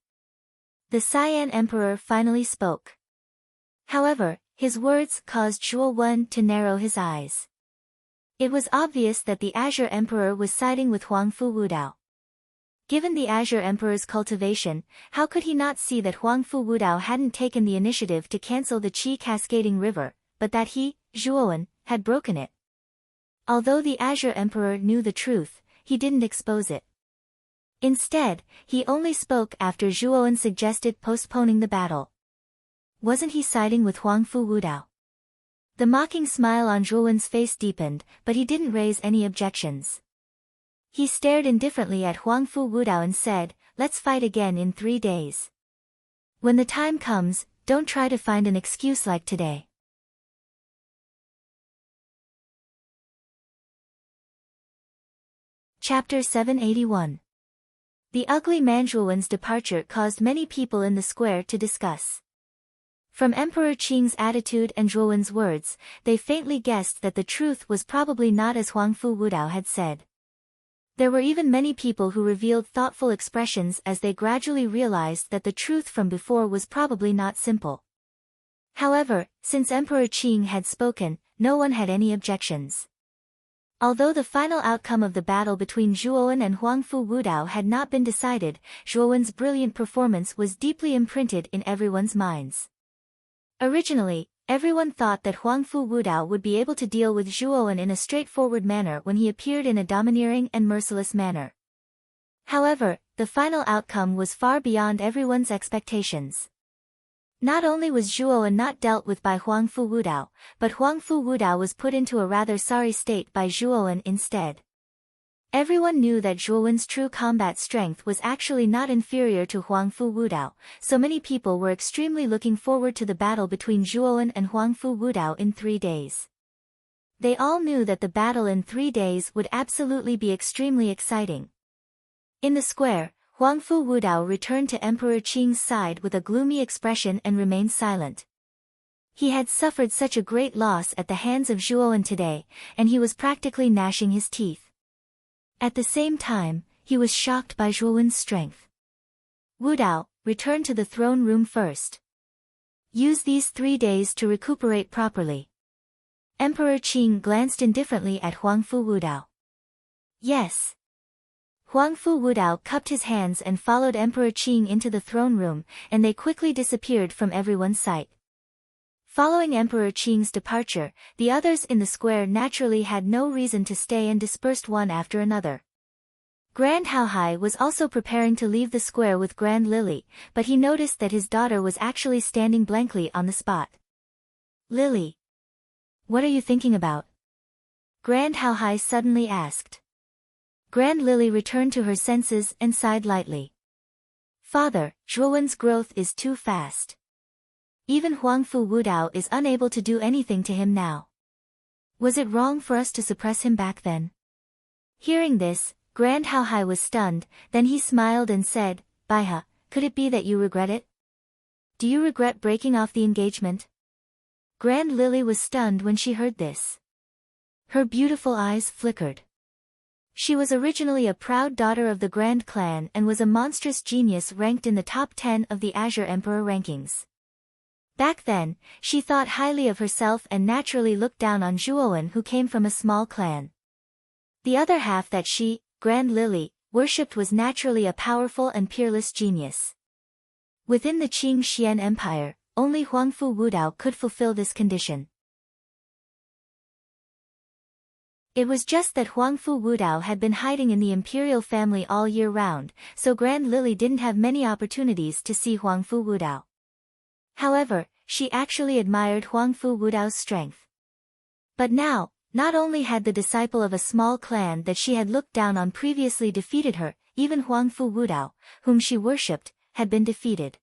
The Cyan Emperor finally spoke. However, his words caused Zhuo Wen to narrow his eyes. It was obvious that the Azure Emperor was siding with Huangfu Wudao. Given the Azure Emperor's cultivation, how could he not see that Huangfu Wudao hadn't taken the initiative to cancel the Qi cascading river, but that he, Zhuo Wen, had broken it? Although the Azure Emperor knew the truth, he didn't expose it. Instead, he only spoke after Zhuo Wen suggested postponing the battle. Wasn't he siding with Huangfu Wudao? The mocking smile on Zhuo Wen's face deepened, but he didn't raise any objections. He stared indifferently at Huangfu Wudao and said, let's fight again in 3 days. When the time comes, don't try to find an excuse like today. Chapter 781. The ugly man Zhuo Wen's departure caused many people in the square to discuss. From Emperor Qing's attitude and Zhuo Wen's words, they faintly guessed that the truth was probably not as Huangfu Wudao had said. There were even many people who revealed thoughtful expressions as they gradually realized that the truth from before was probably not simple. However, since Emperor Qing had spoken, no one had any objections. Although the final outcome of the battle between Zhuo Wen and Huangfu Wudao had not been decided, Zhuo Wen's brilliant performance was deeply imprinted in everyone's minds. Originally, everyone thought that Huangfu Wudao would be able to deal with Zhuo Wen in a straightforward manner when he appeared in a domineering and merciless manner. However, the final outcome was far beyond everyone's expectations. Not only was Zhuo Wen not dealt with by Huangfu Wudao, but Huangfu Wudao was put into a rather sorry state by Zhuo Wen instead. Everyone knew that Zhuo Wen's true combat strength was actually not inferior to Huangfu Wudao, so many people were extremely looking forward to the battle between Zhuo Wen and Huangfu Wudao in 3 days. They all knew that the battle in 3 days would absolutely be extremely exciting. In the square, Huangfu Wudao returned to Emperor Qing's side with a gloomy expression and remained silent. He had suffered such a great loss at the hands of Zhuo Wen today, and he was practically gnashing his teeth. At the same time, he was shocked by Zhuo Wen's strength. Wudao, return to the throne room first. Use these 3 days to recuperate properly. Emperor Qing glanced indifferently at Huangfu Wudao. Yes. Huangfu Wudao cupped his hands and followed Emperor Qing into the throne room, and they quickly disappeared from everyone's sight. Following Emperor Qing's departure, the others in the square naturally had no reason to stay and dispersed one after another. Grand Haohai was also preparing to leave the square with Grand Lily, but he noticed that his daughter was actually standing blankly on the spot. Lily. What are you thinking about? Grand Haohai suddenly asked. Grand Lily returned to her senses and sighed lightly. Father, Zhuo Wen's growth is too fast. Even Huangfu Wudao is unable to do anything to him now. Was it wrong for us to suppress him back then? Hearing this, Grand Hao Hai was stunned, then he smiled and said, Baihe, could it be that you regret it? Do you regret breaking off the engagement? Grand Lily was stunned when she heard this. Her beautiful eyes flickered. She was originally a proud daughter of the Grand Clan and was a monstrous genius ranked in the top 10 of the Azure Emperor rankings. Back then, she thought highly of herself and naturally looked down on Zhuowen, who came from a small clan. The other half that she, Grand Lily, worshipped was naturally a powerful and peerless genius. Within the Qing Xian Empire, only Huangfu Wudao could fulfill this condition. It was just that Huangfu Wudao had been hiding in the imperial family all year round, so Grand Lily didn't have many opportunities to see Huangfu Wudao. However, she actually admired Huangfu Wudao's strength. But now, not only had the disciple of a small clan that she had looked down on previously defeated her, even Huangfu Wudao, whom she worshipped, had been defeated.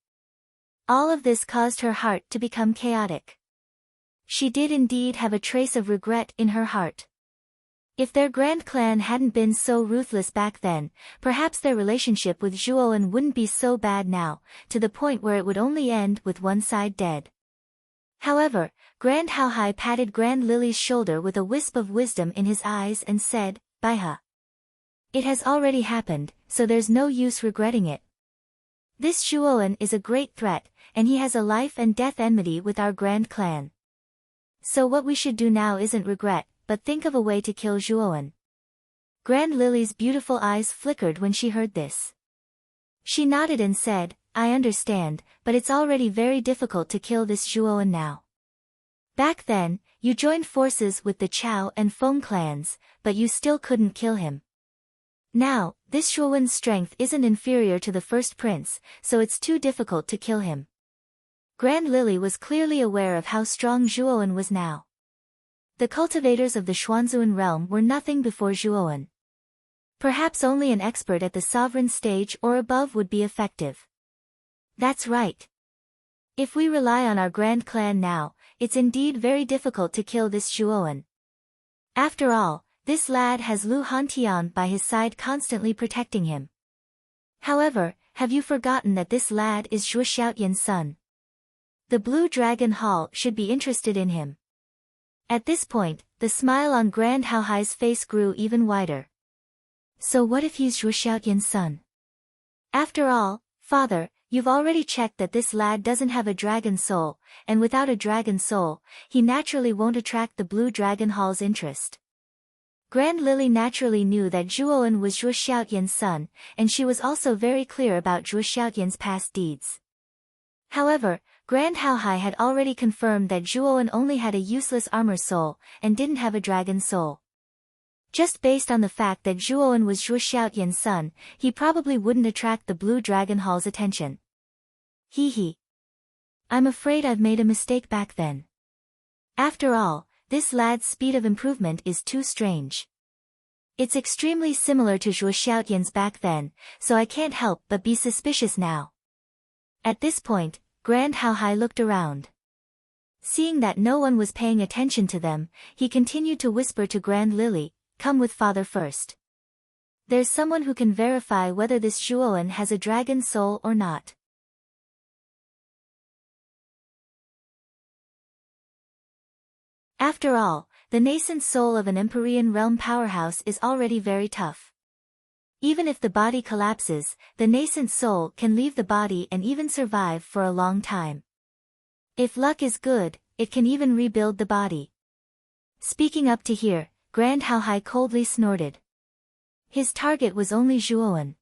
All of this caused her heart to become chaotic. She did indeed have a trace of regret in her heart. If their Grand Clan hadn't been so ruthless back then, perhaps their relationship with Zhuowen wouldn't be so bad now, to the point where it would only end with one side dead. However, Grand Hao Hai patted Grand Lily's shoulder with a wisp of wisdom in his eyes and said, Baihe. It has already happened, so there's no use regretting it. This Zhuowen is a great threat, and he has a life and death enmity with our Grand Clan. So what we should do now isn't regret, but think of a way to kill Zhuowen. Grand Lily's beautiful eyes flickered when she heard this. She nodded and said, I understand, but it's already very difficult to kill this Zhuowen now. Back then, you joined forces with the Chao and Feng clans, but you still couldn't kill him. Now, this Zhuowen's strength isn't inferior to the first prince, so it's too difficult to kill him. Grand Lily was clearly aware of how strong Zhuowen was now. The cultivators of the Xuanzuan realm were nothing before Zhuowen. Perhaps only an expert at the sovereign stage or above would be effective. That's right. If we rely on our Grand Clan now, it's indeed very difficult to kill this Zhuowen. After all, this lad has Lu Hantian by his side constantly protecting him. However, have you forgotten that this lad is Zhuo Xiaotian's son? The Blue Dragon Hall should be interested in him. At this point, the smile on Grand Hao Hai's face grew even wider. So what if he's Zhuo Xiaotian's son? After all, father, you've already checked that this lad doesn't have a dragon soul, and without a dragon soul, he naturally won't attract the Blue Dragon Hall's interest. Grand Lily naturally knew that Zhuowen was Zhuo Xiaotian's son, and she was also very clear about Zhuo Xiaotian's past deeds. However, Grand Hao Hai had already confirmed that Zhuowen only had a useless armor soul, and didn't have a dragon soul. Just based on the fact that Zhuowen was Zhuo Xiaotian's son, he probably wouldn't attract the Blue Dragon Hall's attention. Hee. I'm afraid I've made a mistake back then. After all, this lad's speed of improvement is too strange. It's extremely similar to Zhuo Xiaotian's back then, so I can't help but be suspicious now. At this point, Grand Hao Hai looked around. Seeing that no one was paying attention to them, he continued to whisper to Grand Lily, come with father first. There's someone who can verify whether this Zhuowen has a dragon soul or not. After all, the nascent soul of an Empyrean realm powerhouse is already very tough. Even if the body collapses, the nascent soul can leave the body and even survive for a long time. If luck is good, it can even rebuild the body. Speaking up to here, Grand Hao Hai coldly snorted. His target was only Zhuowen.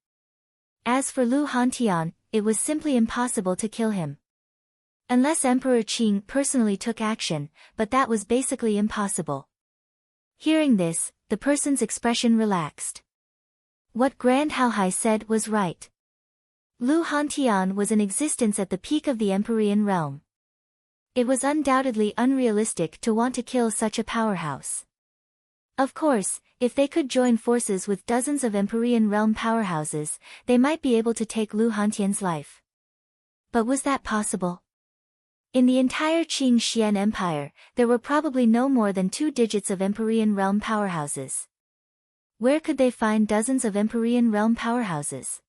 As for Lu Hantian, it was simply impossible to kill him. Unless Emperor Qing personally took action, but that was basically impossible. Hearing this, the person's expression relaxed. What Grand Hao Hai said was right. Lu Hantian was in existence at the peak of the Empyrean realm. It was undoubtedly unrealistic to want to kill such a powerhouse. Of course, if they could join forces with dozens of Empyrean realm powerhouses, they might be able to take Lu Hantian's life. But was that possible? In the entire Qing Xian Empire, there were probably no more than 2 digits of Empyrean realm powerhouses. Where could they find dozens of Empyrean realm powerhouses?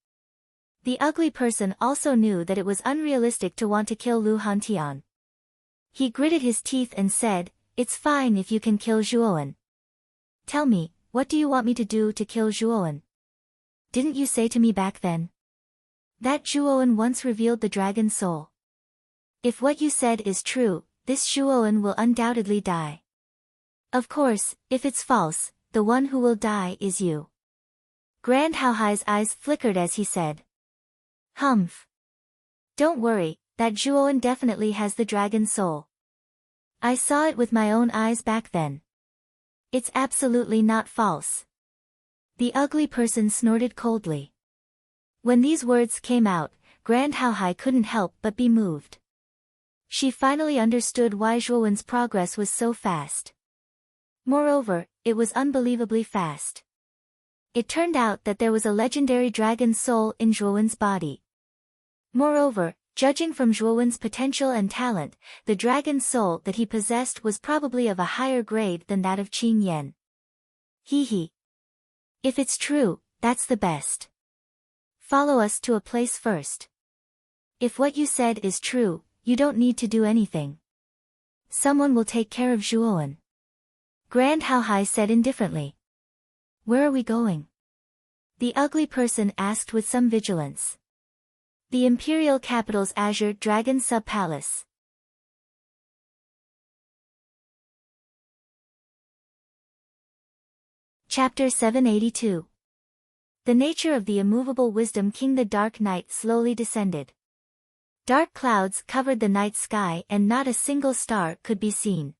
The ugly person also knew that it was unrealistic to want to kill Lu Hantian. He gritted his teeth and said, "It's fine if you can kill Zhuowen. Tell me, what do you want me to do to kill Zhuowen? Didn't you say to me back then that Zhuowen once revealed the dragon's soul? If what you said is true, this Zhuowen will undoubtedly die. Of course, if it's false, the one who will die is you." Grand Haohai's eyes flickered as he said, "Humph. Don't worry, that Zhuowen definitely has the dragon's soul. I saw it with my own eyes back then. It's absolutely not false." The ugly person snorted coldly. When these words came out, Grand Haohai couldn't help but be moved. She finally understood why Zhuowen's progress was so fast. Moreover, it was unbelievably fast. It turned out that there was a legendary dragon's soul in Zhuowen's body. Moreover, judging from Zhuowen's potential and talent, the dragon's soul that he possessed was probably of a higher grade than that of Qing Yan. Hee. If it's true, that's the best. Follow us to a place first. If what you said is true, you don't need to do anything. Someone will take care of Zhuowen. Grand Haohai said indifferently. Where are we going? The ugly person asked with some vigilance. The imperial capital's Azure Dragon Sub-Palace. Chapter 782. The nature of the immovable wisdom king. The dark night slowly descended. Dark clouds covered the night sky and not a single star could be seen.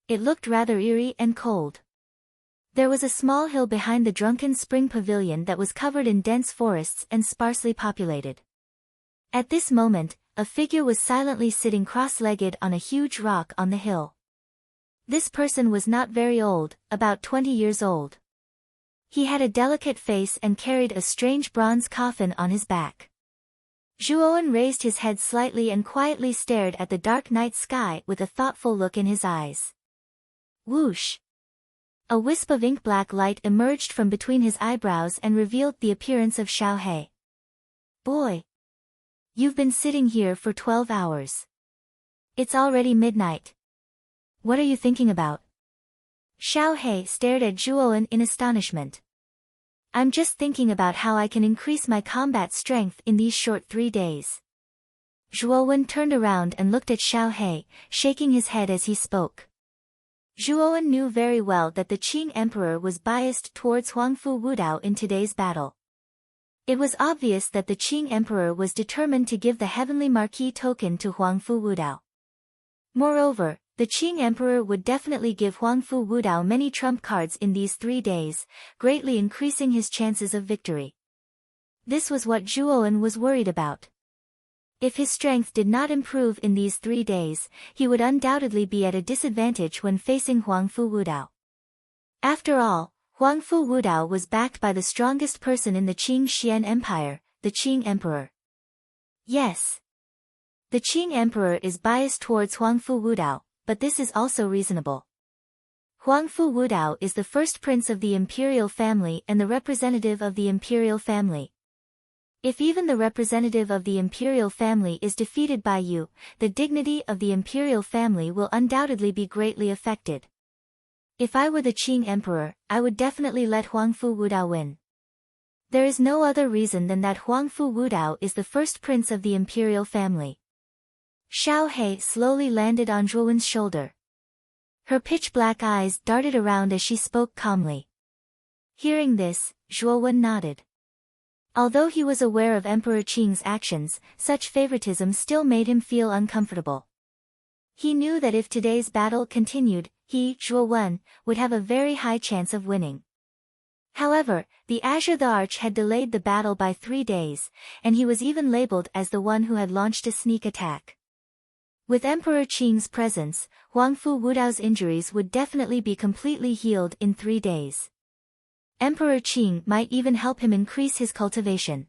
It looked rather eerie and cold. There was a small hill behind the Drunken Spring Pavilion that was covered in dense forests and sparsely populated. At this moment, a figure was silently sitting cross-legged on a huge rock on the hill. This person was not very old, about 20 years old. He had a delicate face and carried a strange bronze coffin on his back. Zhuowen raised his head slightly and quietly stared at the dark night sky with a thoughtful look in his eyes. Whoosh! A wisp of ink-black light emerged from between his eyebrows and revealed the appearance of Xiaohei. Boy! You've been sitting here for 12 hours. It's already midnight. What are you thinking about? Xiaohei stared at Zhuowen in astonishment. I'm just thinking about how I can increase my combat strength in these short 3 days. Zhuowen turned around and looked at Xiaohei, shaking his head as he spoke. Zhuowen knew very well that the Qing Emperor was biased towards Huangfu Wudao in today's battle. It was obvious that the Qing Emperor was determined to give the Heavenly Marquis token to Huangfu Wudao. Moreover, the Qing Emperor would definitely give Huangfu Wudao many trump cards in these 3 days, greatly increasing his chances of victory. This was what Zhuowen was worried about. If his strength did not improve in these 3 days, he would undoubtedly be at a disadvantage when facing Huangfu Wudao. After all, Huangfu Wudao was backed by the strongest person in the Qing Xian Empire, the Qing Emperor. Yes. The Qing Emperor is biased towards Huangfu Wudao, but this is also reasonable. Huangfu Wudao is the first prince of the imperial family and the representative of the imperial family. If even the representative of the imperial family is defeated by you, the dignity of the imperial family will undoubtedly be greatly affected. If I were the Qing Emperor, I would definitely let Huangfu Wudao win. There is no other reason than that Huangfu Wudao is the first prince of the imperial family. Xiaohei slowly landed on Zhuowen's shoulder. Her pitch-black eyes darted around as she spoke calmly. Hearing this, Zhuowen nodded. Although he was aware of Emperor Qing's actions, such favoritism still made him feel uncomfortable. He knew that if today's battle continued, he, Zhuowen, would have a very high chance of winning. However, the Azure the Arch had delayed the battle by 3 days, and he was even labeled as the one who had launched a sneak attack. With Emperor Qing's presence, Huangfu Wudao's injuries would definitely be completely healed in 3 days. Emperor Qing might even help him increase his cultivation.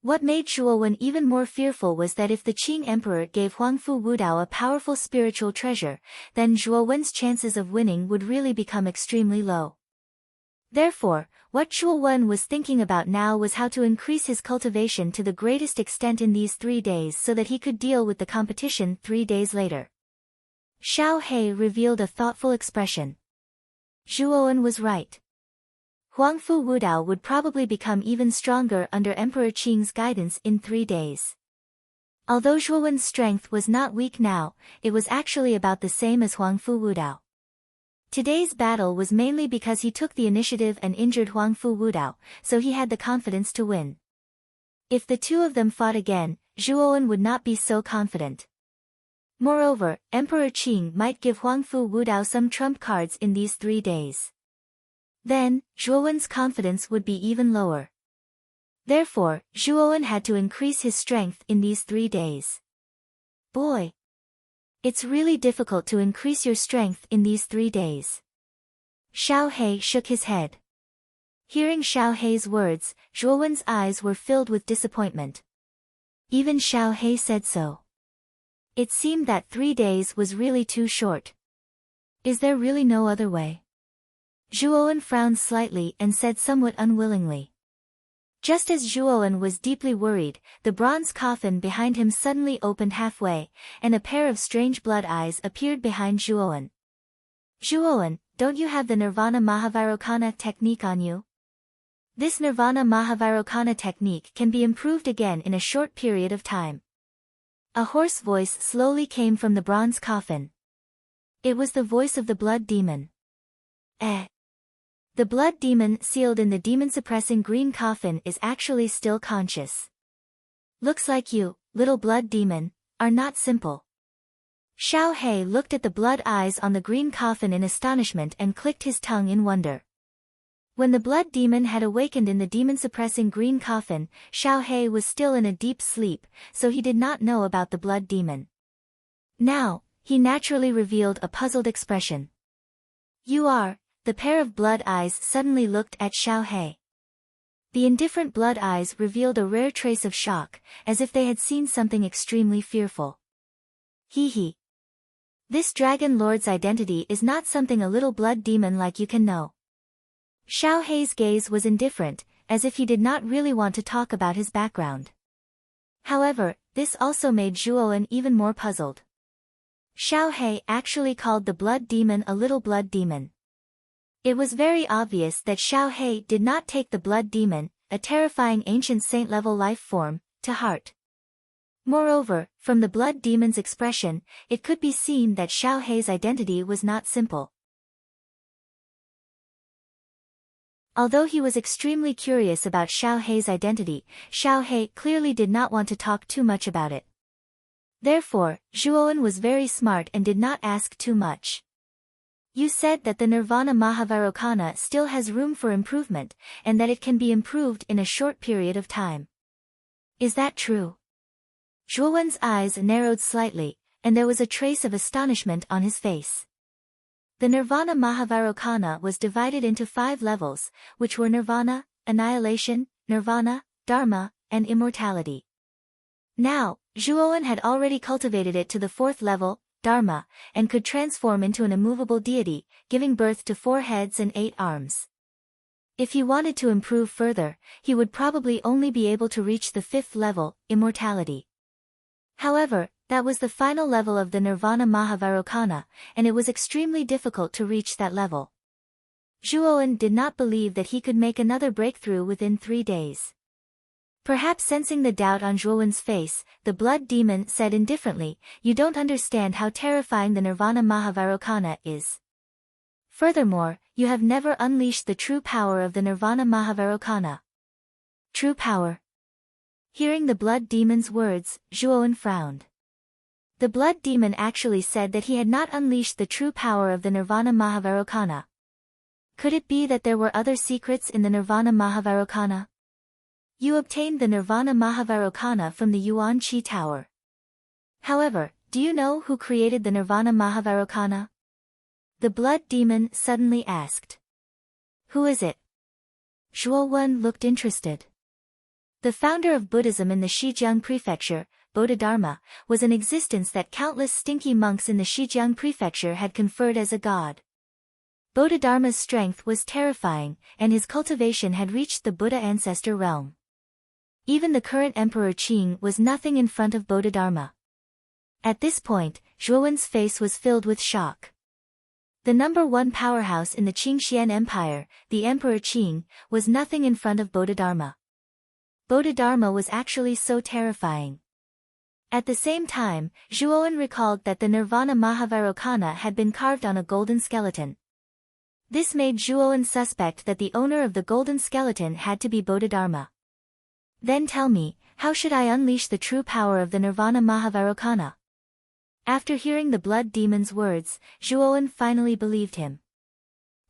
What made Zhuowen even more fearful was that if the Qing Emperor gave Huangfu Wudao a powerful spiritual treasure, then Zhuowen's chances of winning would really become extremely low. Therefore, what Zhuowen was thinking about now was how to increase his cultivation to the greatest extent in these 3 days so that he could deal with the competition 3 days later. Xiao He revealed a thoughtful expression. Zhuowen was right. Huangfu Wudao would probably become even stronger under Emperor Qing's guidance in 3 days. Although Zhuowen's strength was not weak now, it was actually about the same as Huangfu Wudao. Today's battle was mainly because he took the initiative and injured Huangfu Wudao, so he had the confidence to win. If the two of them fought again, Zhuowen would not be so confident. Moreover, Emperor Qing might give Huangfu Wudao some trump cards in these 3 days. Then, Zhuowen's confidence would be even lower. Therefore, Zhuowen had to increase his strength in these 3 days. Boy! It's really difficult to increase your strength in these 3 days. Xiao He shook his head. Hearing Xiao He's words, Zhuowen's eyes were filled with disappointment. Even Xiao He said so. It seemed that 3 days was really too short. Is there really no other way? Zhuowen frowned slightly and said somewhat unwillingly. Just as Zhuowen was deeply worried, the bronze coffin behind him suddenly opened halfway, and a pair of strange blood eyes appeared behind Zhuowen. Zhuowen, don't you have the Nirvana Mahavirokana technique on you? This Nirvana Mahavirokana technique can be improved again in a short period of time. A hoarse voice slowly came from the bronze coffin. It was the voice of the blood demon. The blood demon sealed in the demon-suppressing green coffin is actually still conscious. Looks like you, little blood demon, are not simple. Xiao He looked at the blood eyes on the green coffin in astonishment and clicked his tongue in wonder. When the blood demon had awakened in the demon-suppressing green coffin, Xiao He was still in a deep sleep, so he did not know about the blood demon. Now, he naturally revealed a puzzled expression. You are... The pair of blood eyes suddenly looked at Xiao He. The indifferent blood eyes revealed a rare trace of shock, as if they had seen something extremely fearful. Hee. This dragon lord's identity is not something a little blood demon like you can know. Xiao He's gaze was indifferent, as if he did not really want to talk about his background. However, this also made Zhuowen even more puzzled. Xiao He actually called the blood demon a little blood demon. It was very obvious that Xiao He did not take the blood demon, a terrifying ancient saint-level life form, to heart. Moreover, from the blood demon's expression, it could be seen that Xiao He's identity was not simple. Although he was extremely curious about Xiao He's identity, Xiao He clearly did not want to talk too much about it. Therefore, Zhuowen was very smart and did not ask too much. You said that the Nirvana Mahavirokana still has room for improvement, and that it can be improved in a short period of time. Is that true? Zhuowen's eyes narrowed slightly, and there was a trace of astonishment on his face. The Nirvana Mahavirokana was divided into 5 levels, which were Nirvana, Annihilation, Nirvana, Dharma, and Immortality. Now, Zhuowen had already cultivated it to the 4th level, Dharma, and could transform into an immovable deity, giving birth to 4 heads and 8 arms. If he wanted to improve further, he would probably only be able to reach the 5th level, Immortality. However, that was the final level of the Nirvana Mahavirokana, and it was extremely difficult to reach that level. Zhuowen did not believe that he could make another breakthrough within 3 days. Perhaps sensing the doubt on Zhuowen's face, the blood demon said indifferently, "You don't understand how terrifying the Nirvana Mahavirokana is. Furthermore, you have never unleashed the true power of the Nirvana Mahavirokana." True power? Hearing the blood demon's words, Zhuowen frowned. The blood demon actually said that he had not unleashed the true power of the Nirvana Mahavirokana. Could it be that there were other secrets in the Nirvana Mahavirokana? You obtained the Nirvana Mahavirokana from the Yuan Qi Tower. However, do you know who created the Nirvana Mahavirokana? The blood demon suddenly asked. Who is it? Zhuowen looked interested. The founder of Buddhism in the Xizang prefecture, Bodhidharma, was an existence that countless stinky monks in the Xizang prefecture had conferred as a god. Bodhidharma's strength was terrifying, and his cultivation had reached the Buddha ancestor realm. Even the current Emperor Qing was nothing in front of Bodhidharma. At this point, Zhuowen's face was filled with shock. The #1 powerhouse in the Qingxian Empire, the Emperor Qing, was nothing in front of Bodhidharma. Bodhidharma was actually so terrifying. At the same time, Zhuowen recalled that the Nirvana Mahavirokana had been carved on a golden skeleton. This made Zhuowen suspect that the owner of the golden skeleton had to be Bodhidharma. Then tell me, how should I unleash the true power of the Nirvana Mahavirokana? After hearing the blood demon's words, Zhuowen finally believed him.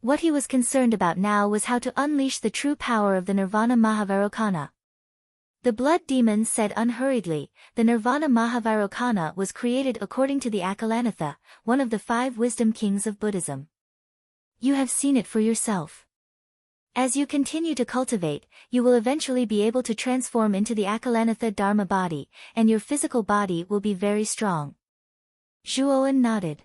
What he was concerned about now was how to unleash the true power of the Nirvana Mahavirokana. The blood demon said unhurriedly, the Nirvana Mahavirokana was created according to the Akalanatha, one of the 5 wisdom kings of Buddhism. You have seen it for yourself. As you continue to cultivate, you will eventually be able to transform into the Akalanatha Dharma body, and your physical body will be very strong. Zhuowen nodded.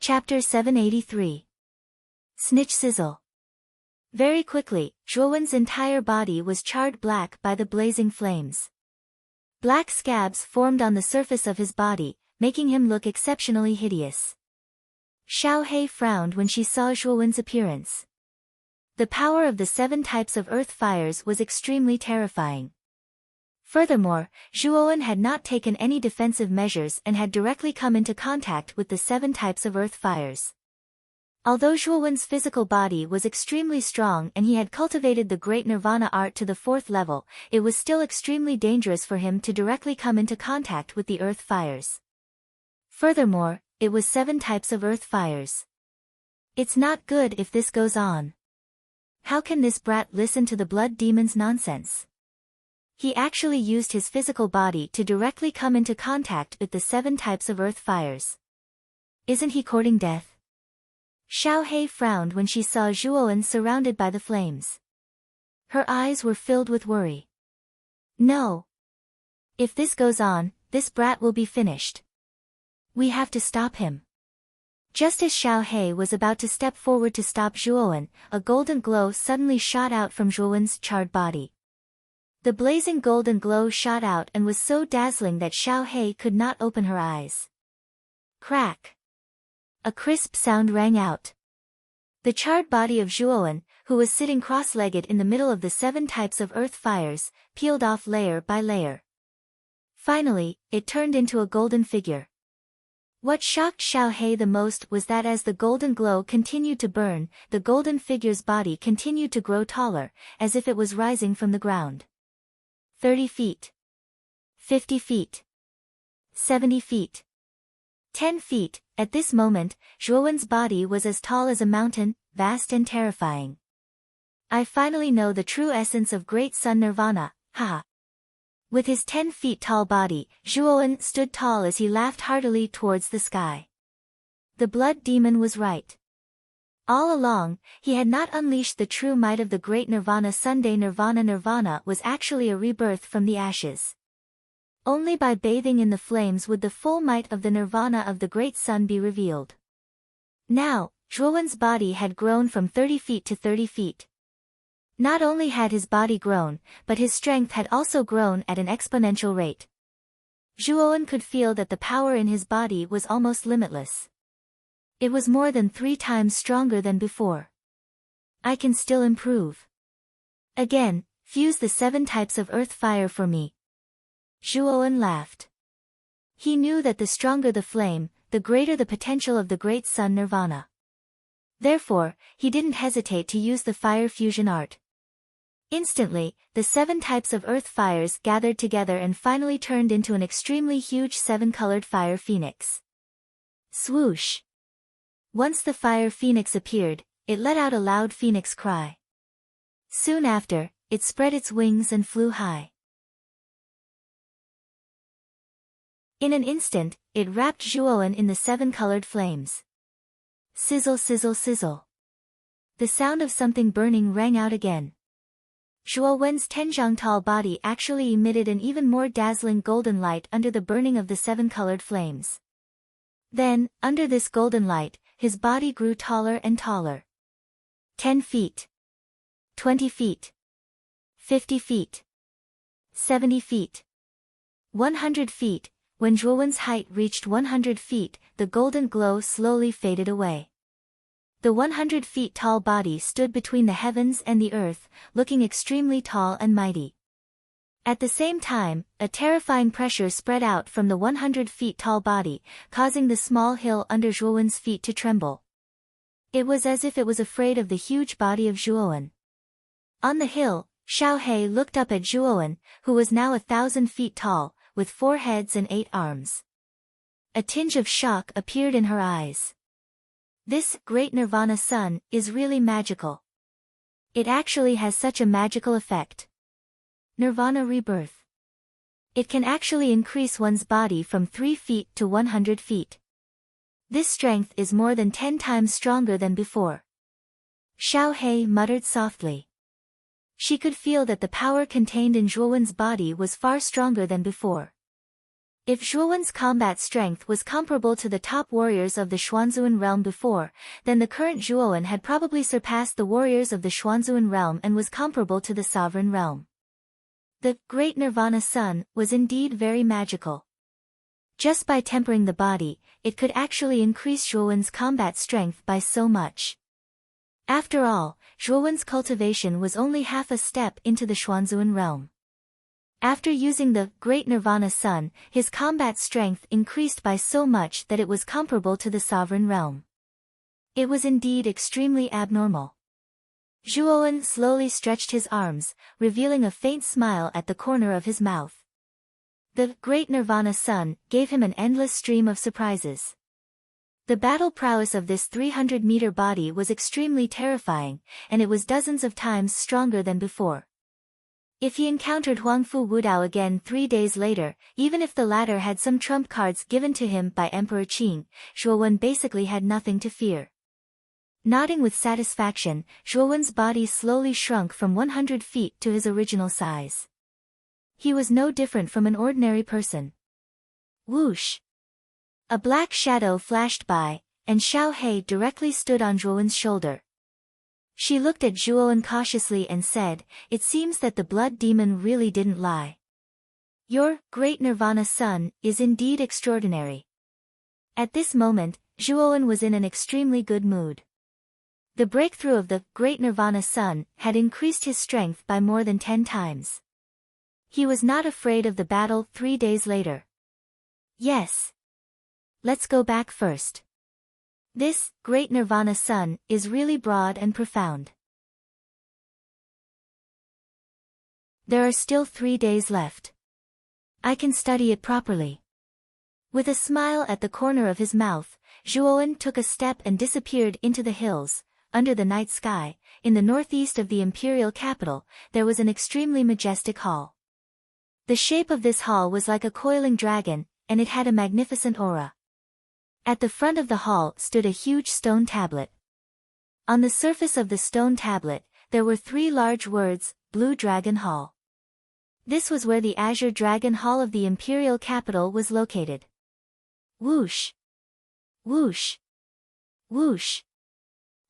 Chapter 783. Snitch Sizzle. Very quickly, Zhuowen's entire body was charred black by the blazing flames. Black scabs formed on the surface of his body, making him look exceptionally hideous. Xiao He frowned when she saw Zhuowen's appearance. The power of the 7 types of earth fires was extremely terrifying. Furthermore, Zhuowen had not taken any defensive measures and had directly come into contact with the 7 types of earth fires. Although Zhuowen's physical body was extremely strong and he had cultivated the great nirvana art to the 4th level, it was still extremely dangerous for him to directly come into contact with the earth fires. Furthermore, it was 7 types of earth fires. It's not good if this goes on. How can this brat listen to the blood demon's nonsense? He actually used his physical body to directly come into contact with the 7 types of earth fires. Isn't he courting death? Xiao He frowned when she saw Zhuowen surrounded by the flames. Her eyes were filled with worry. No. If this goes on, this brat will be finished. We have to stop him. Just as Xiao He was about to step forward to stop Zhuowen, a golden glow suddenly shot out from Zhuowen's charred body. The blazing golden glow shot out and was so dazzling that Xiao He could not open her eyes. Crack! A crisp sound rang out. The charred body of Zhuowen, who was sitting cross-legged in the middle of the 7 types of earth fires, peeled off layer by layer. Finally, it turned into a golden figure. What shocked Xiao He the most was that as the golden glow continued to burn, the golden figure's body continued to grow taller, as if it was rising from the ground. 30 feet. 50 feet. 70 feet. 10 feet. At this moment, Zhuowen's body was as tall as a mountain, vast and terrifying. I finally know the true essence of Great Sun Nirvana, haha. With his 10 feet tall body, Zhuowen stood tall as he laughed heartily towards the sky. The blood demon was right. All along, he had not unleashed the true might of the great Nirvana Sunday. Nirvana was actually a rebirth from the ashes. Only by bathing in the flames would the full might of the Nirvana of the Great Sun be revealed. Now, Zhuowen's body had grown from 30 feet to 30 feet. Not only had his body grown, but his strength had also grown at an exponential rate. Zhuowen could feel that the power in his body was almost limitless. It was more than 3 times stronger than before. I can still improve. Again, fuse the 7 types of earth fire for me. Zhuowen laughed. He knew that the stronger the flame, the greater the potential of the Great Sun Nirvana. Therefore, he didn't hesitate to use the fire fusion art. Instantly, the 7 types of earth fires gathered together and finally turned into an extremely huge 7-colored fire phoenix. Swoosh! Once the fire phoenix appeared, it let out a loud phoenix cry. Soon after, it spread its wings and flew high. In an instant, it wrapped Zhuowen in the 7-colored flames. Sizzle, sizzle, sizzle. The sound of something burning rang out again. Zhuowen's Tenjiangtal body actually emitted an even more dazzling golden light under the burning of the 7-colored flames. Then, under this golden light, his body grew taller and taller. 10 feet. 20 feet. 50 feet. 70 feet. 100 feet. When Zhuowen's height reached 100 feet, the golden glow slowly faded away. The 100 feet tall body stood between the heavens and the earth, looking extremely tall and mighty. At the same time, a terrifying pressure spread out from the 100 feet tall body, causing the small hill under Zhuowen's feet to tremble. It was as if it was afraid of the huge body of Zhuowen. On the hill, Xiaohe looked up at Zhuowen, who was now 1,000 feet tall, with 4 heads and 8 arms. A tinge of shock appeared in her eyes. This great Nirvana sun is really magical. It actually has such a magical effect. Nirvana rebirth. It can actually increase one's body from 3 feet to 100 feet. This strength is more than 10 times stronger than before. Xiaohe muttered softly. She could feel that the power contained in Zhuowen's body was far stronger than before. If Zhuowen's combat strength was comparable to the top warriors of the Xuanzuan realm before, then the current Zhuowen had probably surpassed the warriors of the Xuanzuan realm and was comparable to the sovereign realm. The great Nirvana sun was indeed very magical. Just by tempering the body, it could actually increase Zhuowen's combat strength by so much. After all, Zhuowen's cultivation was only half a step into the Xuanzuan realm. After using the Great Nirvana Sun, his combat strength increased by so much that it was comparable to the sovereign realm. It was indeed extremely abnormal. Zhuowen slowly stretched his arms, revealing a faint smile at the corner of his mouth. The Great Nirvana Sun gave him an endless stream of surprises. The battle prowess of this 300-meter body was extremely terrifying, and it was dozens of times stronger than before. If he encountered Huangfu Wudao again 3 days later, even if the latter had some trump cards given to him by Emperor Qing, Zhuowen basically had nothing to fear. Nodding with satisfaction, Zhuowen's body slowly shrunk from 100 feet to his original size. He was no different from an ordinary person. Whoosh! A black shadow flashed by, and Xiaohe directly stood on Zhuowen's shoulder. She looked at Zhuowen cautiously and said, "It seems that the blood demon really didn't lie. Your Great Nirvana Sun is indeed extraordinary." At this moment, Zhuowen was in an extremely good mood. The breakthrough of the Great Nirvana Sun had increased his strength by more than 10 times. He was not afraid of the battle 3 days later. Yes. Let's go back first. This Great Nirvana Sun is really broad and profound. There are still 3 days left. I can study it properly. With a smile at the corner of his mouth, Zhuowen took a step and disappeared into the hills. Under the night sky, in the northeast of the imperial capital, there was an extremely majestic hall. The shape of this hall was like a coiling dragon, and it had a magnificent aura. At the front of the hall stood a huge stone tablet. On the surface of the stone tablet, there were 3 large words, Blue Dragon Hall. This was where the Azure Dragon Hall of the imperial capital was located. Whoosh! Whoosh! Whoosh!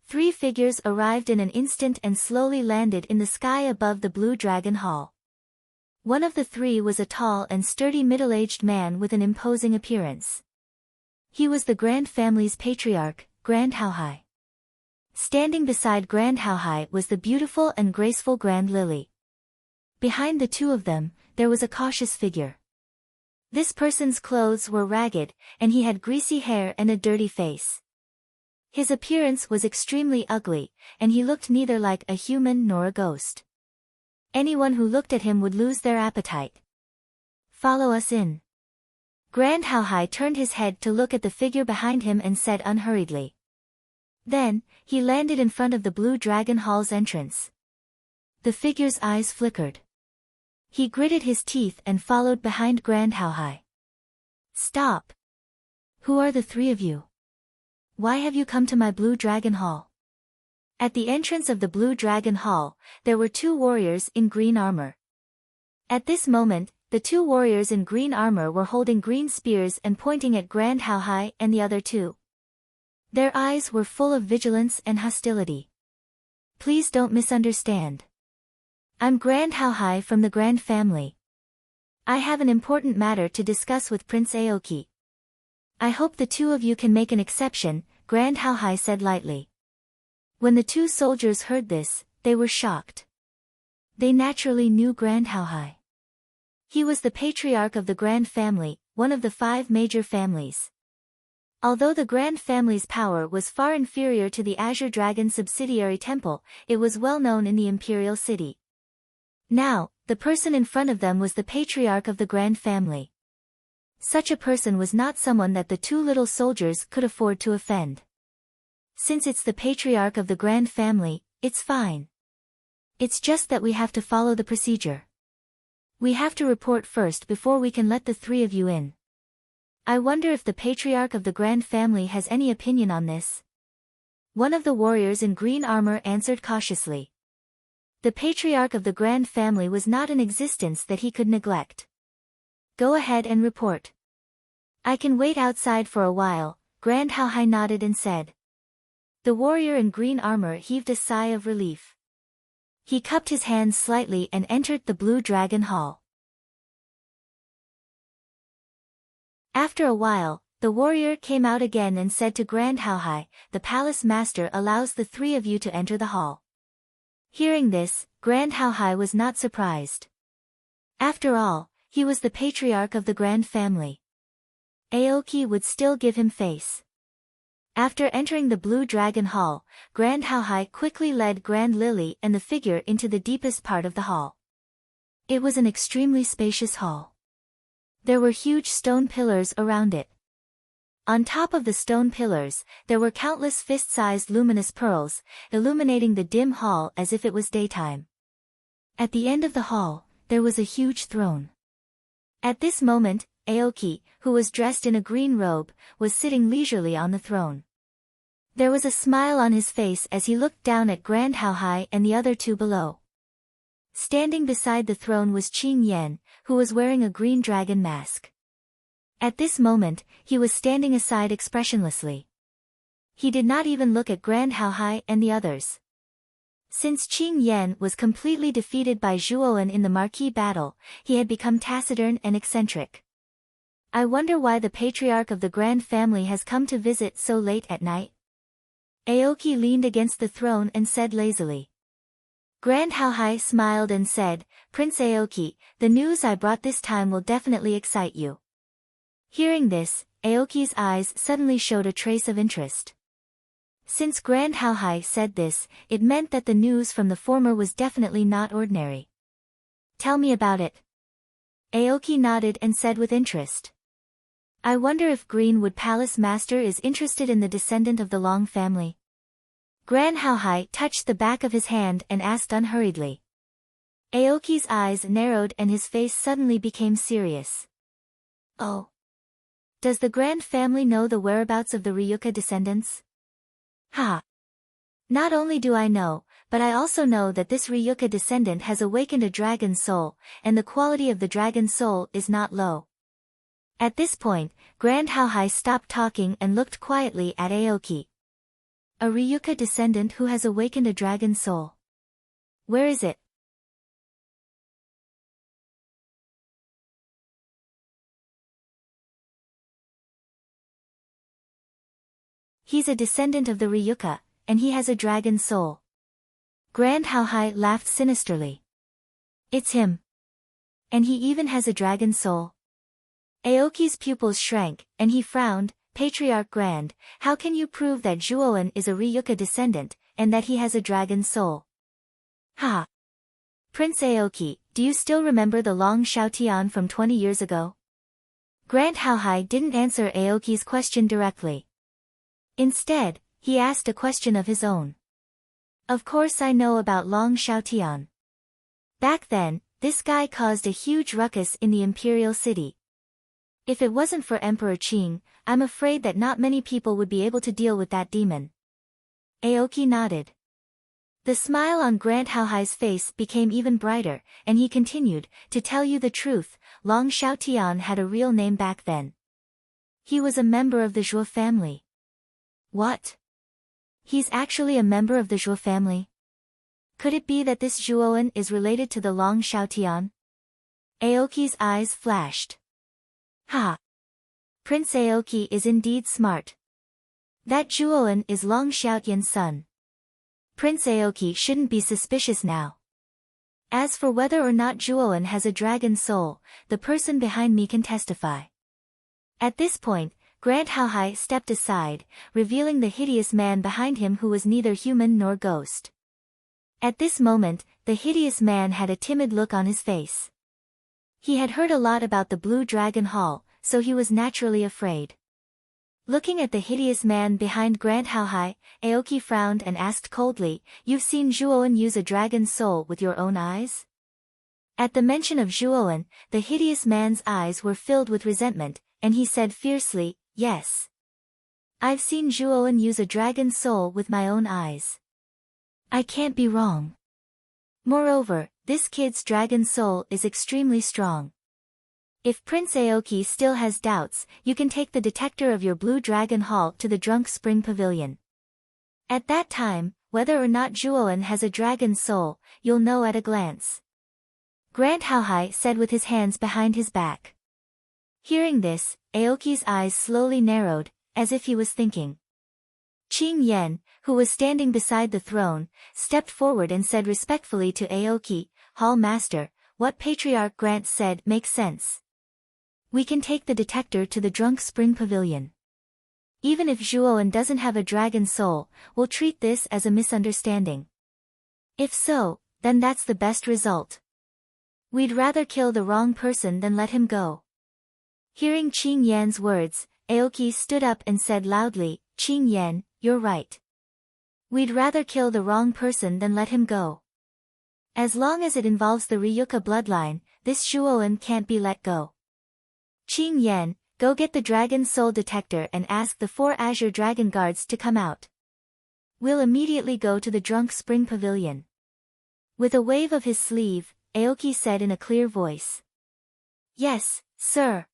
3 figures arrived in an instant and slowly landed in the sky above the Blue Dragon Hall. One of the 3 was a tall and sturdy middle-aged man with an imposing appearance. He was the Grand Family's patriarch, Grand Haohai. Standing beside Grand Haohai was the beautiful and graceful Grand Lily. Behind the 2 of them, there was a cautious figure. This person's clothes were ragged, and he had greasy hair and a dirty face. His appearance was extremely ugly, and he looked neither like a human nor a ghost. Anyone who looked at him would lose their appetite. Follow us in. Grand Haohai turned his head to look at the figure behind him and said unhurriedly. Then, he landed in front of the Blue Dragon Hall's entrance. The figure's eyes flickered. He gritted his teeth and followed behind Grand Haohai. Stop! Who are the three of you? Why have you come to my Blue Dragon Hall? At the entrance of the Blue Dragon Hall, there were two warriors in green armor. At this moment, the two warriors in green armor were holding green spears and pointing at Grand Hao Hai and the other two. Their eyes were full of vigilance and hostility. Please don't misunderstand. I'm Grand Hao Hai from the Grand Family. I have an important matter to discuss with Prince Aoki. I hope the two of you can make an exception, Grand Hao Hai said lightly. When the two soldiers heard this, they were shocked. They naturally knew Grand Hao Hai. He was the patriarch of the Grand Family, one of the 5 major families. Although the Grand Family's power was far inferior to the Azure Dragon subsidiary temple, it was well known in the Imperial City. Now, the person in front of them was the patriarch of the Grand Family. Such a person was not someone that the two little soldiers could afford to offend. Since it's the patriarch of the Grand Family, it's fine. It's just that we have to follow the procedure. We have to report first before we can let the three of you in. I wonder if the patriarch of the Grand Family has any opinion on this. One of the warriors in green armor answered cautiously. The patriarch of the Grand Family was not in existence that he could neglect. Go ahead and report. I can wait outside for a while, Grand Hao Hai nodded and said. The warrior in green armor heaved a sigh of relief. He cupped his hands slightly and entered the Blue Dragon Hall. After a while, the warrior came out again and said to Grand Hao Hai, the palace master allows the three of you to enter the hall. Hearing this, Grand Hao Hai was not surprised. After all, he was the patriarch of the Grand Family. Aoki would still give him face. After entering the Blue Dragon Hall, Grand Hao Hai quickly led Grand Lily and the figure into the deepest part of the hall. It was an extremely spacious hall. There were huge stone pillars around it. On top of the stone pillars, there were countless fist-sized luminous pearls, illuminating the dim hall as if it was daytime. At the end of the hall, there was a huge throne. At this moment, Aoki, who was dressed in a green robe, was sitting leisurely on the throne. There was a smile on his face as he looked down at Grand Hao Hai and the other two below. Standing beside the throne was Qing Yan, who was wearing a green dragon mask. At this moment, he was standing aside expressionlessly. He did not even look at Grand Hao Hai and the others. Since Qing Yan was completely defeated by Zhuoan in the marquee battle, he had become taciturn and eccentric. I wonder why the patriarch of the Grand Family has come to visit so late at night? Aoki leaned against the throne and said lazily. Grand Hao Hai smiled and said, Prince Aoki, the news I brought this time will definitely excite you. Hearing this, Aoki's eyes suddenly showed a trace of interest. Since Grand Hao Hai said this, it meant that the news from the former was definitely not ordinary. Tell me about it. Aoki nodded and said with interest. I wonder if Greenwood Palace Master is interested in the descendant of the Long family. Grand Hao Hai touched the back of his hand and asked unhurriedly. Aoki's eyes narrowed and his face suddenly became serious. Oh. Does the Grand Family know the whereabouts of the Ryuka descendants? Ha! Not only do I know, but I also know that this Ryuka descendant has awakened a dragon soul, and the quality of the dragon soul is not low. At this point, Grand Hao Hai stopped talking and looked quietly at Aoki. A Ryuka descendant who has awakened a dragon soul. Where is it? He's a descendant of the Ryuka, and he has a dragon soul. Grand Hao Hai laughed sinisterly. It's him. And he even has a dragon soul. Aoki's pupils shrank, and he frowned. Patriarch Grand, how can you prove that Zhuoan is a Ryuka descendant, and that he has a dragon soul? Ha! Prince Aoki, do you still remember the Long Xiaotian from 20 years ago? Grand Hao Hai didn't answer Aoki's question directly. Instead, he asked a question of his own. Of course I know about Long Xiaotian. Back then, this guy caused a huge ruckus in the Imperial City. If it wasn't for Emperor Qing, I'm afraid that not many people would be able to deal with that demon. Aoki nodded. The smile on Grant Haohai's face became even brighter, and he continued, to tell you the truth, Long Xiaotian had a real name back then. He was a member of the Zhuo family. What? He's actually a member of the Zhuo family? Could it be that this Zhuoan is related to the Long Xiaotian? Aoki's eyes flashed. Ha! Prince Aoki is indeed smart. That Zhuoan is Long Xiaotian's son. Prince Aoki shouldn't be suspicious now. As for whether or not Zhuoan has a dragon soul, the person behind me can testify. At this point, Grant Haohai stepped aside, revealing the hideous man behind him who was neither human nor ghost. At this moment, the hideous man had a timid look on his face. He had heard a lot about the Blue Dragon Hall, so he was naturally afraid. Looking at the hideous man behind Grant Haohai, Aoki frowned and asked coldly, "You've seen Zhuoan use a dragon's soul with your own eyes?" At the mention of Zhuoan, the hideous man's eyes were filled with resentment, and he said fiercely, "Yes. I've seen Zhuoan use a dragon's soul with my own eyes. I can't be wrong. Moreover, this kid's dragon soul is extremely strong. If Prince Aoki still has doubts, you can take the detector of your Blue Dragon Hall to the Drunk Spring Pavilion. At that time, whether or not Zhuoan has a dragon soul, you'll know at a glance." Grant Haohai said with his hands behind his back. Hearing this, Aoki's eyes slowly narrowed, as if he was thinking. Qing Yan, who was standing beside the throne, stepped forward and said respectfully to Aoki, "Hall Master, what Patriarch Grant said makes sense. We can take the detector to the Drunk Spring Pavilion. Even if Zhuoan doesn't have a dragon soul, we'll treat this as a misunderstanding. If so, then that's the best result. We'd rather kill the wrong person than let him go." Hearing Qing Yan's words, Aoki stood up and said loudly, "Qing Yan, you're right. We'd rather kill the wrong person than let him go. As long as it involves the Ryuka bloodline, this Zhuoan can't be let go. Qing Yan, go get the dragon soul detector and ask the 4 Azure Dragon Guards to come out. We'll immediately go to the Drunk Spring Pavilion." With a wave of his sleeve, Aoki said in a clear voice. "Yes, sir."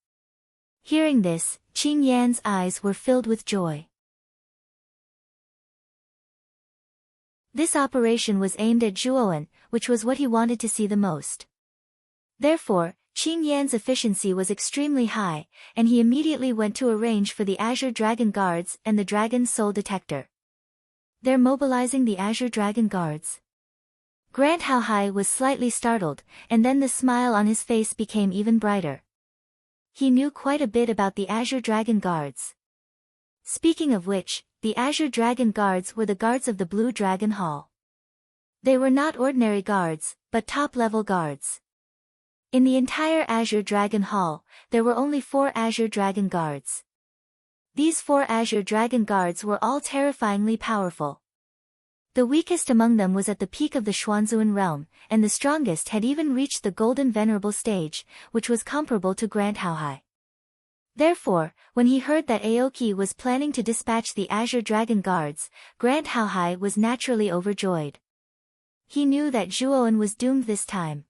Hearing this, Qing Yan's eyes were filled with joy. This operation was aimed at Zhuoan, which was what he wanted to see the most. Therefore, Qing Yan's efficiency was extremely high, and he immediately went to arrange for the Azure Dragon Guards and the Dragon Soul Detector. "They're mobilizing the Azure Dragon Guards." Grant Haohai was slightly startled, and then the smile on his face became even brighter. He knew quite a bit about the Azure Dragon Guards. Speaking of which, the Azure Dragon Guards were the guards of the Blue Dragon Hall. They were not ordinary guards, but top-level guards. In the entire Azure Dragon Hall, there were only 4 Azure Dragon Guards. These 4 Azure Dragon Guards were all terrifyingly powerful. The weakest among them was at the peak of the Xuanzuan realm, and the strongest had even reached the Golden Venerable stage, which was comparable to Grant Haohai. Therefore, when he heard that Aoki was planning to dispatch the Azure Dragon Guards, Grant Haohai was naturally overjoyed. He knew that Zhuoan was doomed this time.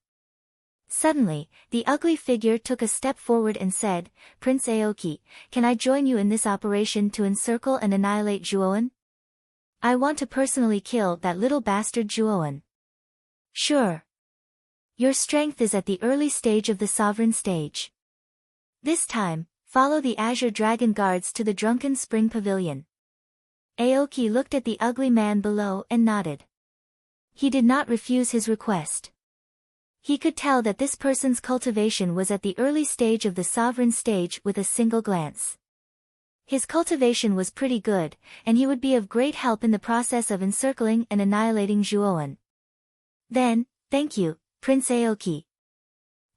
Suddenly, the ugly figure took a step forward and said, "Prince Aoki, can I join you in this operation to encircle and annihilate Zhuoan? I want to personally kill that little bastard Zhuoan." "Sure. Your strength is at the early stage of the sovereign stage. This time, follow the Azure Dragon Guards to the Drunken Spring Pavilion." Aoki looked at the ugly man below and nodded. He did not refuse his request. He could tell that this person's cultivation was at the early stage of the sovereign stage with a single glance. His cultivation was pretty good, and he would be of great help in the process of encircling and annihilating Zhuoan. "Then, thank you, Prince Aoki."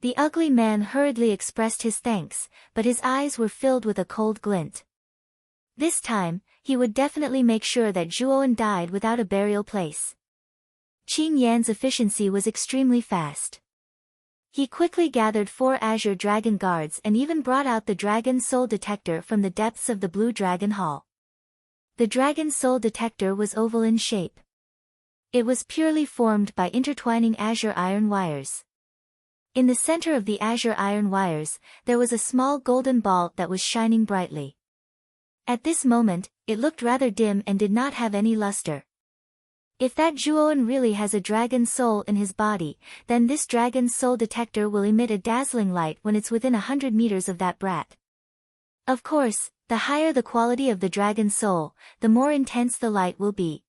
The ugly man hurriedly expressed his thanks, but his eyes were filled with a cold glint. This time, he would definitely make sure that Zhuoan died without a burial place. Qing Yan's efficiency was extremely fast. He quickly gathered 4 azure dragon guards and even brought out the dragon soul detector from the depths of the blue dragon hall. The dragon soul detector was oval in shape. It was purely formed by intertwining azure iron wires. In the center of the azure iron wires, there was a small golden ball that was shining brightly. At this moment, it looked rather dim and did not have any luster. If that Zhuowen really has a dragon soul in his body, then this dragon soul detector will emit a dazzling light when it's within 100 meters of that brat. Of course, the higher the quality of the dragon soul, the more intense the light will be.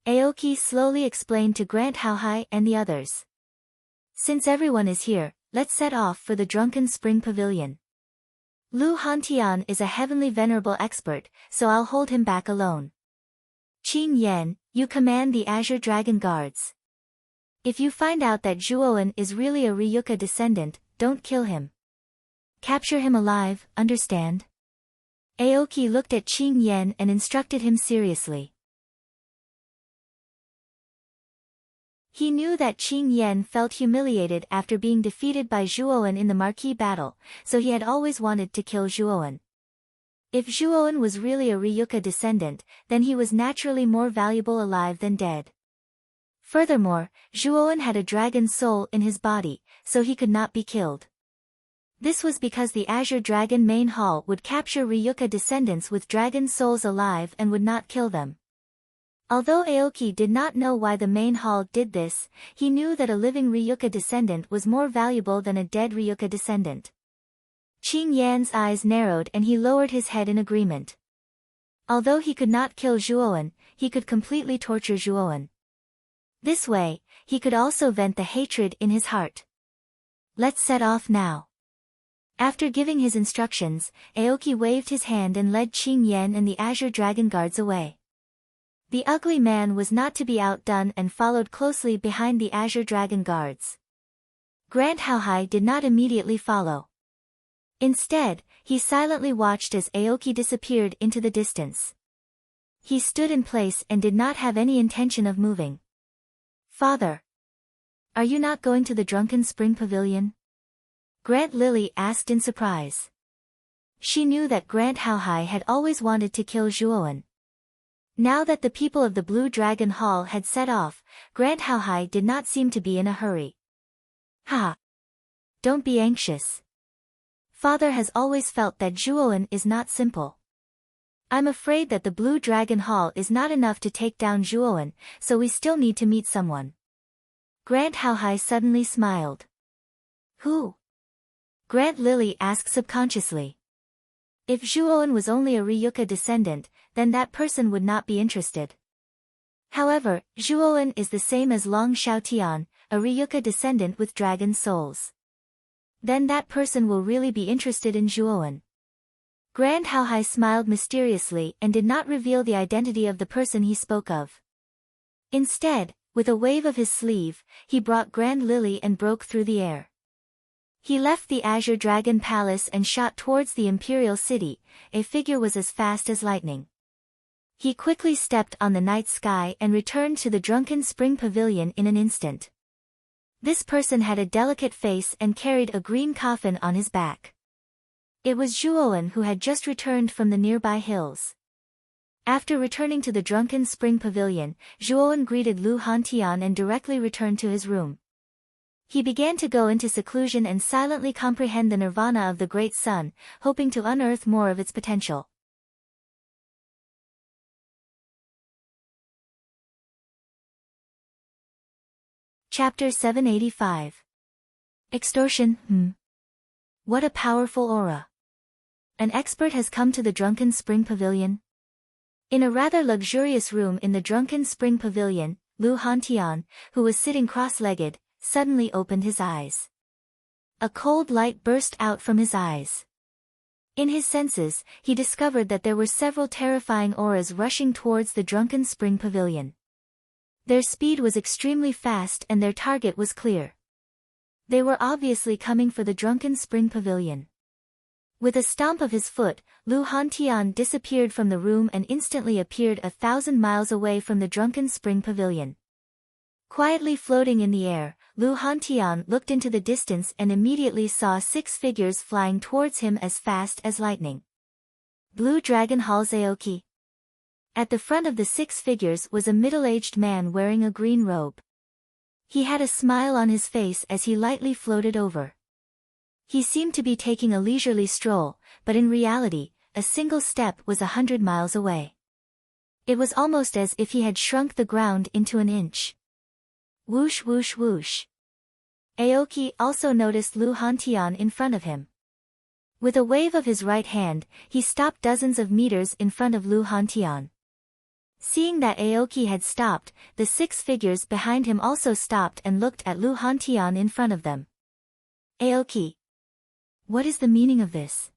Aoki slowly explained to Grant Haohai and the others. Since everyone is here, let's set off for the Drunken Spring Pavilion. Lu Hantian is a heavenly venerable expert, so I'll hold him back alone. Qing Yan, you command the Azure Dragon Guards. If you find out that Zhuowen is really a Ryuka descendant, don't kill him. Capture him alive, understand? Aoki looked at Qing Yan and instructed him seriously. He knew that Qing Yan felt humiliated after being defeated by Zhuowen in the marquee battle, so he had always wanted to kill Zhuowen. If Zhuowen was really a Ryuka descendant, then he was naturally more valuable alive than dead. Furthermore, Zhuowen had a dragon soul in his body, so he could not be killed. This was because the Azure Dragon Main Hall would capture Ryuka descendants with dragon souls alive and would not kill them. Although Aoki did not know why the main hall did this, he knew that a living Ryuka descendant was more valuable than a dead Ryuka descendant. Qing Yan's eyes narrowed and he lowered his head in agreement. Although he could not kill Zhuowen, he could completely torture Zhuowen. This way, he could also vent the hatred in his heart. Let's set off now. After giving his instructions, Aoki waved his hand and led Qing Yan and the Azure Dragon Guards away. The ugly man was not to be outdone and followed closely behind the Azure Dragon Guards. Grant Haohai did not immediately follow. Instead, he silently watched as Aoki disappeared into the distance. He stood in place and did not have any intention of moving. Father! Are you not going to the Drunken Spring Pavilion? Grant Lily asked in surprise. She knew that Grant Haohai had always wanted to kill Zhuowen. Now that the people of the Blue Dragon Hall had set off, Grant Haohai did not seem to be in a hurry. Ha! Don't be anxious. Father has always felt that Zhuowen is not simple. I'm afraid that the Blue Dragon Hall is not enough to take down Zhuowen, so we still need to meet someone. Grant Haohai suddenly smiled. Who? Grant Lily asked subconsciously. If Zhuowen was only a Ryuka descendant, then that person would not be interested. However, Zhuowen is the same as Long Xiaotian, a Ryuka descendant with dragon souls. Then that person will really be interested in Zhuowen. Grant Haohai smiled mysteriously and did not reveal the identity of the person he spoke of. Instead, with a wave of his sleeve, he brought Grand Lily and broke through the air. He left the Azure Dragon Palace and shot towards the Imperial City. A figure was as fast as lightning. He quickly stepped on the night sky and returned to the Drunken Spring Pavilion in an instant. This person had a delicate face and carried a green coffin on his back. It was Zhuowen who had just returned from the nearby hills. After returning to the Drunken Spring Pavilion, Zhuowen greeted Lu Hantian and directly returned to his room. He began to go into seclusion and silently comprehend the nirvana of the Great Sun, hoping to unearth more of its potential. Chapter 785. Extortion. What a powerful aura. An expert has come to the Drunken Spring Pavilion. In a rather luxurious room in the Drunken Spring Pavilion, Lu Hantian, who was sitting cross-legged, suddenly opened his eyes. A cold light burst out from his eyes. In his senses, he discovered that there were several terrifying auras rushing towards the Drunken Spring Pavilion. Their speed was extremely fast and their target was clear. They were obviously coming for the Drunken Spring Pavilion. With a stomp of his foot, Lu Hantian disappeared from the room and instantly appeared 1,000 miles away from the Drunken Spring Pavilion. Quietly floating in the air, Lu Hantian looked into the distance and immediately saw 6 figures flying towards him as fast as lightning. Blue Dragon Hall's Aoki. At the front of the 6 figures was a middle-aged man wearing a green robe. He had a smile on his face as he lightly floated over. He seemed to be taking a leisurely stroll, but in reality, a single step was 100 miles away. It was almost as if he had shrunk the ground into an inch. Whoosh whoosh whoosh. Aoki also noticed Lu Hantian in front of him. With a wave of his right hand, he stopped dozens of meters in front of Lu Hantian. Seeing that Aoki had stopped, the 6 figures behind him also stopped and looked at Lu Hantian in front of them. Aoki. What is the meaning of this?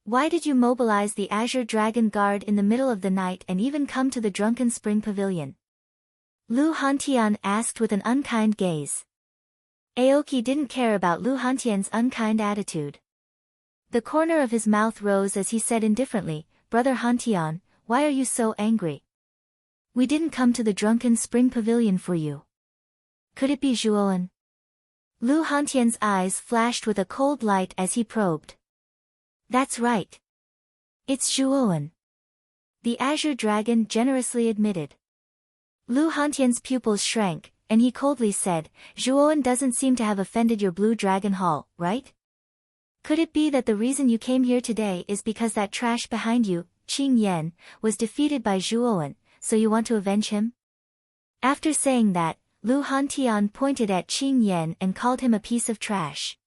Why did you mobilize the Azure Dragon Guard in the middle of the night and even come to the Drunken Spring Pavilion? Lu Hantian asked with an unkind gaze. Aoki didn't care about Lu Hantian's unkind attitude. The corner of his mouth rose as he said indifferently, Brother Hantian, why are you so angry? We didn't come to the Drunken Spring Pavilion for you. Could it be Zhuoan? Lu Hantian's eyes flashed with a cold light as he probed. That's right. It's Zhuoan. The Azure Dragon generously admitted. Lu Hantian's pupils shrank, and he coldly said, Zhuoan doesn't seem to have offended your Blue Dragon Hall, right? Could it be that the reason you came here today is because that trash behind you, Qing Yan, was defeated by Zhuoan, so you want to avenge him? After saying that, Lu Hantian pointed at Qing Yan and called him a piece of trash.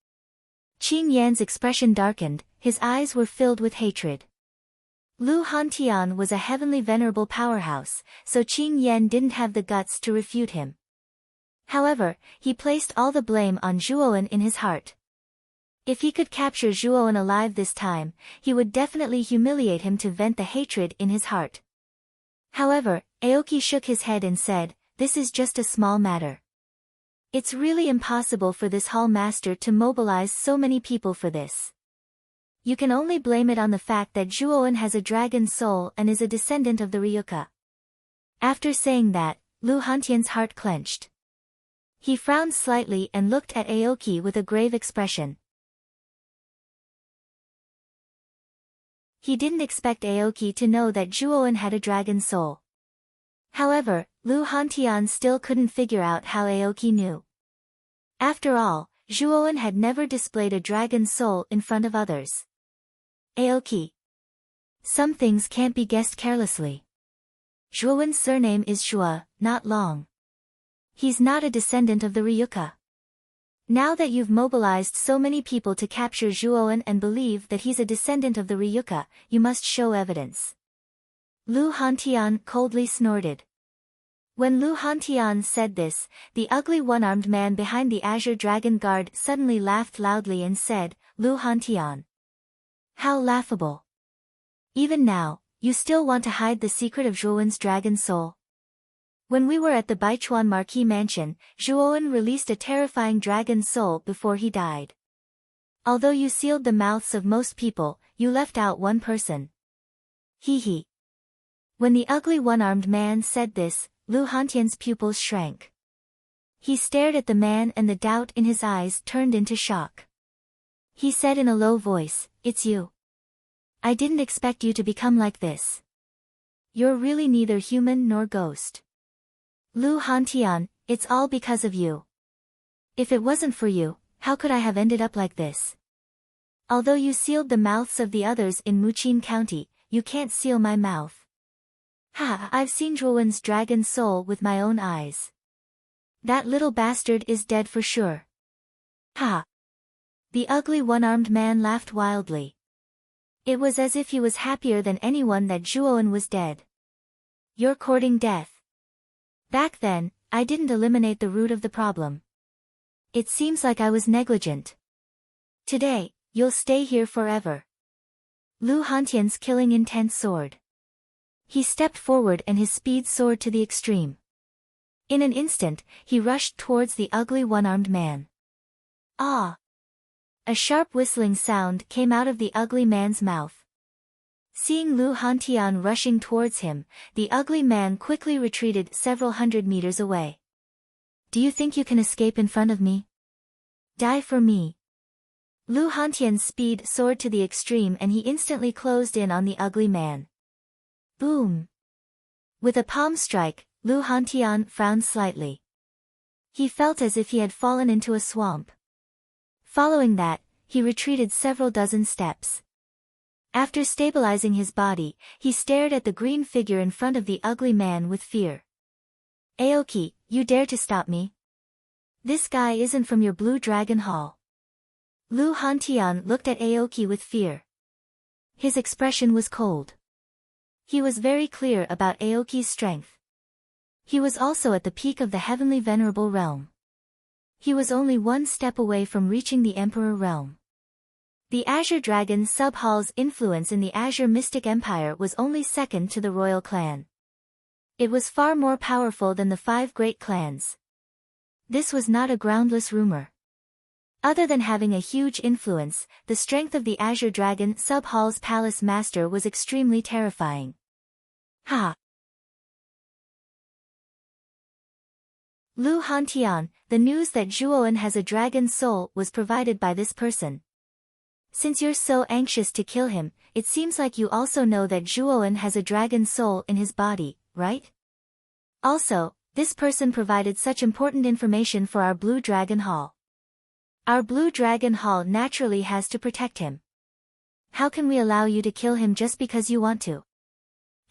Qing Yan's expression darkened, his eyes were filled with hatred. Lu Hantian was a heavenly venerable powerhouse, so Qing Yan didn't have the guts to refute him. However, he placed all the blame on Zhuoan in his heart. If he could capture Zhuoan alive this time, he would definitely humiliate him to vent the hatred in his heart. However, Aoki shook his head and said, this is just a small matter. It's really impossible for this hall master to mobilize so many people for this. You can only blame it on the fact that Zhuoan has a dragon soul and is a descendant of the Ryuka. After saying that, Lu Hantian's heart clenched. He frowned slightly and looked at Aoki with a grave expression. He didn't expect Aoki to know that Zhuoan had a dragon soul. However, Lu Hantian still couldn't figure out how Aoki knew. After all, Zhuoan had never displayed a dragon soul in front of others. Aoki. Some things can't be guessed carelessly. Zhuoan's surname is Shua, not Long. He's not a descendant of the Ryuka. Now that you've mobilized so many people to capture Zhuoan and believe that he's a descendant of the Ryuka, you must show evidence. Lu Hantian coldly snorted. When Lu Hantian said this, the ugly one-armed man behind the Azure Dragon Guard suddenly laughed loudly and said, Lu Hantian. How laughable. Even now, you still want to hide the secret of Zhuoan's dragon soul? When we were at the Baichuan Marquis Mansion, Zhuoan released a terrifying dragon soul before he died. Although you sealed the mouths of most people, you left out one person. Hee hee. When the ugly one-armed man said this, Lu Hantian's pupils shrank. He stared at the man and the doubt in his eyes turned into shock. He said in a low voice, it's you. I didn't expect you to become like this. You're really neither human nor ghost. Lu Hantian, it's all because of you. If it wasn't for you, how could I have ended up like this? Although you sealed the mouths of the others in Muqin County, you can't seal my mouth. Ha! I've seen Zhuoan's dragon soul with my own eyes. That little bastard is dead for sure. Ha! The ugly one-armed man laughed wildly. It was as if he was happier than anyone that Zhuoan was dead. You're courting death. Back then, I didn't eliminate the root of the problem. It seems like I was negligent. Today, you'll stay here forever. Lu Hantian's killing intent soared. He stepped forward and his speed soared to the extreme. In an instant, he rushed towards the ugly one-armed man. Ah! A sharp whistling sound came out of the ugly man's mouth. Seeing Lu Hantian rushing towards him, the ugly man quickly retreated several hundred meters away. Do you think you can escape in front of me? Die for me. Lu Hantian's speed soared to the extreme and he instantly closed in on the ugly man. Boom! With a palm strike, Lu Hantian frowned slightly. He felt as if he had fallen into a swamp. Following that, he retreated several dozen steps. After stabilizing his body, he stared at the green figure in front of the ugly man with fear. Aoki, you dare to stop me? This guy isn't from your Blue Dragon Hall. Lu Hantian looked at Aoki with fear. His expression was cold. He was very clear about Aoki's strength. He was also at the peak of the Heavenly Venerable Realm. He was only one step away from reaching the Emperor Realm. The Azure Dragon Sub-Hall's influence in the Azure Mystic Empire was only second to the royal clan. It was far more powerful than the 5 great clans. This was not a groundless rumor. Other than having a huge influence, the strength of the Azure Dragon Sub-Hall's palace master was extremely terrifying. Ha! Lu Hantian, the news that Zhuoan has a dragon's soul was provided by this person. Since you're so anxious to kill him, it seems like you also know that Zhuoan has a dragon's soul in his body, right? Also, this person provided such important information for our Blue Dragon Hall. Our Blue Dragon Hall naturally has to protect him. How can we allow you to kill him just because you want to?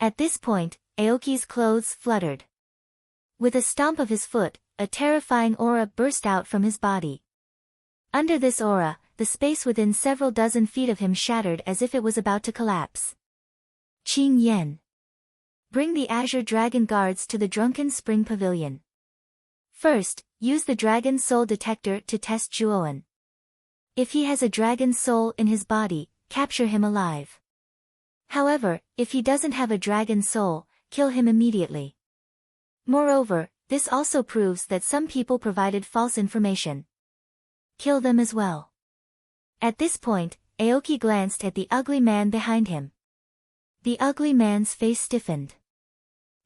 At this point, Aoki's clothes fluttered. With a stomp of his foot, a terrifying aura burst out from his body. Under this aura, the space within several dozen feet of him shattered as if it was about to collapse. Qing Yan. Bring the Azure Dragon Guards to the Drunken Spring Pavilion. First, use the Dragon Soul Detector to test Zhuoan. If he has a dragon soul in his body, capture him alive. However, if he doesn't have a dragon soul, kill him immediately. Moreover, this also proves that some people provided false information. Kill them as well. At this point, Aoki glanced at the ugly man behind him. The ugly man's face stiffened.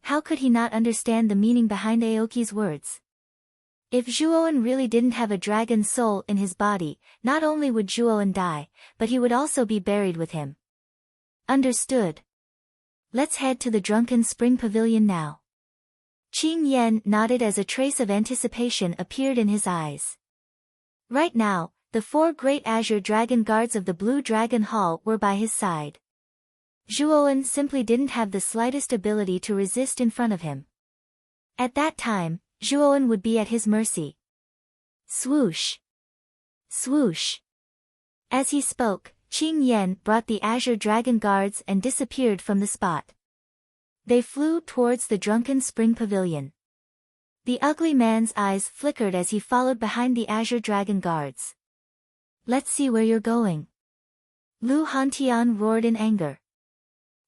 How could he not understand the meaning behind Aoki's words? If Zhuoan really didn't have a dragon soul in his body, not only would Zhuoan die, but he would also be buried with him. Understood. Let's head to the Drunken Spring Pavilion now. Qing Yan nodded as a trace of anticipation appeared in his eyes. Right now, the 4 great Azure Dragon Guards of the Blue Dragon Hall were by his side. Zhuoan simply didn't have the slightest ability to resist in front of him. At that time, Zhuoan would be at his mercy. Swoosh! Swoosh! As he spoke, Qing Yan brought the Azure Dragon Guards and disappeared from the spot. They flew towards the Drunken Spring Pavilion. The ugly man's eyes flickered as he followed behind the Azure Dragon Guards. Let's see where you're going. Lu Hantian roared in anger.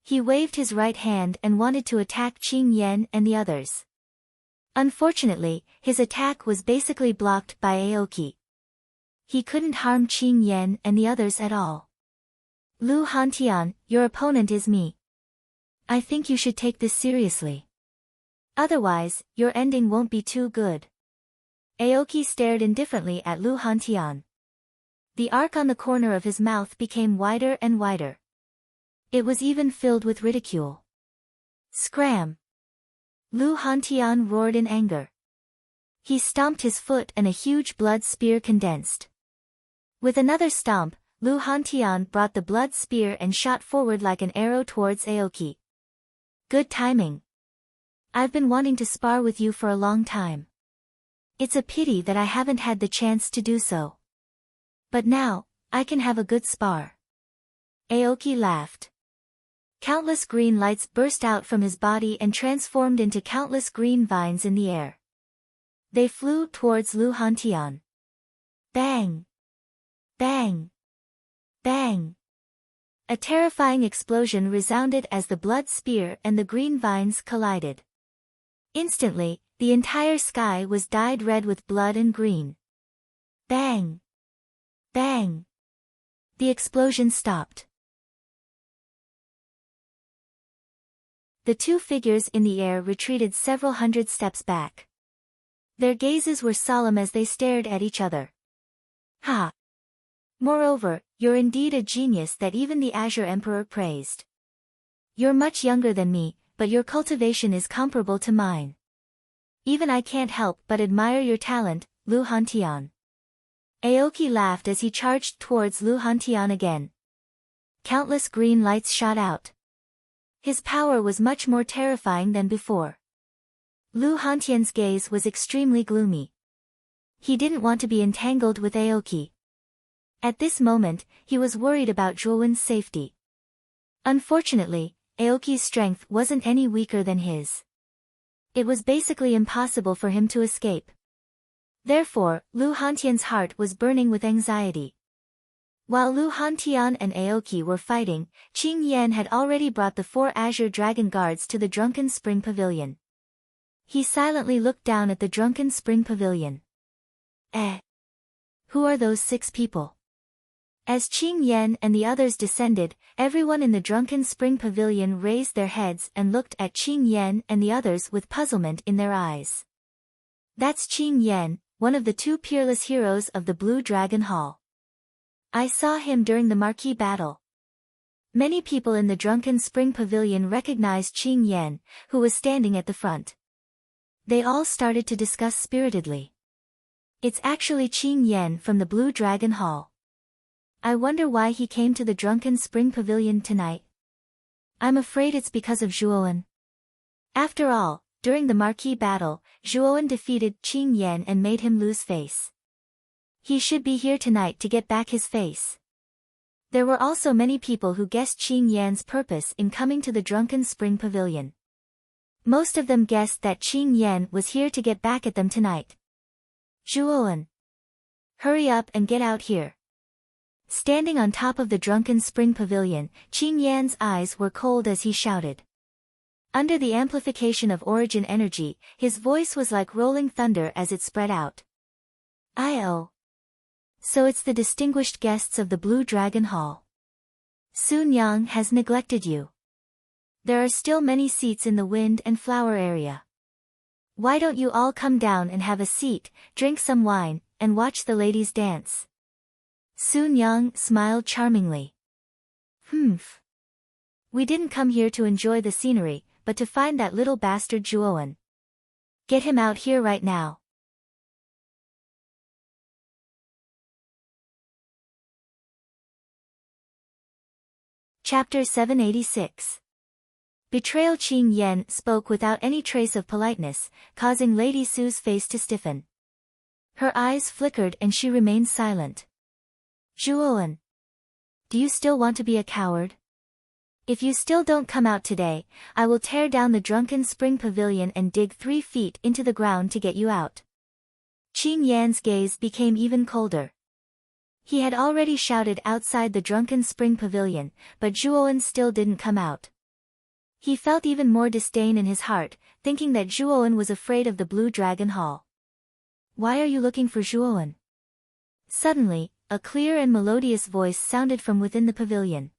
He waved his right hand and wanted to attack Qing Yan and the others. Unfortunately, his attack was basically blocked by Aoki. He couldn't harm Qing Yan and the others at all. Lu Hantian, your opponent is me. I think you should take this seriously. Otherwise, your ending won't be too good. Aoki stared indifferently at Lu Hantian. The arc on the corner of his mouth became wider and wider. It was even filled with ridicule. Scram! Lu Hantian roared in anger. He stomped his foot and a huge blood spear condensed. With another stomp, Lu Hantian brought the blood spear and shot forward like an arrow towards Aoki. Good timing. I've been wanting to spar with you for a long time. It's a pity that I haven't had the chance to do so. But now, I can have a good spar. Aoki laughed. Countless green lights burst out from his body and transformed into countless green vines in the air. They flew towards Lu Hantian. Bang! Bang! Bang! A terrifying explosion resounded as the blood spear and the green vines collided. Instantly, the entire sky was dyed red with blood and green. Bang! Bang! The explosion stopped. The 2 figures in the air retreated several hundred steps back. Their gazes were solemn as they stared at each other. Ha! Moreover, you're indeed a genius that even the Azure Emperor praised. You're much younger than me, but your cultivation is comparable to mine. Even I can't help but admire your talent, Lu Hantian. Aoki laughed as he charged towards Lu Hantian again. Countless green lights shot out. His power was much more terrifying than before. Lu Hantian's gaze was extremely gloomy. He didn't want to be entangled with Aoki. At this moment, he was worried about Zhuowen's safety. Unfortunately, Aoki's strength wasn't any weaker than his. It was basically impossible for him to escape. Therefore, Lu Hantian's heart was burning with anxiety. While Lu Hantian and Aoki were fighting, Qing Yan had already brought the 4 Azure Dragon Guards to the Drunken Spring Pavilion. He silently looked down at the Drunken Spring Pavilion. Who are those 6 people? As Qing Yan and the others descended, everyone in the Drunken Spring Pavilion raised their heads and looked at Qing Yan and the others with puzzlement in their eyes. That's Qing Yan, one of the 2 peerless heroes of the Blue Dragon Hall. I saw him during the marquee battle. Many people in the Drunken Spring Pavilion recognized Qing Yan, who was standing at the front. They all started to discuss spiritedly. It's actually Qing Yan from the Blue Dragon Hall. I wonder why he came to the Drunken Spring Pavilion tonight. I'm afraid it's because of Zhuowen. After all, during the marquee battle, Zhuowen defeated Qing Yan and made him lose face. He should be here tonight to get back his face. There were also many people who guessed Qing Yan's purpose in coming to the Drunken Spring Pavilion. Most of them guessed that Qing Yan was here to get back at them tonight. Zhuowen! Hurry up and get out here. Standing on top of the Drunken Spring Pavilion, Qing Yan's eyes were cold as he shouted. Under the amplification of origin energy, his voice was like rolling thunder as it spread out. "Oh. So it's the distinguished guests of the Blue Dragon Hall. Sun Yang has neglected you. There are still many seats in the wind and flower area. Why don't you all come down and have a seat, drink some wine, and watch the ladies dance?" Sun Yang smiled charmingly. We didn't come here to enjoy the scenery, but to find that little bastard Zhuowen. Get him out here right now. Chapter 786. Betrayal. Qing Yan spoke without any trace of politeness, causing Lady Su's face to stiffen. Her eyes flickered and she remained silent. Zhuowen. Do you still want to be a coward? If you still don't come out today, I will tear down the Drunken Spring Pavilion and dig 3 feet into the ground to get you out. Qing Yan's gaze became even colder. He had already shouted outside the Drunken Spring Pavilion, but Zhuowen still didn't come out. He felt even more disdain in his heart, thinking that Zhuowen was afraid of the Blue Dragon Hall. Why are you looking for Zhuowen? Suddenly, a clear and melodious voice sounded from within the pavilion.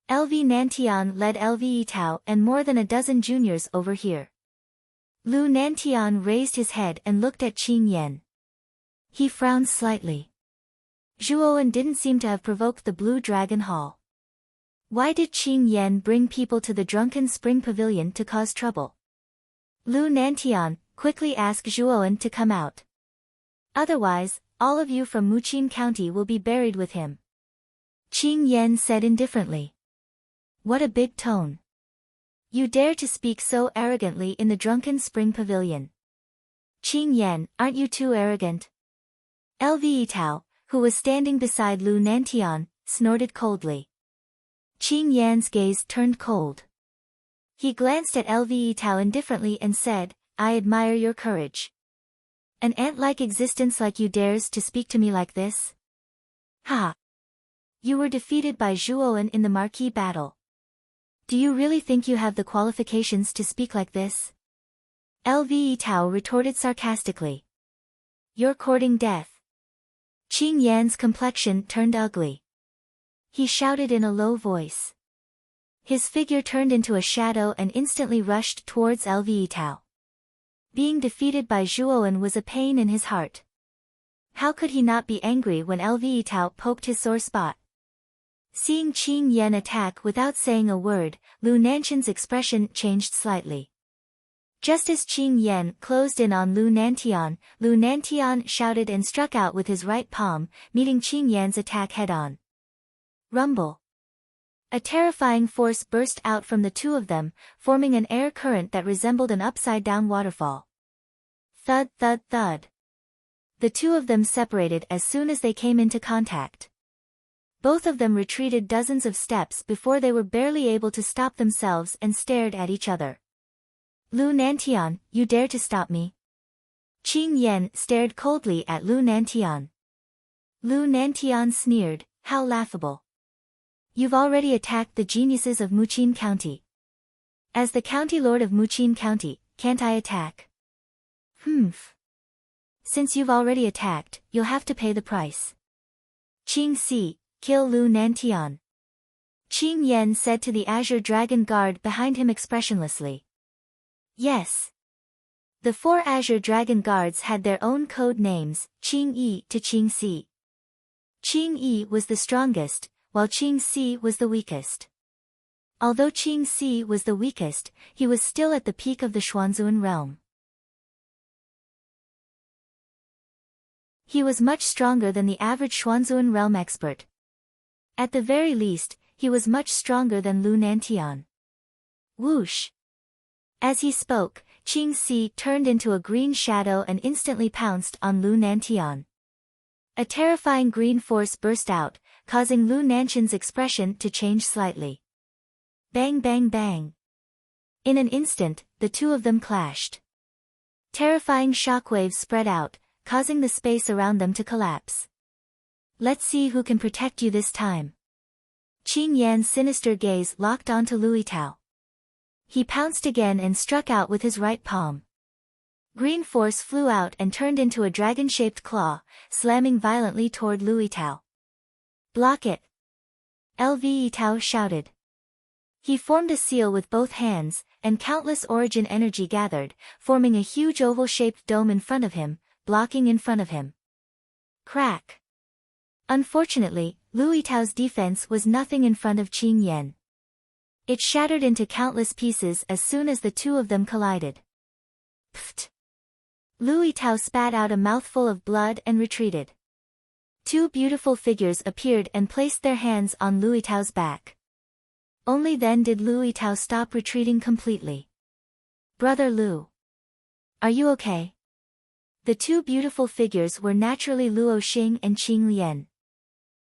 LV Nantian led LV Yitao and more than a dozen juniors over here. Lu Nantian raised his head and looked at Qing Yan. He frowned slightly. Zhuowen didn't seem to have provoked the Blue Dragon Hall. Why did Qing Yan bring people to the Drunken Spring Pavilion to cause trouble? Lu Nantian quickly asked Zhuowen to come out. Otherwise, all of you from Muqin County will be buried with him. Qing Yan said indifferently. What a big tone. You dare to speak so arrogantly in the Drunken Spring Pavilion. Qing Yan, aren't you too arrogant? LV Yitao, who was standing beside Lu Nantian, snorted coldly. Qing Yan's gaze turned cold. He glanced at LV Yitao indifferently and said, I admire your courage. An ant-like existence like you dares to speak to me like this? Ha! You were defeated by Zhuowen in the marquee battle. Do you really think you have the qualifications to speak like this? LV Yitao retorted sarcastically. You're courting death. Qing Yan's complexion turned ugly. He shouted in a low voice. His figure turned into a shadow and instantly rushed towards LV Yitao. Being defeated by Zhuowen was a pain in his heart. How could he not be angry when Lve Tao poked his sore spot? Seeing Qing Yan attack without saying a word, Lu Nanshan's expression changed slightly. Just as Qing Yan closed in on Lu Nantian shouted and struck out with his right palm, meeting Qing Yan's attack head-on. Rumble. A terrifying force burst out from the two of them, forming an air current that resembled an upside-down waterfall. Thud, thud, thud. The two of them separated as soon as they came into contact. Both of them retreated dozens of steps before they were barely able to stop themselves and stared at each other. Lu Nantian, you dare to stop me? Qing Yan stared coldly at Lu Nantian. Lu Nantian sneered, how laughable. You've already attacked the geniuses of Muqin County. As the county lord of Muqin County, can't I attack? Humph. Since you've already attacked, you'll have to pay the price. Qing Si, kill Lu Nantian. Qing Yan said to the Azure Dragon Guard behind him expressionlessly. Yes. The 4 Azure Dragon Guards had their own code names, Qing Yi to Qing Si. Qing Yi was the strongest, while Qing Si was the weakest. Although Qing Si was the weakest, he was still at the peak of the Xuanzun realm. He was much stronger than the average Xuanzun realm expert. At the very least, he was much stronger than Lu Nantian. Whoosh! As he spoke, Qing Si turned into a green shadow and instantly pounced on Lu Nantian. A terrifying green force burst out, causing Lu Nanshan's expression to change slightly. Bang bang bang. In an instant, the two of them clashed. Terrifying shockwaves spread out, causing the space around them to collapse. Let's see who can protect you this time. Qing Yan's sinister gaze locked onto Lui Tao. He pounced again and struck out with his right palm. Green force flew out and turned into a dragon-shaped claw, slamming violently toward Lui Tao. Block it! Lve Tao shouted. He formed a seal with both hands, and countless origin energy gathered, forming a huge oval-shaped dome in front of him, blocking in front of him. Crack! Unfortunately, Lui Tao's defense was nothing in front of Qing Yan. It shattered into countless pieces as soon as the two of them collided. Pfft! Lui Tao spat out a mouthful of blood and retreated. 2 beautiful figures appeared and placed their hands on Lui Tao's back. Only then did Lui Tao stop retreating completely. Brother Lu. Are you okay? The 2 beautiful figures were naturally Luo Xing and Qing Lian.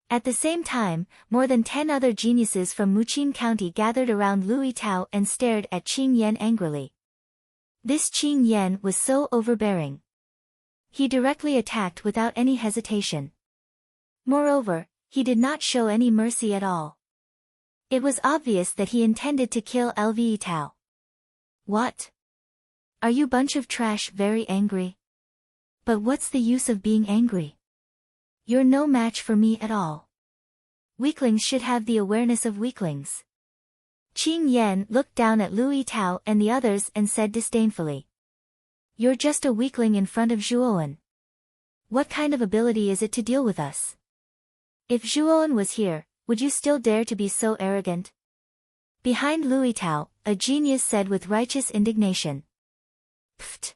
At the same time, more than 10 other geniuses from Muqin County gathered around Lui Tao and stared at Qing Yan angrily. This Qing Yan was so overbearing. He directly attacked without any hesitation. Moreover, he did not show any mercy at all. It was obvious that he intended to kill Lve Tao. What? Are you bunch of trash very angry? But what's the use of being angry? You're no match for me at all. Weaklings should have the awareness of weaklings. Qing Yan looked down at Lui Tao and the others and said disdainfully. You're just a weakling in front of Zhuowen. What kind of ability is it to deal with us? If Zhuowen was here, would you still dare to be so arrogant? Behind Lui Tao, a genius said with righteous indignation. Pfft!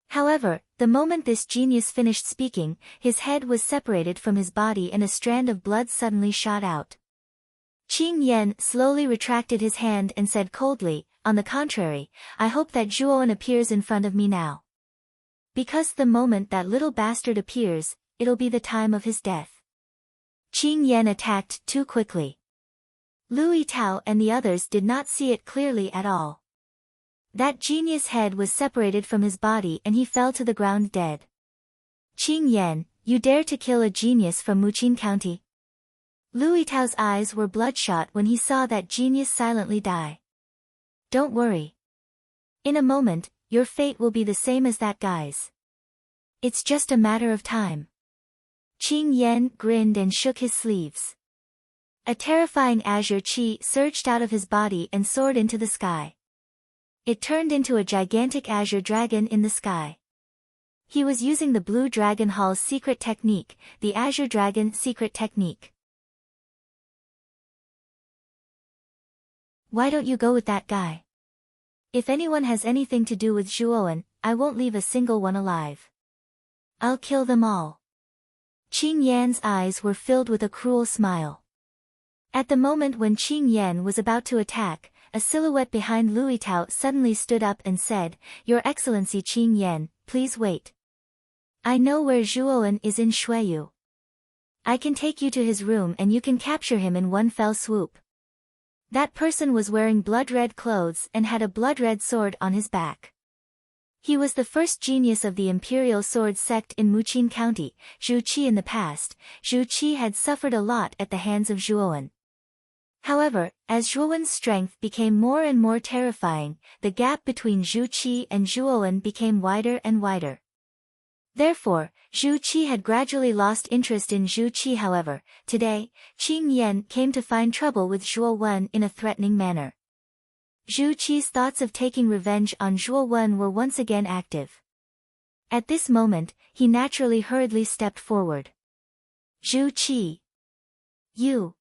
However, the moment this genius finished speaking, his head was separated from his body and a strand of blood suddenly shot out. Qing Yan slowly retracted his hand and said coldly, on the contrary, I hope that Zhuowen appears in front of me now. Because the moment that little bastard appears, it'll be the time of his death. Qing Yan attacked too quickly. Lui Tao and the others did not see it clearly at all. That genius head was separated from his body and he fell to the ground dead. Qing Yan, you dare to kill a genius from Muqin County? Lui Tao's eyes were bloodshot when he saw that genius silently die. Don't worry. In a moment, your fate will be the same as that guy's. It's just a matter of time. Qing Yan grinned and shook his sleeves. A terrifying azure chi surged out of his body and soared into the sky. It turned into a gigantic azure dragon in the sky. He was using the Blue Dragon Hall's secret technique, the Azure Dragon secret technique. Why don't you go with that guy? If anyone has anything to do with Zhuowen, I won't leave a single one alive. I'll kill them all. Qing Yan's eyes were filled with a cruel smile. At the moment when Qing Yan was about to attack, a silhouette behind Lui Tao suddenly stood up and said, "Your Excellency Qing Yan, please wait. I know where Zhuowen is in Shuiyu. I can take you to his room and you can capture him in one fell swoop." That person was wearing blood-red clothes and had a blood-red sword on his back. He was the first genius of the Imperial Sword sect in Muqin County, Zhu Qi. In the past, Zhu Qi had suffered a lot at the hands of Zhuowen. However, as Zhuowen's strength became more and more terrifying, the gap between Zhu Qi and Zhuowen became wider and wider. Therefore, Zhu Qi had gradually lost interest in Zhu Qi. However, today, Qing Yan came to find trouble with Zhuowen in a threatening manner. Zhu Qi's thoughts of taking revenge on Zhuowen were once again active. At this moment, he naturally hurriedly stepped forward. "Zhu Qi. You."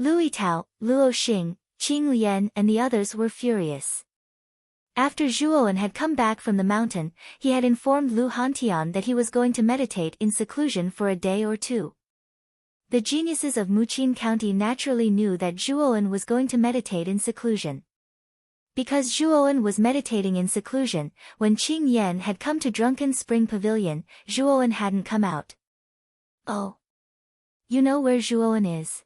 Lui Tao, Luo Xing, Qing Lian and the others were furious. After Zhuowen had come back from the mountain, he had informed Lu Hantian that he was going to meditate in seclusion for a day or two. The geniuses of Muqin County naturally knew that Zhuowen was going to meditate in seclusion. Because Zhuowen was meditating in seclusion, when Qing Yan had come to Drunken Spring Pavilion, Zhuowen hadn't come out. "Oh. You know where Zhuowen is?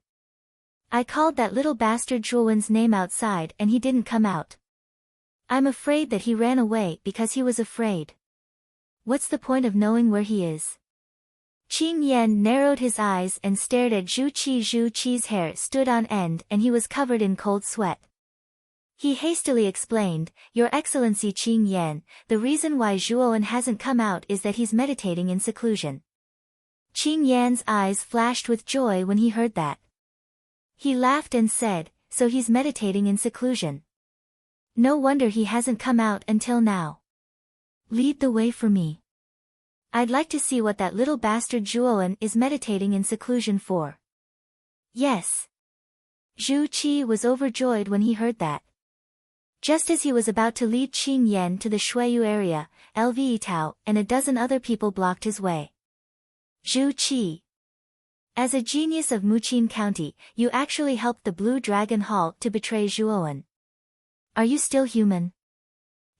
I called that little bastard Zhuowen's name outside and he didn't come out. I'm afraid that he ran away because he was afraid. What's the point of knowing where he is?" Qing Yan narrowed his eyes and stared at Zhu Qi. Zhu Qi's hair stood on end and he was covered in cold sweat. He hastily explained, "Your Excellency Qing Yan, the reason why Zhuowen hasn't come out is that he's meditating in seclusion." Qing Yan's eyes flashed with joy when he heard that. He laughed and said, "So he's meditating in seclusion. No wonder he hasn't come out until now. Lead the way for me. I'd like to see what that little bastard Zhuowen is meditating in seclusion for." "Yes." Zhu Qi was overjoyed when he heard that. Just as he was about to lead Qing Yan to the Shuiyu area, Lve Tao and a dozen other people blocked his way. "Zhu Qi. As a genius of Muqin County, you actually helped the Blue Dragon Hall to betray Zhuowen. Are you still human?"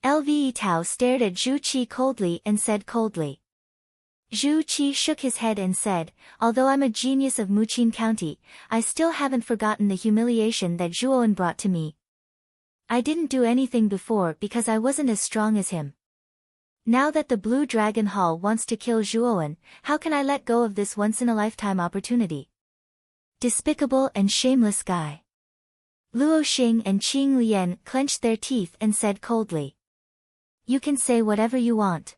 Lve Tao stared at Zhu Qi coldly and said coldly. Zhu Qi shook his head and said, "Although I'm a genius of Muqin County, I still haven't forgotten the humiliation that Zhuowen brought to me. I didn't do anything before because I wasn't as strong as him. Now that the Blue Dragon Hall wants to kill Zhuowen, how can I let go of this once-in-a-lifetime opportunity? Despicable and shameless guy." Luo Xing and Qing Lian clenched their teeth and said coldly, "You can say whatever you want.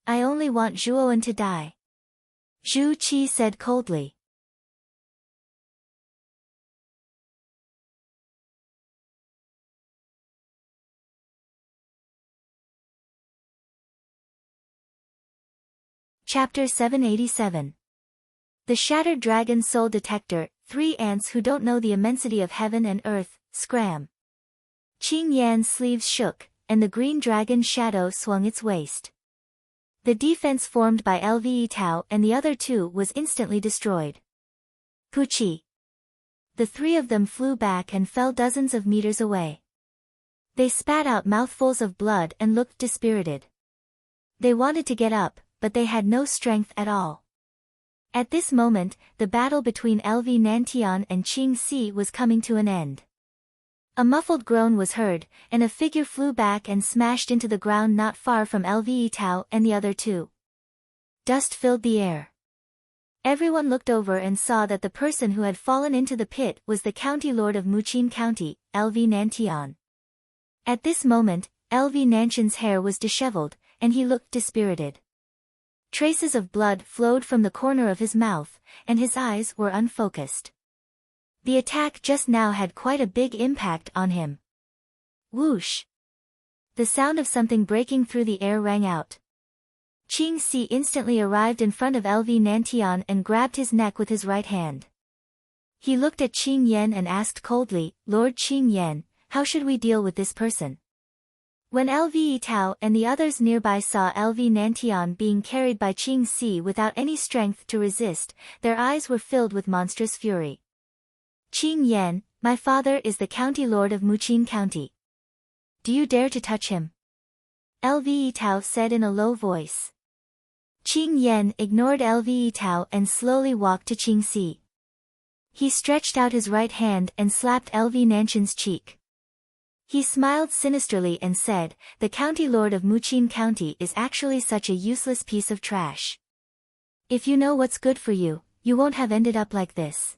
I only want Zhuowen to die." Zhu Qi said coldly. Chapter 787. The Shattered Dragon Soul Detector, 3 ants who don't know the immensity of heaven and earth, scram. Qing Yan's sleeves shook, and the green dragon's shadow swung its waist. The defense formed by Lve Tao and the other two was instantly destroyed. Puchi. The 3 of them flew back and fell dozens of meters away. They spat out mouthfuls of blood and looked dispirited. They wanted to get up, but they had no strength at all. At this moment, the battle between Lve Nantian and Qing Si was coming to an end. A muffled groan was heard, and a figure flew back and smashed into the ground not far from Lve Tao and the other two. Dust filled the air. Everyone looked over and saw that the person who had fallen into the pit was the County Lord of Muqin County, Lve Nantian. At this moment, Lve Nantian's hair was disheveled, and he looked dispirited. Traces of blood flowed from the corner of his mouth, and his eyes were unfocused. The attack just now had quite a big impact on him. Whoosh! The sound of something breaking through the air rang out. Qing Si instantly arrived in front of LV Nantian and grabbed his neck with his right hand. He looked at Qing Yan and asked coldly, "Lord Qing Yan, how should we deal with this person?" When LV Tao and the others nearby saw LV Nantian being carried by Qing Si without any strength to resist, their eyes were filled with monstrous fury. "Qing Yan, my father is the county lord of Muqin County. Do you dare to touch him?" LV Tao said in a low voice. Qing Yan ignored LV Tao and slowly walked to Qing Si. He stretched out his right hand and slapped LV Nantian's cheek. He smiled sinisterly and said, "The county lord of Muqin County is actually such a useless piece of trash. If you know what's good for you, you won't have ended up like this."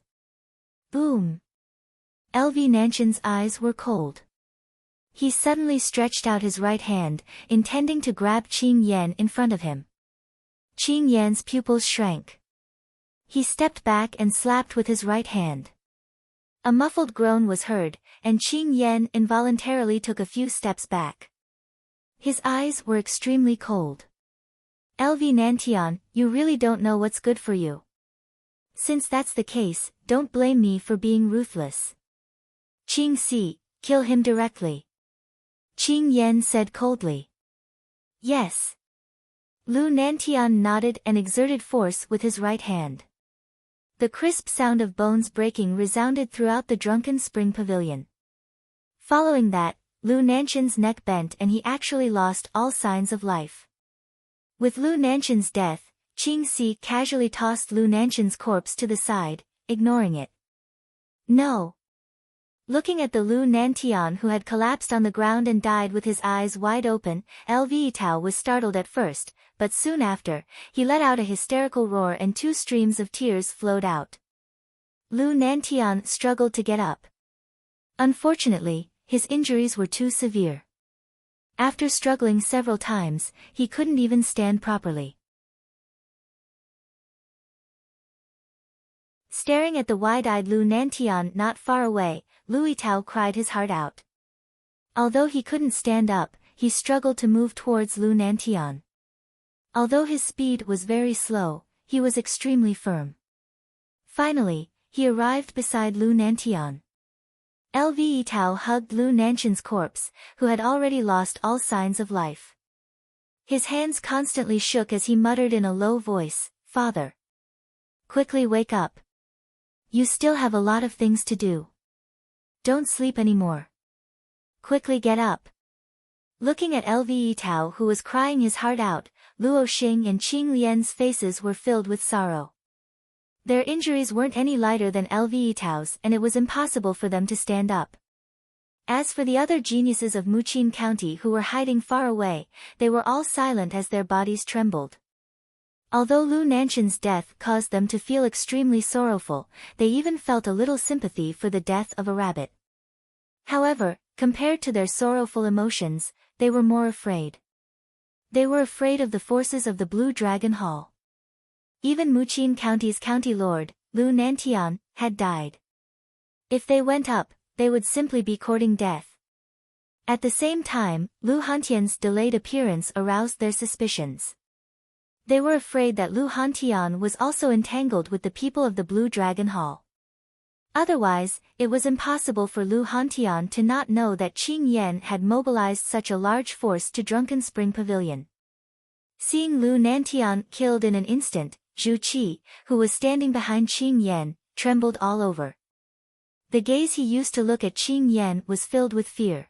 Boom. LV Nantian's eyes were cold. He suddenly stretched out his right hand, intending to grab Qing Yan in front of him. Qing Yan's pupils shrank. He stepped back and slapped with his right hand. A muffled groan was heard, and Qing Yan involuntarily took a few steps back. His eyes were extremely cold. "LV Nantian, you really don't know what's good for you. Since that's the case, don't blame me for being ruthless." "Qing Si, kill him directly," Qing Yan said coldly. "Yes." Lu Nantian nodded and exerted force with his right hand. The crisp sound of bones breaking resounded throughout the drunken spring pavilion. Following that, Lu Nantian's neck bent and he actually lost all signs of life. With Lu Nantian's death, Qing Si casually tossed Lu Nantian's corpse to the side, ignoring it. "No." Looking at the Lu Nantian who had collapsed on the ground and died with his eyes wide open, LV Tao was startled at first, but soon after, he let out a hysterical roar and 2 streams of tears flowed out. Lu Nantian struggled to get up. Unfortunately, his injuries were too severe. After struggling several times, he couldn't even stand properly. Staring at the wide-eyed Lu Nantian not far away, Lu Yitao cried his heart out. Although he couldn't stand up, he struggled to move towards Lu Nantian. Although his speed was very slow, he was extremely firm. Finally, he arrived beside Lu Nantian. LV Yitao hugged Lu Nantian's corpse, who had already lost all signs of life. His hands constantly shook as he muttered in a low voice, "Father, quickly wake up. You still have a lot of things to do. Don't sleep anymore. Quickly get up." Looking at LV Yitao who was crying his heart out, Luo Xing and Qing Lian's faces were filled with sorrow. Their injuries weren't any lighter than LV Yitao's and it was impossible for them to stand up. As for the other geniuses of Muqin County who were hiding far away, they were all silent as their bodies trembled. Although Lu Nantian's death caused them to feel extremely sorrowful, they even felt a little sympathy for the death of a rabbit. However, compared to their sorrowful emotions, they were more afraid. They were afraid of the forces of the Blue Dragon Hall. Even Muqin County's county lord, Lu Nantian, had died. If they went up, they would simply be courting death. At the same time, Lu Hantian's delayed appearance aroused their suspicions. They were afraid that Lu Hantian was also entangled with the people of the Blue Dragon Hall. Otherwise, it was impossible for Lu Hantian to not know that Qing Yan had mobilized such a large force to Drunken Spring Pavilion. Seeing Lu Nantian killed in an instant, Zhu Qi, who was standing behind Qing Yan, trembled all over. The gaze he used to look at Qing Yan was filled with fear.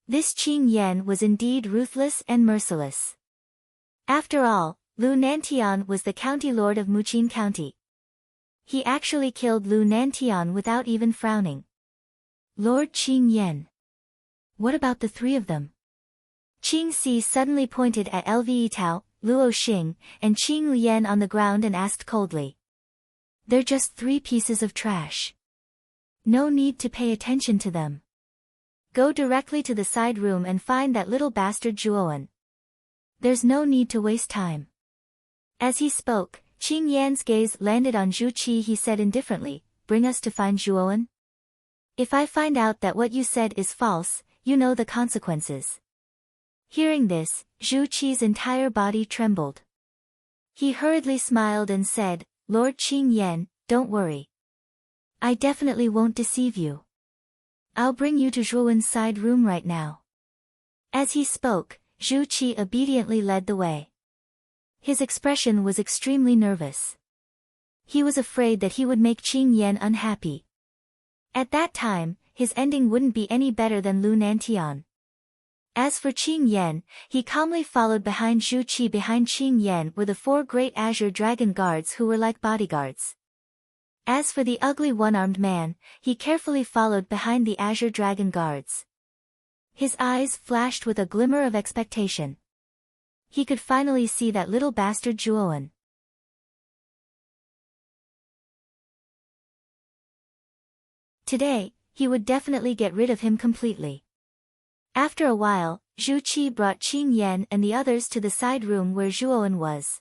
This Qing Yan was indeed ruthless and merciless. After all, Lu Nantian was the county lord of Muqin County. He actually killed Lu Nantian without even frowning. Lord Qing Yan. What about the 3 of them? Qing Si suddenly pointed at LV Yitao, Luo Xing, and Qing Lian on the ground and asked coldly. They're just 3 pieces of trash. No need to pay attention to them. Go directly to the side room and find that little bastard Zhuowen. There's no need to waste time. As he spoke, Qing Yan's gaze landed on Zhu Qi. He said indifferently, bring us to find Zhuowen? If I find out that what you said is false, you know the consequences. Hearing this, Zhu Qi's entire body trembled. He hurriedly smiled and said, Lord Qing Yan, don't worry. I definitely won't deceive you. I'll bring you to Zhuowen's side room right now. As he spoke, Zhu Qi obediently led the way. His expression was extremely nervous. He was afraid that he would make Qing Yan unhappy. At that time, his ending wouldn't be any better than Lu Nantian. As for Qing Yan, he calmly followed behind Zhu Qi. Behind Qing Yan were the 4 great azure dragon guards who were like bodyguards. As for the ugly one-armed man, he carefully followed behind the azure dragon guards. His eyes flashed with a glimmer of expectation. He could finally see that little bastard Zhuowen. Today, he would definitely get rid of him completely. After a while, Zhu Qi brought Qing Yan and the others to the side room where Zhuowen was.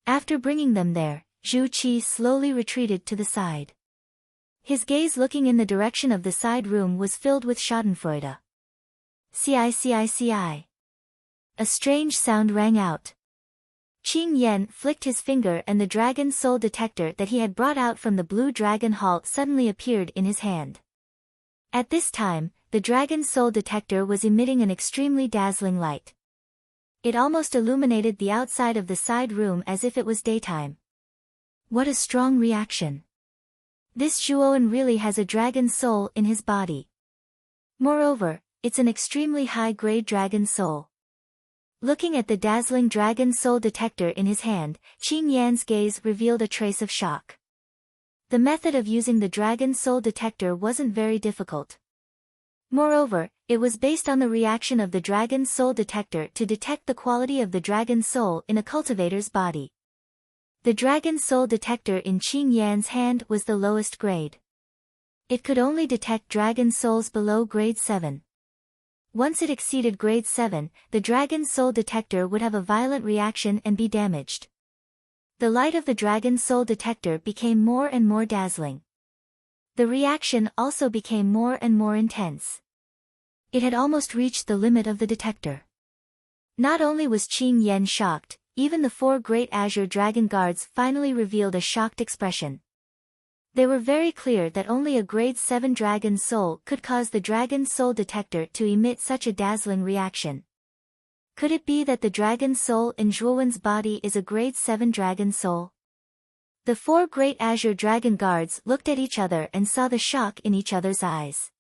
After bringing them there, Zhu Qi slowly retreated to the side. His gaze looking in the direction of the side room was filled with schadenfreude. Ci. A strange sound rang out. Qing Yan flicked his finger and the dragon soul detector that he had brought out from the blue dragon hall suddenly appeared in his hand. At this time, the dragon soul detector was emitting an extremely dazzling light. It almost illuminated the outside of the side room as if it was daytime. What a strong reaction! This Zhuowen really has a dragon soul in his body. Moreover, it's an extremely high-grade dragon soul. Looking at the dazzling dragon soul detector in his hand, Qing Yan's gaze revealed a trace of shock. The method of using the dragon soul detector wasn't very difficult. Moreover, it was based on the reaction of the dragon soul detector to detect the quality of the dragon soul in a cultivator's body. The dragon soul detector in Qing Yan's hand was the lowest grade. It could only detect dragon souls below grade 7. Once it exceeded grade 7, the dragon soul detector would have a violent reaction and be damaged. The light of the dragon soul detector became more and more dazzling. The reaction also became more and more intense. It had almost reached the limit of the detector. Not only was Qing Yan shocked, even the 4 great azure dragon guards finally revealed a shocked expression. They were very clear that only a grade 7 dragon soul could cause the dragon soul detector to emit such a dazzling reaction. Could it be that the dragon soul in Zhuowen's body is a grade 7 dragon soul? The 4 great azure dragon guards looked at each other and saw the shock in each other's eyes.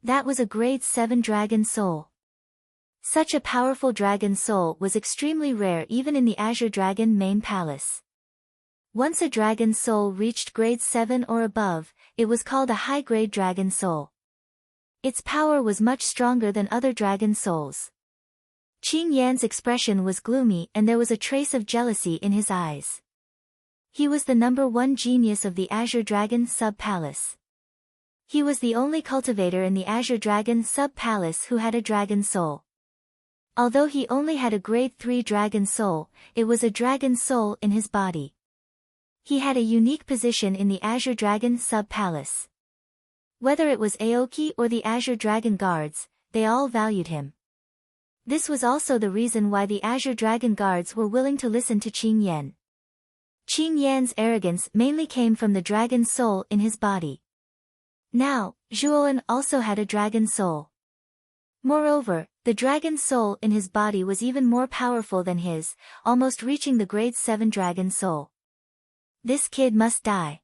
That was a grade 7 dragon soul. Such a powerful dragon soul was extremely rare even in the Azure Dragon main palace. Once a dragon soul reached grade 7 or above, it was called a high-grade dragon soul. Its power was much stronger than other dragon souls. Qing Yan's expression was gloomy and there was a trace of jealousy in his eyes. He was the number 1 genius of the Azure Dragon sub-palace. He was the only cultivator in the Azure Dragon sub-palace who had a dragon soul. Although he only had a grade 3 dragon soul, it was a dragon soul in his body. He had a unique position in the Azure Dragon sub-palace. Whether it was Aoki or the Azure Dragon guards, they all valued him. This was also the reason why the Azure Dragon guards were willing to listen to Qing Yan. Qing Yan's arrogance mainly came from the dragon soul in his body. Now, Zhuowen also had a dragon soul. Moreover, the dragon soul in his body was even more powerful than his, almost reaching the grade 7 dragon soul. This kid must die.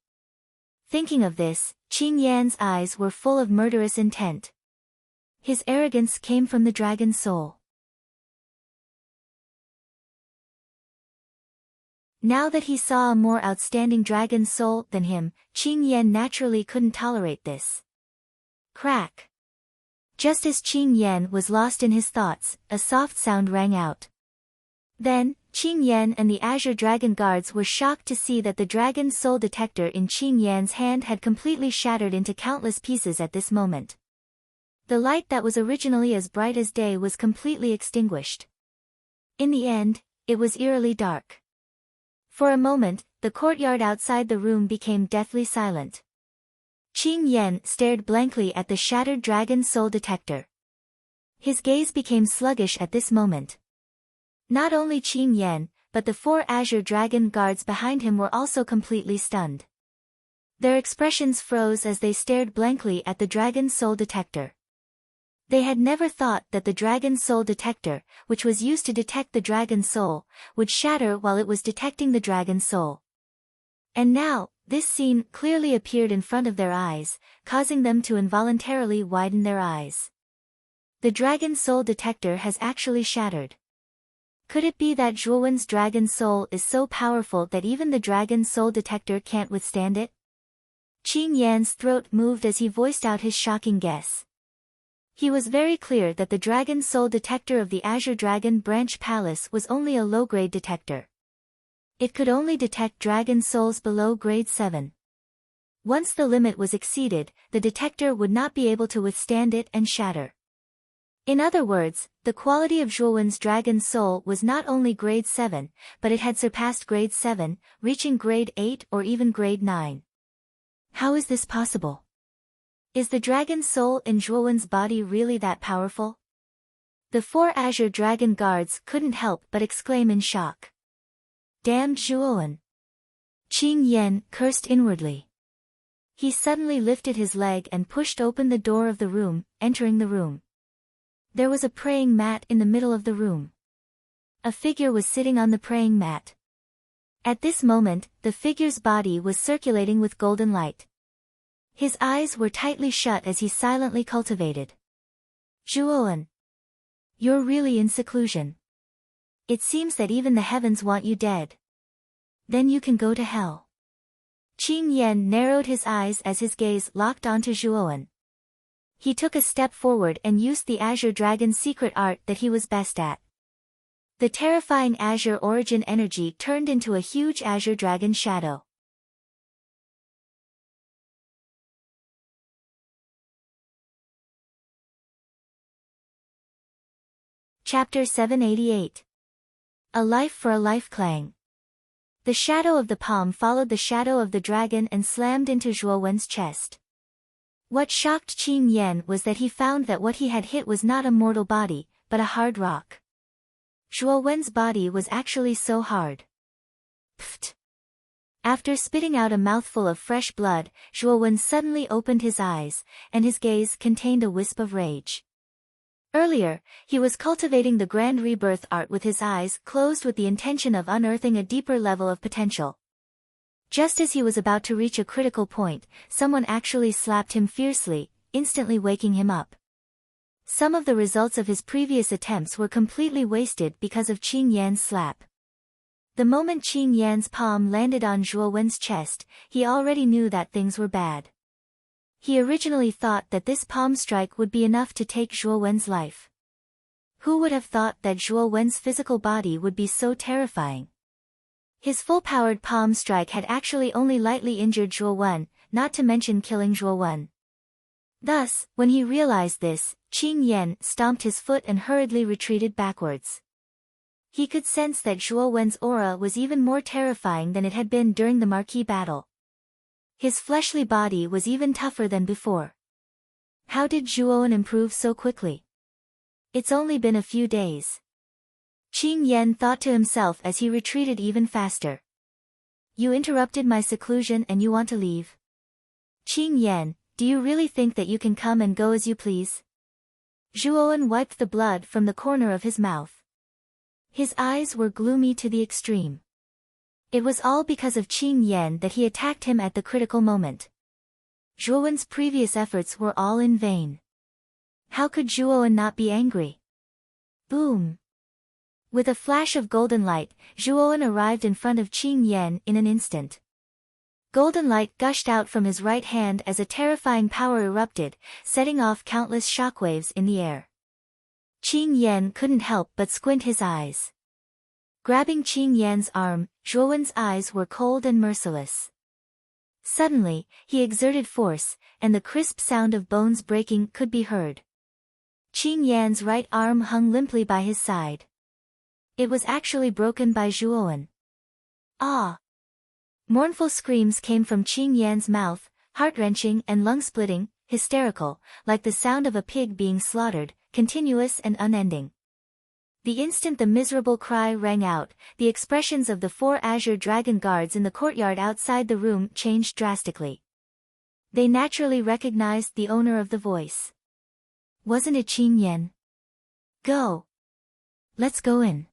Thinking of this, Qing Yan's eyes were full of murderous intent. His arrogance came from the dragon soul. Now that he saw a more outstanding dragon soul than him, Qing Yan naturally couldn't tolerate this. Crack. Just as Qing Yan was lost in his thoughts, a soft sound rang out. Then, Qing Yan and the Azure Dragon guards were shocked to see that the dragon soul detector in Qing Yan's hand had completely shattered into countless pieces at this moment. The light that was originally as bright as day was completely extinguished. In the end, it was eerily dark. For a moment, the courtyard outside the room became deathly silent. Qing Yan stared blankly at the shattered dragon soul detector. His gaze became sluggish at this moment. Not only Qing Yan, but the 4 azure dragon guards behind him were also completely stunned. Their expressions froze as they stared blankly at the dragon soul detector. They had never thought that the dragon soul detector, which was used to detect the dragon soul, would shatter while it was detecting the dragon soul. And now, this scene clearly appeared in front of their eyes, causing them to involuntarily widen their eyes. The dragon soul detector has actually shattered. Could it be that Zhuowen's dragon soul is so powerful that even the dragon soul detector can't withstand it? Qing Yan's throat moved as he voiced out his shocking guess. He was very clear that the dragon soul detector of the Azure Dragon Branch Palace was only a low-grade detector. It could only detect dragon souls below grade 7. Once the limit was exceeded, the detector would not be able to withstand it and shatter. In other words, the quality of Zhuowen's dragon soul was not only grade 7, but it had surpassed grade 7, reaching grade 8 or even grade 9. How is this possible? Is the dragon soul in Zhuowen's body really that powerful? The 4 azure dragon guards couldn't help but exclaim in shock. Damned Zhuowen! Qing Yan cursed inwardly. He suddenly lifted his leg and pushed open the door of the room, entering the room. There was a praying mat in the middle of the room. A figure was sitting on the praying mat. At this moment, the figure's body was circulating with golden light. His eyes were tightly shut as he silently cultivated. Zhuowen! You're really in seclusion. It seems that even the heavens want you dead. Then you can go to hell. Qing Yan narrowed his eyes as his gaze locked onto Zhuowen. He took a step forward and used the Azure Dragon's secret art that he was best at. The terrifying Azure origin energy turned into a huge Azure Dragon shadow. Chapter 788. A Life for a Life Clang. The shadow of the palm followed the shadow of the dragon and slammed into Zhuowen's chest. What shocked Qing Yan was that he found that what he had hit was not a mortal body, but a hard rock. Zhuowen's body was actually so hard. Pfft! After spitting out a mouthful of fresh blood, Zhuowen suddenly opened his eyes, and his gaze contained a wisp of rage. Earlier, he was cultivating the grand rebirth art with his eyes closed with the intention of unearthing a deeper level of potential. Just as he was about to reach a critical point, someone actually slapped him fiercely, instantly waking him up. Some of the results of his previous attempts were completely wasted because of Qing Yan's slap. The moment Qing Yan's palm landed on Zhuowen's chest, he already knew that things were bad. He originally thought that this palm strike would be enough to take Zhuowen's life. Who would have thought that Zhuowen's physical body would be so terrifying? His full-powered palm strike had actually only lightly injured Zhuowen, not to mention killing Zhuowen. Thus, when he realized this, Qing Yan stomped his foot and hurriedly retreated backwards. He could sense that Zhuowen's aura was even more terrifying than it had been during the marquee battle. His fleshly body was even tougher than before. How did Zhuowen improve so quickly? It's only been a few days. Qing Yan thought to himself as he retreated even faster. You interrupted my seclusion and you want to leave? Qing Yan, do you really think that you can come and go as you please? Zhuowen wiped the blood from the corner of his mouth. His eyes were gloomy to the extreme. It was all because of Qing Yan that he attacked him at the critical moment. Zhuowen's previous efforts were all in vain. How could Zhuowen not be angry? Boom! With a flash of golden light, Zhuowen arrived in front of Qing Yan in an instant. Golden light gushed out from his right hand as a terrifying power erupted, setting off countless shockwaves in the air. Qing Yan couldn't help but squint his eyes. Grabbing Qing Yan's arm, Zhuowen's eyes were cold and merciless. Suddenly, he exerted force, and the crisp sound of bones breaking could be heard. Qing Yan's right arm hung limply by his side. It was actually broken by Zhuowen. Ah! Mournful screams came from Qing Yan's mouth, heart-wrenching and lung-splitting, hysterical, like the sound of a pig being slaughtered. continuous and unending. The instant the miserable cry rang out, the expressions of the 4 azure dragon guards in the courtyard outside the room changed drastically. They naturally recognized the owner of the voice. Wasn't it Qing Yan? Go! Let's go in.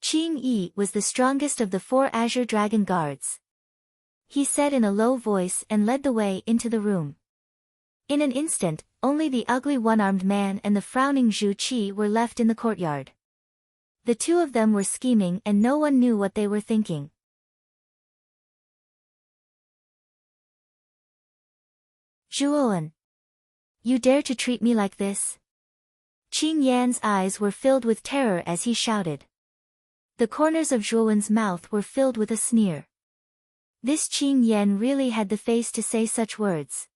Qing Yi was the strongest of the 4 azure dragon guards. He said in a low voice and led the way into the room. In an instant, only the ugly one-armed man and the frowning Zhu Qi were left in the courtyard. The two of them were scheming and no one knew what they were thinking. Zhuowen. You dare to treat me like this? Qing Yan's eyes were filled with terror as he shouted. The corners of Zhuowen's mouth were filled with a sneer. This Qing Yan really had the face to say such words.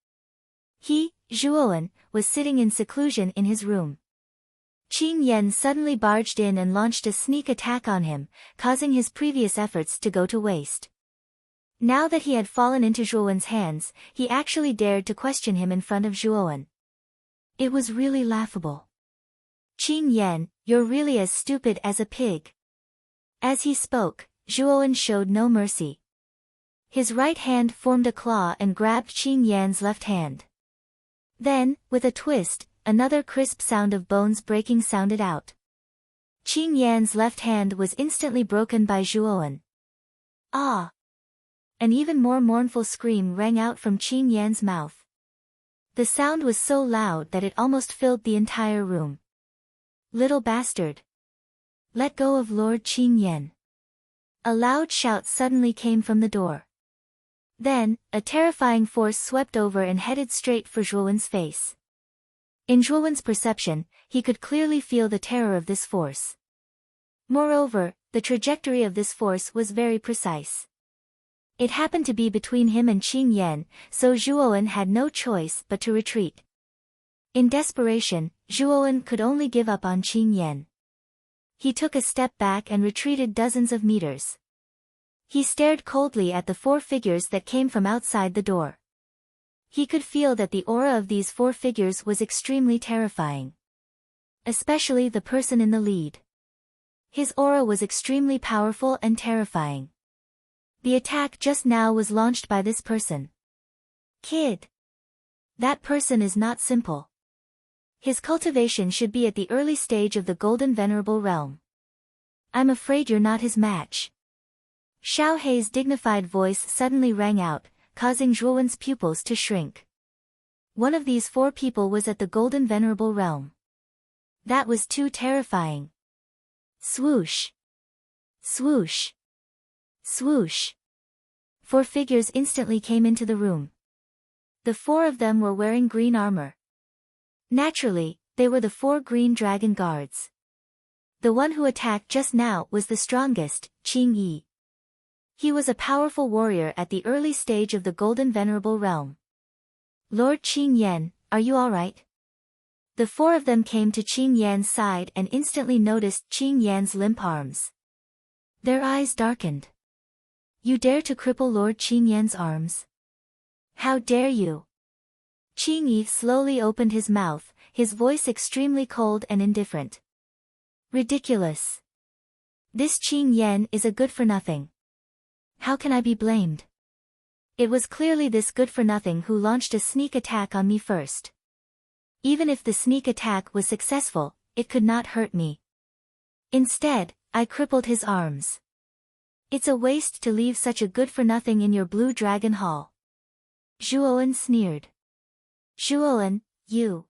He, Zhuowen, was sitting in seclusion in his room. Qing Yan suddenly barged in and launched a sneak attack on him, causing his previous efforts to go to waste. Now that he had fallen into Zhuowen's hands, he actually dared to question him in front of Zhuowen. It was really laughable. Qing Yan, you're really as stupid as a pig. As he spoke, Zhuowen showed no mercy. His right hand formed a claw and grabbed Qing Yan's left hand. Then, with a twist, another crisp sound of bones breaking sounded out. Qing Yan's left hand was instantly broken by Zhuowen. Ah! An even more mournful scream rang out from Qing Yan's mouth. The sound was so loud that it almost filled the entire room. Little bastard! Let go of Lord Qing Yan! A loud shout suddenly came from the door. Then, a terrifying force swept over and headed straight for Zhuowen's face. In Zhuowen's perception, he could clearly feel the terror of this force. Moreover, the trajectory of this force was very precise. It happened to be between him and Qing Yan, so Zhuowen had no choice but to retreat. In desperation, Zhuowen could only give up on Qing Yan. He took a step back and retreated dozens of meters. He stared coldly at the 4 figures that came from outside the door. He could feel that the aura of these 4 figures was extremely terrifying. Especially the person in the lead. His aura was extremely powerful and terrifying. The attack just now was launched by this person. Kid. That person is not simple. His cultivation should be at the early stage of the Golden Venerable Realm. I'm afraid you're not his match. Xiao Hei's dignified voice suddenly rang out, causing Zhuowen's pupils to shrink. One of these 4 people was at the Golden Venerable Realm. That was too terrifying. Swoosh! Swoosh! Swoosh! 4 figures instantly came into the room. The 4 of them were wearing green armor. Naturally, they were the 4 green dragon guards. The one who attacked just now was the strongest, Qing Yi. He was a powerful warrior at the early stage of the Golden Venerable Realm. Lord Qing Yan, are you alright? The 4 of them came to Qing Yan's side and instantly noticed Qing Yan's limp arms. Their eyes darkened. You dare to cripple Lord Qing Yan's arms? How dare you? Qing Yi slowly opened his mouth, his voice extremely cold and indifferent. Ridiculous. This Qing Yan is a good-for-nothing. How can I be blamed? It was clearly this good-for-nothing who launched a sneak attack on me first. Even if the sneak attack was successful, it could not hurt me. Instead, I crippled his arms. It's a waste to leave such a good-for-nothing in your Blue Dragon Hall. Zhuowen sneered. Zhuowen, you.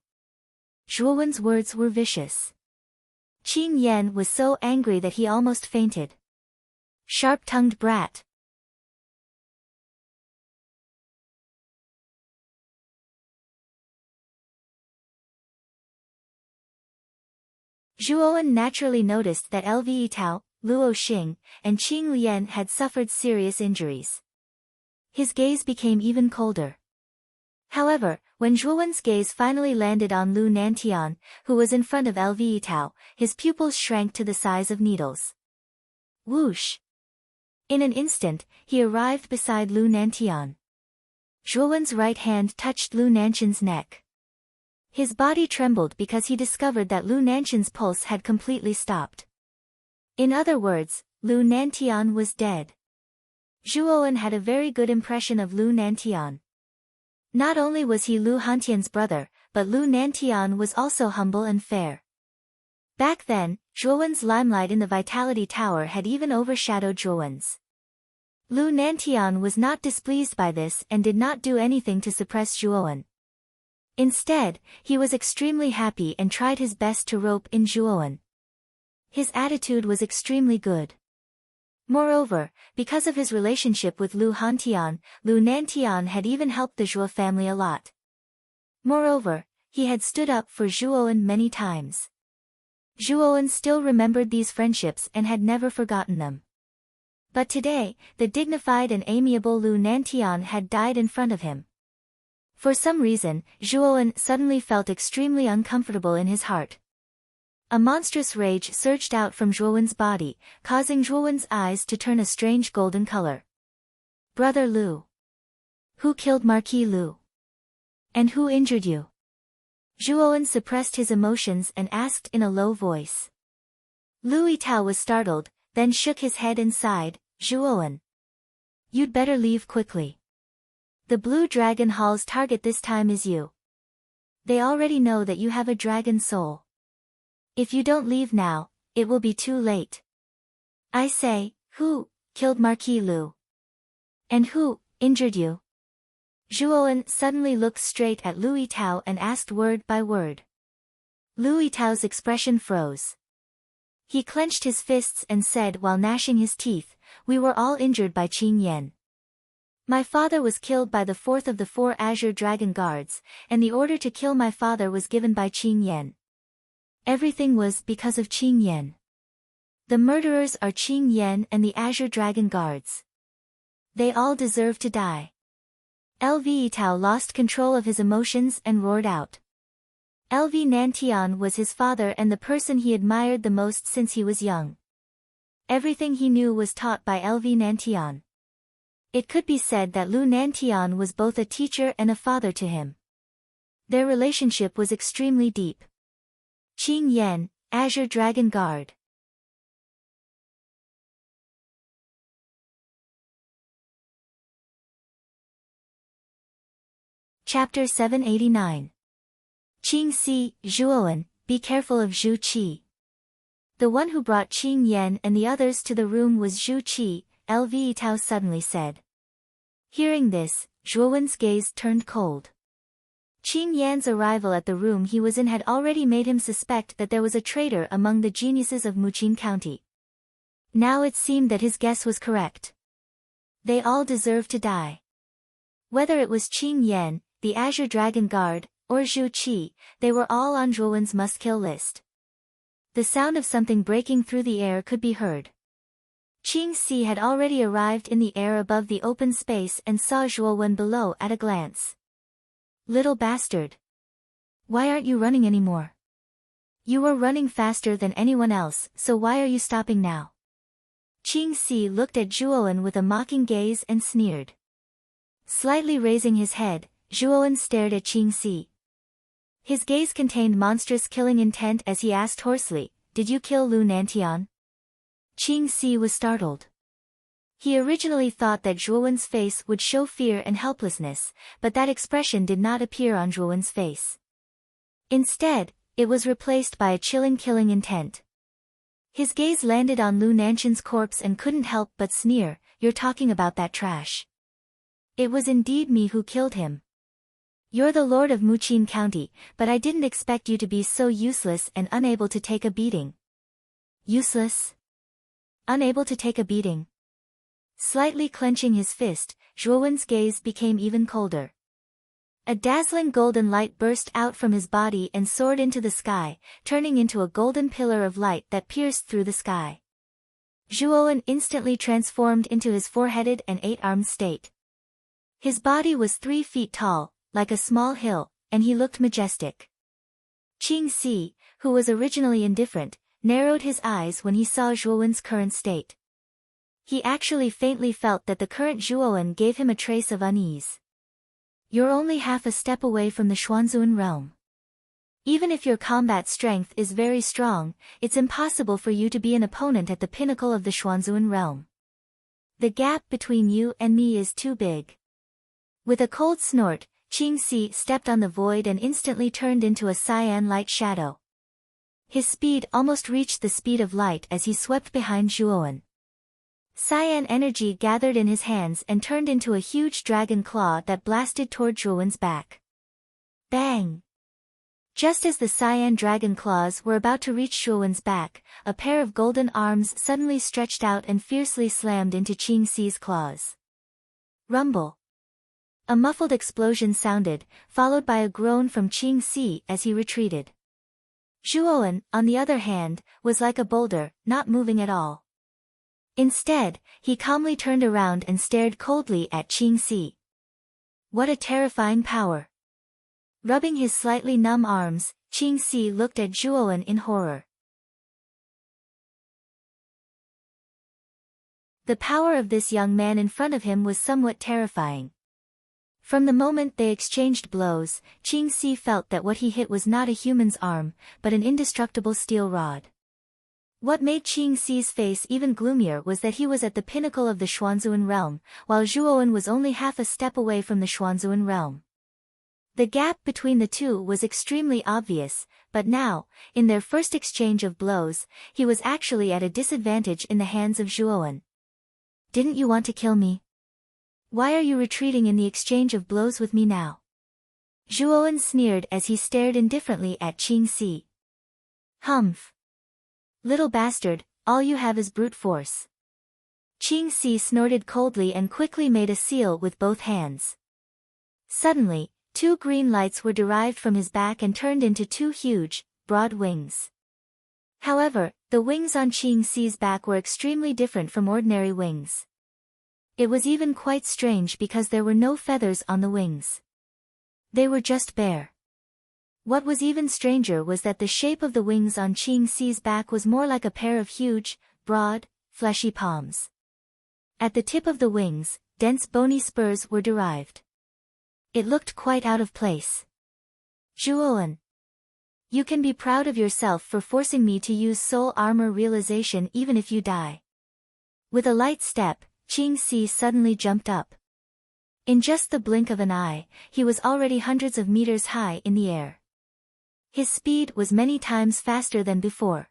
Zhuowen's words were vicious. Qing Yan was so angry that he almost fainted. Sharp-tongued brat. Zhuowen naturally noticed that Lve Tao, Luo Xing, and Qing Lian had suffered serious injuries. His gaze became even colder. However, when Zhuowen's gaze finally landed on Lu Nantian, who was in front of Lve Tao, his pupils shrank to the size of needles. Whoosh! In an instant, he arrived beside Lu Nantian. Zhuowen's right hand touched Lu Nantian's neck. His body trembled because he discovered that Lu Nanshan's pulse had completely stopped. In other words, Lu Nantian was dead. Zhuowen had a very good impression of Lu Nantian. Not only was he Lu Hantian's brother, but Lu Nantian was also humble and fair. Back then, Zhuowen's limelight in the Vitality Tower had even overshadowed Zhuowen's. Lu Nantian was not displeased by this and did not do anything to suppress Zhuowen. Instead, he was extremely happy and tried his best to rope in Zhuowen. His attitude was extremely good. Moreover, because of his relationship with Lu Hantian, Lu Nantian had even helped the Zhuo family a lot. Moreover, he had stood up for Zhuowen many times. Zhuowen still remembered these friendships and had never forgotten them. But today, the dignified and amiable Lu Nantian had died in front of him. For some reason, Zhuowen suddenly felt extremely uncomfortable in his heart. A monstrous rage surged out from Zhuowen's body, causing Zhuowen's eyes to turn a strange golden color. Brother Lu. Who killed Marquis Lu? And who injured you? Zhuowen suppressed his emotions and asked in a low voice. Lu Yitao was startled, then shook his head and sighed, Zhuowen. You'd better leave quickly. The Blue Dragon Hall's target this time is you. They already know that you have a dragon soul. If you don't leave now, it will be too late. I say, who killed Marquis Lu? And who injured you? Zhuowen suddenly looked straight at Lu Yitao and asked word by word. Lu Yitao's expression froze. He clenched his fists and said while gnashing his teeth, we were all injured by Qing Yan. My father was killed by the fourth of the 4 Azure Dragon Guards, and the order to kill my father was given by Qing Yan. Everything was because of Qing Yan. The murderers are Qing Yan and the Azure Dragon Guards. They all deserve to die. LV Yitao lost control of his emotions and roared out. LV Nantian was his father and the person he admired the most since he was young. Everything he knew was taught by LV Nantian. It could be said that Lu Nantian was both a teacher and a father to him. Their relationship was extremely deep. Qing Yan, Azure Dragon Guard. Chapter 789. Qing Si, Zhuowen, be careful of Zhu Qi. The one who brought Qing Yan and the others to the room was Zhu Qi, LV Yitao suddenly said. Hearing this, Zhuowen's gaze turned cold. Qing Yan's arrival at the room he was in had already made him suspect that there was a traitor among the geniuses of Muqin County. Now it seemed that his guess was correct. They all deserved to die. Whether it was Qing Yan, the Azure Dragon Guard, or Zhu Qi, they were all on Zhuowen's must-kill list. The sound of something breaking through the air could be heard. Qing Si had already arrived in the air above the open space and saw Zhuowen below at a glance. Little bastard. Why aren't you running anymore? You were running faster than anyone else, so why are you stopping now? Qing Si looked at Zhuowen with a mocking gaze and sneered. Slightly raising his head, Zhuowen stared at Qing Si. His gaze contained monstrous killing intent as he asked hoarsely, did you kill Lu Nantian? Qing Si was startled. He originally thought that Zhuowen's face would show fear and helplessness, but that expression did not appear on Zhuowen's face. Instead, it was replaced by a chilling killing intent. His gaze landed on Lu Nanshan's corpse and couldn't help but sneer, you're talking about that trash. It was indeed me who killed him. You're the Lord of Muqin County, but I didn't expect you to be so useless and unable to take a beating. Useless? Unable to take a beating? Slightly clenching his fist, Zhuowen's gaze became even colder. A dazzling golden light burst out from his body and soared into the sky, turning into a golden pillar of light that pierced through the sky. Zhuowen instantly transformed into his four-headed and eight-armed state. His body was 3 feet tall, like a small hill, and he looked majestic. Qing Si, who was originally indifferent, narrowed his eyes when he saw Zhuowen's current state. He actually faintly felt that the current Zhuowen gave him a trace of unease. You're only half a step away from the Xuanzun realm. Even if your combat strength is very strong, it's impossible for you to be an opponent at the pinnacle of the Xuanzun realm. The gap between you and me is too big. With a cold snort, Qingxi stepped on the void and instantly turned into a cyan light shadow. His speed almost reached the speed of light as he swept behind Zhuowen. Cyan energy gathered in his hands and turned into a huge dragon claw that blasted toward Zhuowen's back. Bang! Just as the cyan dragon claws were about to reach Zhuowen's back, a pair of golden arms suddenly stretched out and fiercely slammed into Qingxi's claws. Rumble! A muffled explosion sounded, followed by a groan from Qingxi as he retreated. Zhuowen, on the other hand, was like a boulder, not moving at all. Instead, he calmly turned around and stared coldly at Qingxi. What a terrifying power! Rubbing his slightly numb arms, Qingxi looked at Zhuowen in horror. The power of this young man in front of him was somewhat terrifying. From the moment they exchanged blows, Qingxi felt that what he hit was not a human's arm, but an indestructible steel rod. What made Qingxi's face even gloomier was that he was at the pinnacle of the Xuanzun realm, while Zhuowen was only half a step away from the Xuanzun realm. The gap between the two was extremely obvious, but now, in their first exchange of blows, he was actually at a disadvantage in the hands of Zhuowen. Didn't you want to kill me? Why are you retreating in the exchange of blows with me now? Zhuowen sneered as he stared indifferently at Qingxi. Humph! Little bastard, all you have is brute force. Qingxi snorted coldly and quickly made a seal with both hands. Suddenly, 2 green lights were derived from his back and turned into 2 huge, broad wings. However, the wings on Qingxi's back were extremely different from ordinary wings. It was even quite strange because there were no feathers on the wings. They were just bare. What was even stranger was that the shape of the wings on Qingxi's back was more like a pair of huge, broad, fleshy palms. At the tip of the wings, dense bony spurs were derived. It looked quite out of place. Zhuowen, you can be proud of yourself for forcing me to use soul armor realization even if you die. With a light step, Qingxi suddenly jumped up. In just the blink of an eye, he was already hundreds of meters high in the air. His speed was many times faster than before.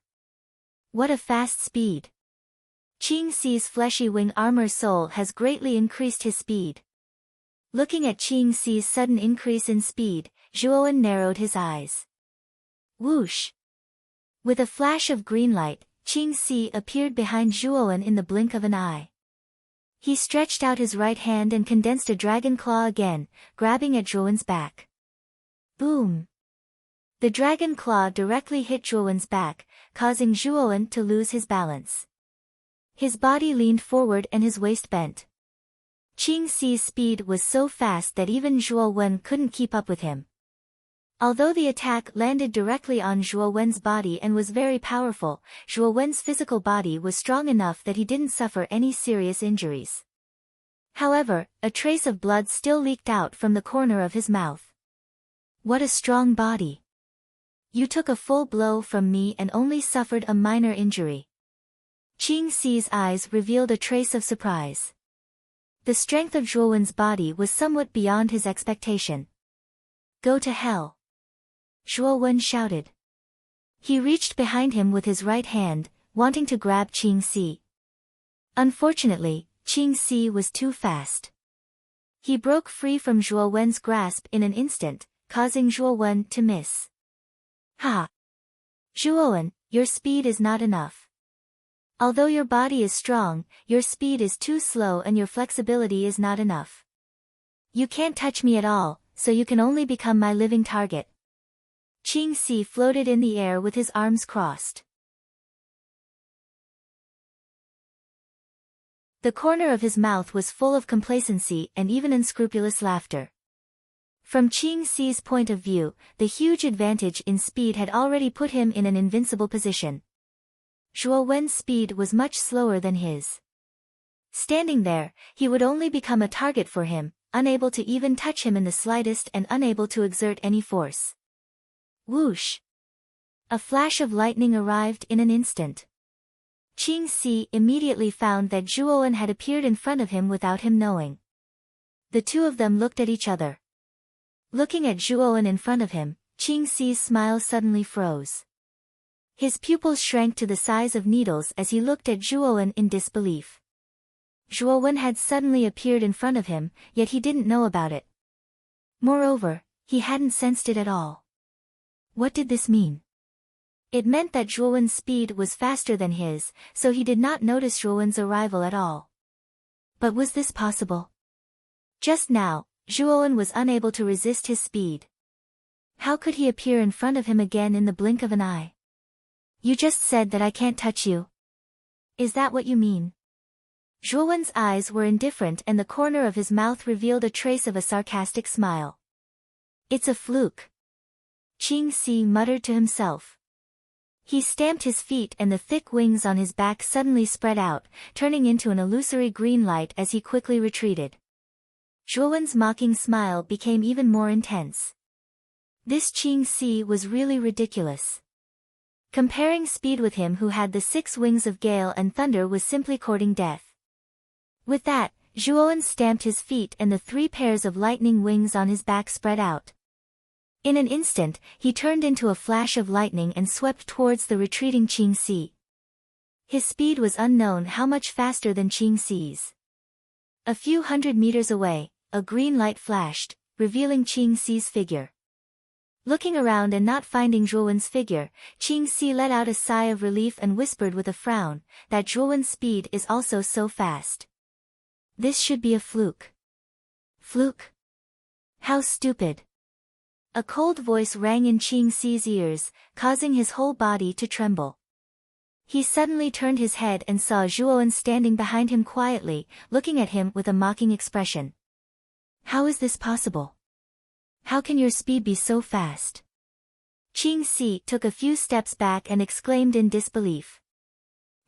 What a fast speed! Qingxi's fleshy wing armor soul has greatly increased his speed. Looking at Qingxi's sudden increase in speed, Zhuowen narrowed his eyes. Whoosh! With a flash of green light, Qingxi appeared behind Zhuowen in the blink of an eye. He stretched out his right hand and condensed a dragon claw again, grabbing at Zhuowen's back. Boom! The dragon claw directly hit Zhuowen's back, causing Zhuowen to lose his balance. His body leaned forward and his waist bent. Qingxi's speed was so fast that even Zhuowen couldn't keep up with him. Although the attack landed directly on Zhuowen's body and was very powerful, Zhuowen's physical body was strong enough that he didn't suffer any serious injuries. However, a trace of blood still leaked out from the corner of his mouth. What a strong body! You took a full blow from me and only suffered a minor injury. Qingxi's eyes revealed a trace of surprise. The strength of Zhuowen's body was somewhat beyond his expectation. Go to hell! Zhuowen shouted. He reached behind him with his right hand, wanting to grab Qingxi. Unfortunately, Qingxi was too fast. He broke free from Zhuowen's grasp in an instant, causing Zhuowen to miss. Ha! Zhuowen, your speed is not enough. Although your body is strong, your speed is too slow and your flexibility is not enough. You can't touch me at all, so you can only become my living target. Qingxi floated in the air with his arms crossed. The corner of his mouth was full of complacency and even unscrupulous laughter. From Qingxi's point of view, the huge advantage in speed had already put him in an invincible position. Zhuowen's speed was much slower than his. Standing there, he would only become a target for him, unable to even touch him in the slightest and unable to exert any force. Whoosh! A flash of lightning arrived in an instant. Qing Si immediately found that Zhuowen had appeared in front of him without him knowing. The two of them looked at each other. Looking at Zhuowen in front of him, Qing Si's smile suddenly froze. His pupils shrank to the size of needles as he looked at Zhuowen in disbelief. Zhuowen had suddenly appeared in front of him, yet he didn't know about it. Moreover, he hadn't sensed it at all. What did this mean? It meant that Zhuowen's speed was faster than his, so he did not notice Zhuowen's arrival at all. But was this possible? Just now, Zhuowen was unable to resist his speed. How could he appear in front of him again in the blink of an eye? You just said that I can't touch you. Is that what you mean? Zhuowen's eyes were indifferent and the corner of his mouth revealed a trace of a sarcastic smile. It's a fluke. Qing Si muttered to himself. He stamped his feet and the thick wings on his back suddenly spread out, turning into an illusory green light as he quickly retreated. Zhuowen's mocking smile became even more intense. This Qing Si was really ridiculous. Comparing speed with him who had the 6 wings of gale and thunder was simply courting death. With that, Zhuowen stamped his feet and the 3 pairs of lightning wings on his back spread out. In an instant, he turned into a flash of lightning and swept towards the retreating Qing Si. His speed was unknown how much faster than Qing Si's. A few hundred meters away, a green light flashed, revealing Qing Si's figure. Looking around and not finding Zhuowen's figure, Qing Si let out a sigh of relief and whispered with a frown, that Zhuowen's speed is also so fast. This should be a fluke. Fluke? How stupid. A cold voice rang in Qing Si's ears, causing his whole body to tremble. He suddenly turned his head and saw Zhuowen standing behind him quietly, looking at him with a mocking expression. How is this possible? How can your speed be so fast? Qing Si took a few steps back and exclaimed in disbelief.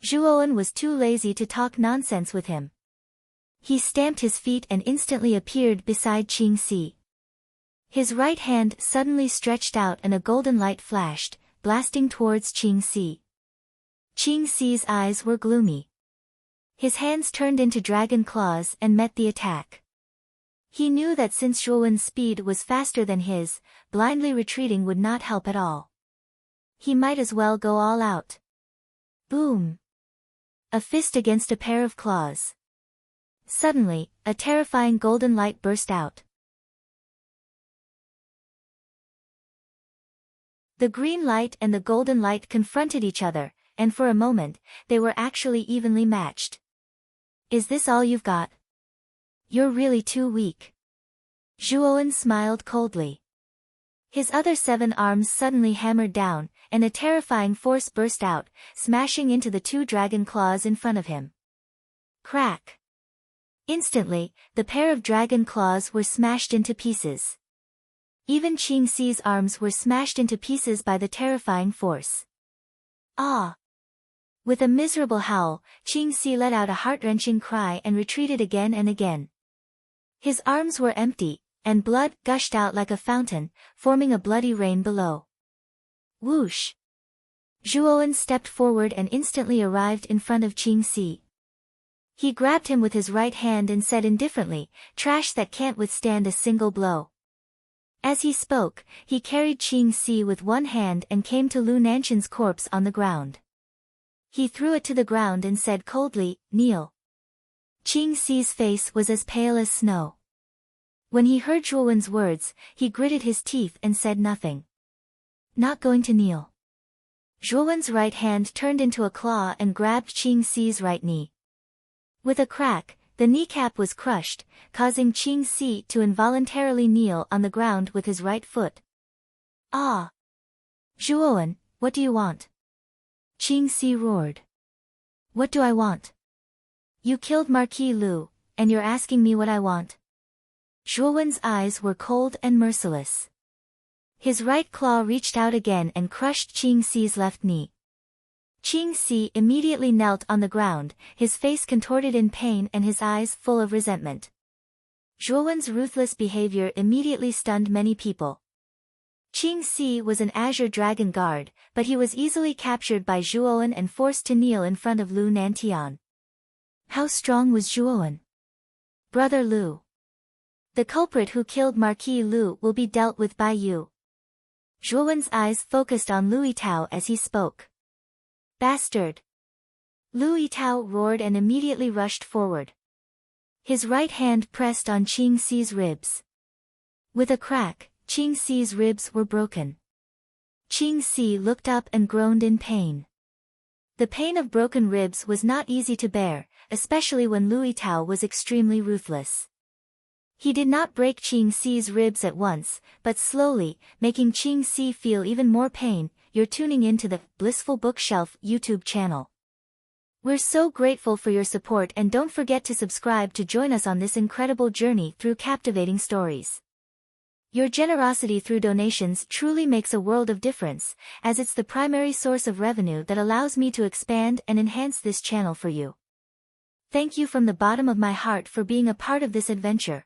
Zhuowen was too lazy to talk nonsense with him. He stamped his feet and instantly appeared beside Qing Si. His right hand suddenly stretched out and a golden light flashed, blasting towards Qing Si. Qing Si's eyes were gloomy. His hands turned into dragon claws and met the attack. He knew that since Zhuowen's speed was faster than his, blindly retreating would not help at all. He might as well go all out. Boom! A fist against a pair of claws. Suddenly, a terrifying golden light burst out. The green light and the golden light confronted each other, and for a moment, they were actually evenly matched. Is this all you've got? You're really too weak. Zhuowen smiled coldly. His other 7 arms suddenly hammered down, and a terrifying force burst out, smashing into the 2 dragon claws in front of him. Crack! Instantly, the pair of dragon claws were smashed into pieces. Even Qing Si's arms were smashed into pieces by the terrifying force. Ah! With a miserable howl, Qing Si let out a heart-wrenching cry and retreated again and again. His arms were empty, and blood gushed out like a fountain, forming a bloody rain below. Whoosh! Zhuowen stepped forward and instantly arrived in front of Qing Si. He grabbed him with his right hand and said indifferently, "Trash that can't withstand a single blow." As he spoke, he carried Qing Si with one hand and came to Lu Nanshan's corpse on the ground. He threw it to the ground and said coldly, "Kneel." Qing Si's face was as pale as snow. When he heard Zhuowen's words, he gritted his teeth and said nothing. Not going to kneel. Zhuowen's right hand turned into a claw and grabbed Qing Si's right knee. With a crack, the kneecap was crushed, causing Qing Si to involuntarily kneel on the ground with his right foot. Ah! Zhuowen, what do you want? Qing Si roared. What do I want? You killed Marquis Lu, and you're asking me what I want? Zhuowen's eyes were cold and merciless. His right claw reached out again and crushed Qing Si's left knee. Qing Si immediately knelt on the ground, his face contorted in pain and his eyes full of resentment. Zhuowen's ruthless behavior immediately stunned many people. Qing Si was an Azure Dragon guard, but he was easily captured by Zhuoan and forced to kneel in front of Lu Nantian. How strong was Zhuoan? Brother Lu. The culprit who killed Marquis Lu will be dealt with by you. Zhuoan's eyes focused on Lu Yitao as he spoke. Bastard! Lu Yitao roared and immediately rushed forward. His right hand pressed on Qing Si's ribs. With a crack, Qing Si's ribs were broken. Qing Si looked up and groaned in pain. The pain of broken ribs was not easy to bear, especially when Lu Yitao was extremely ruthless. He did not break Qing Si's ribs at once, but slowly, making Qing Si feel even more pain. You're tuning into the Blissful Bookshelf YouTube channel. We're so grateful for your support, and don't forget to subscribe to join us on this incredible journey through captivating stories. Your generosity through donations truly makes a world of difference, as it's the primary source of revenue that allows me to expand and enhance this channel for you. Thank you from the bottom of my heart for being a part of this adventure.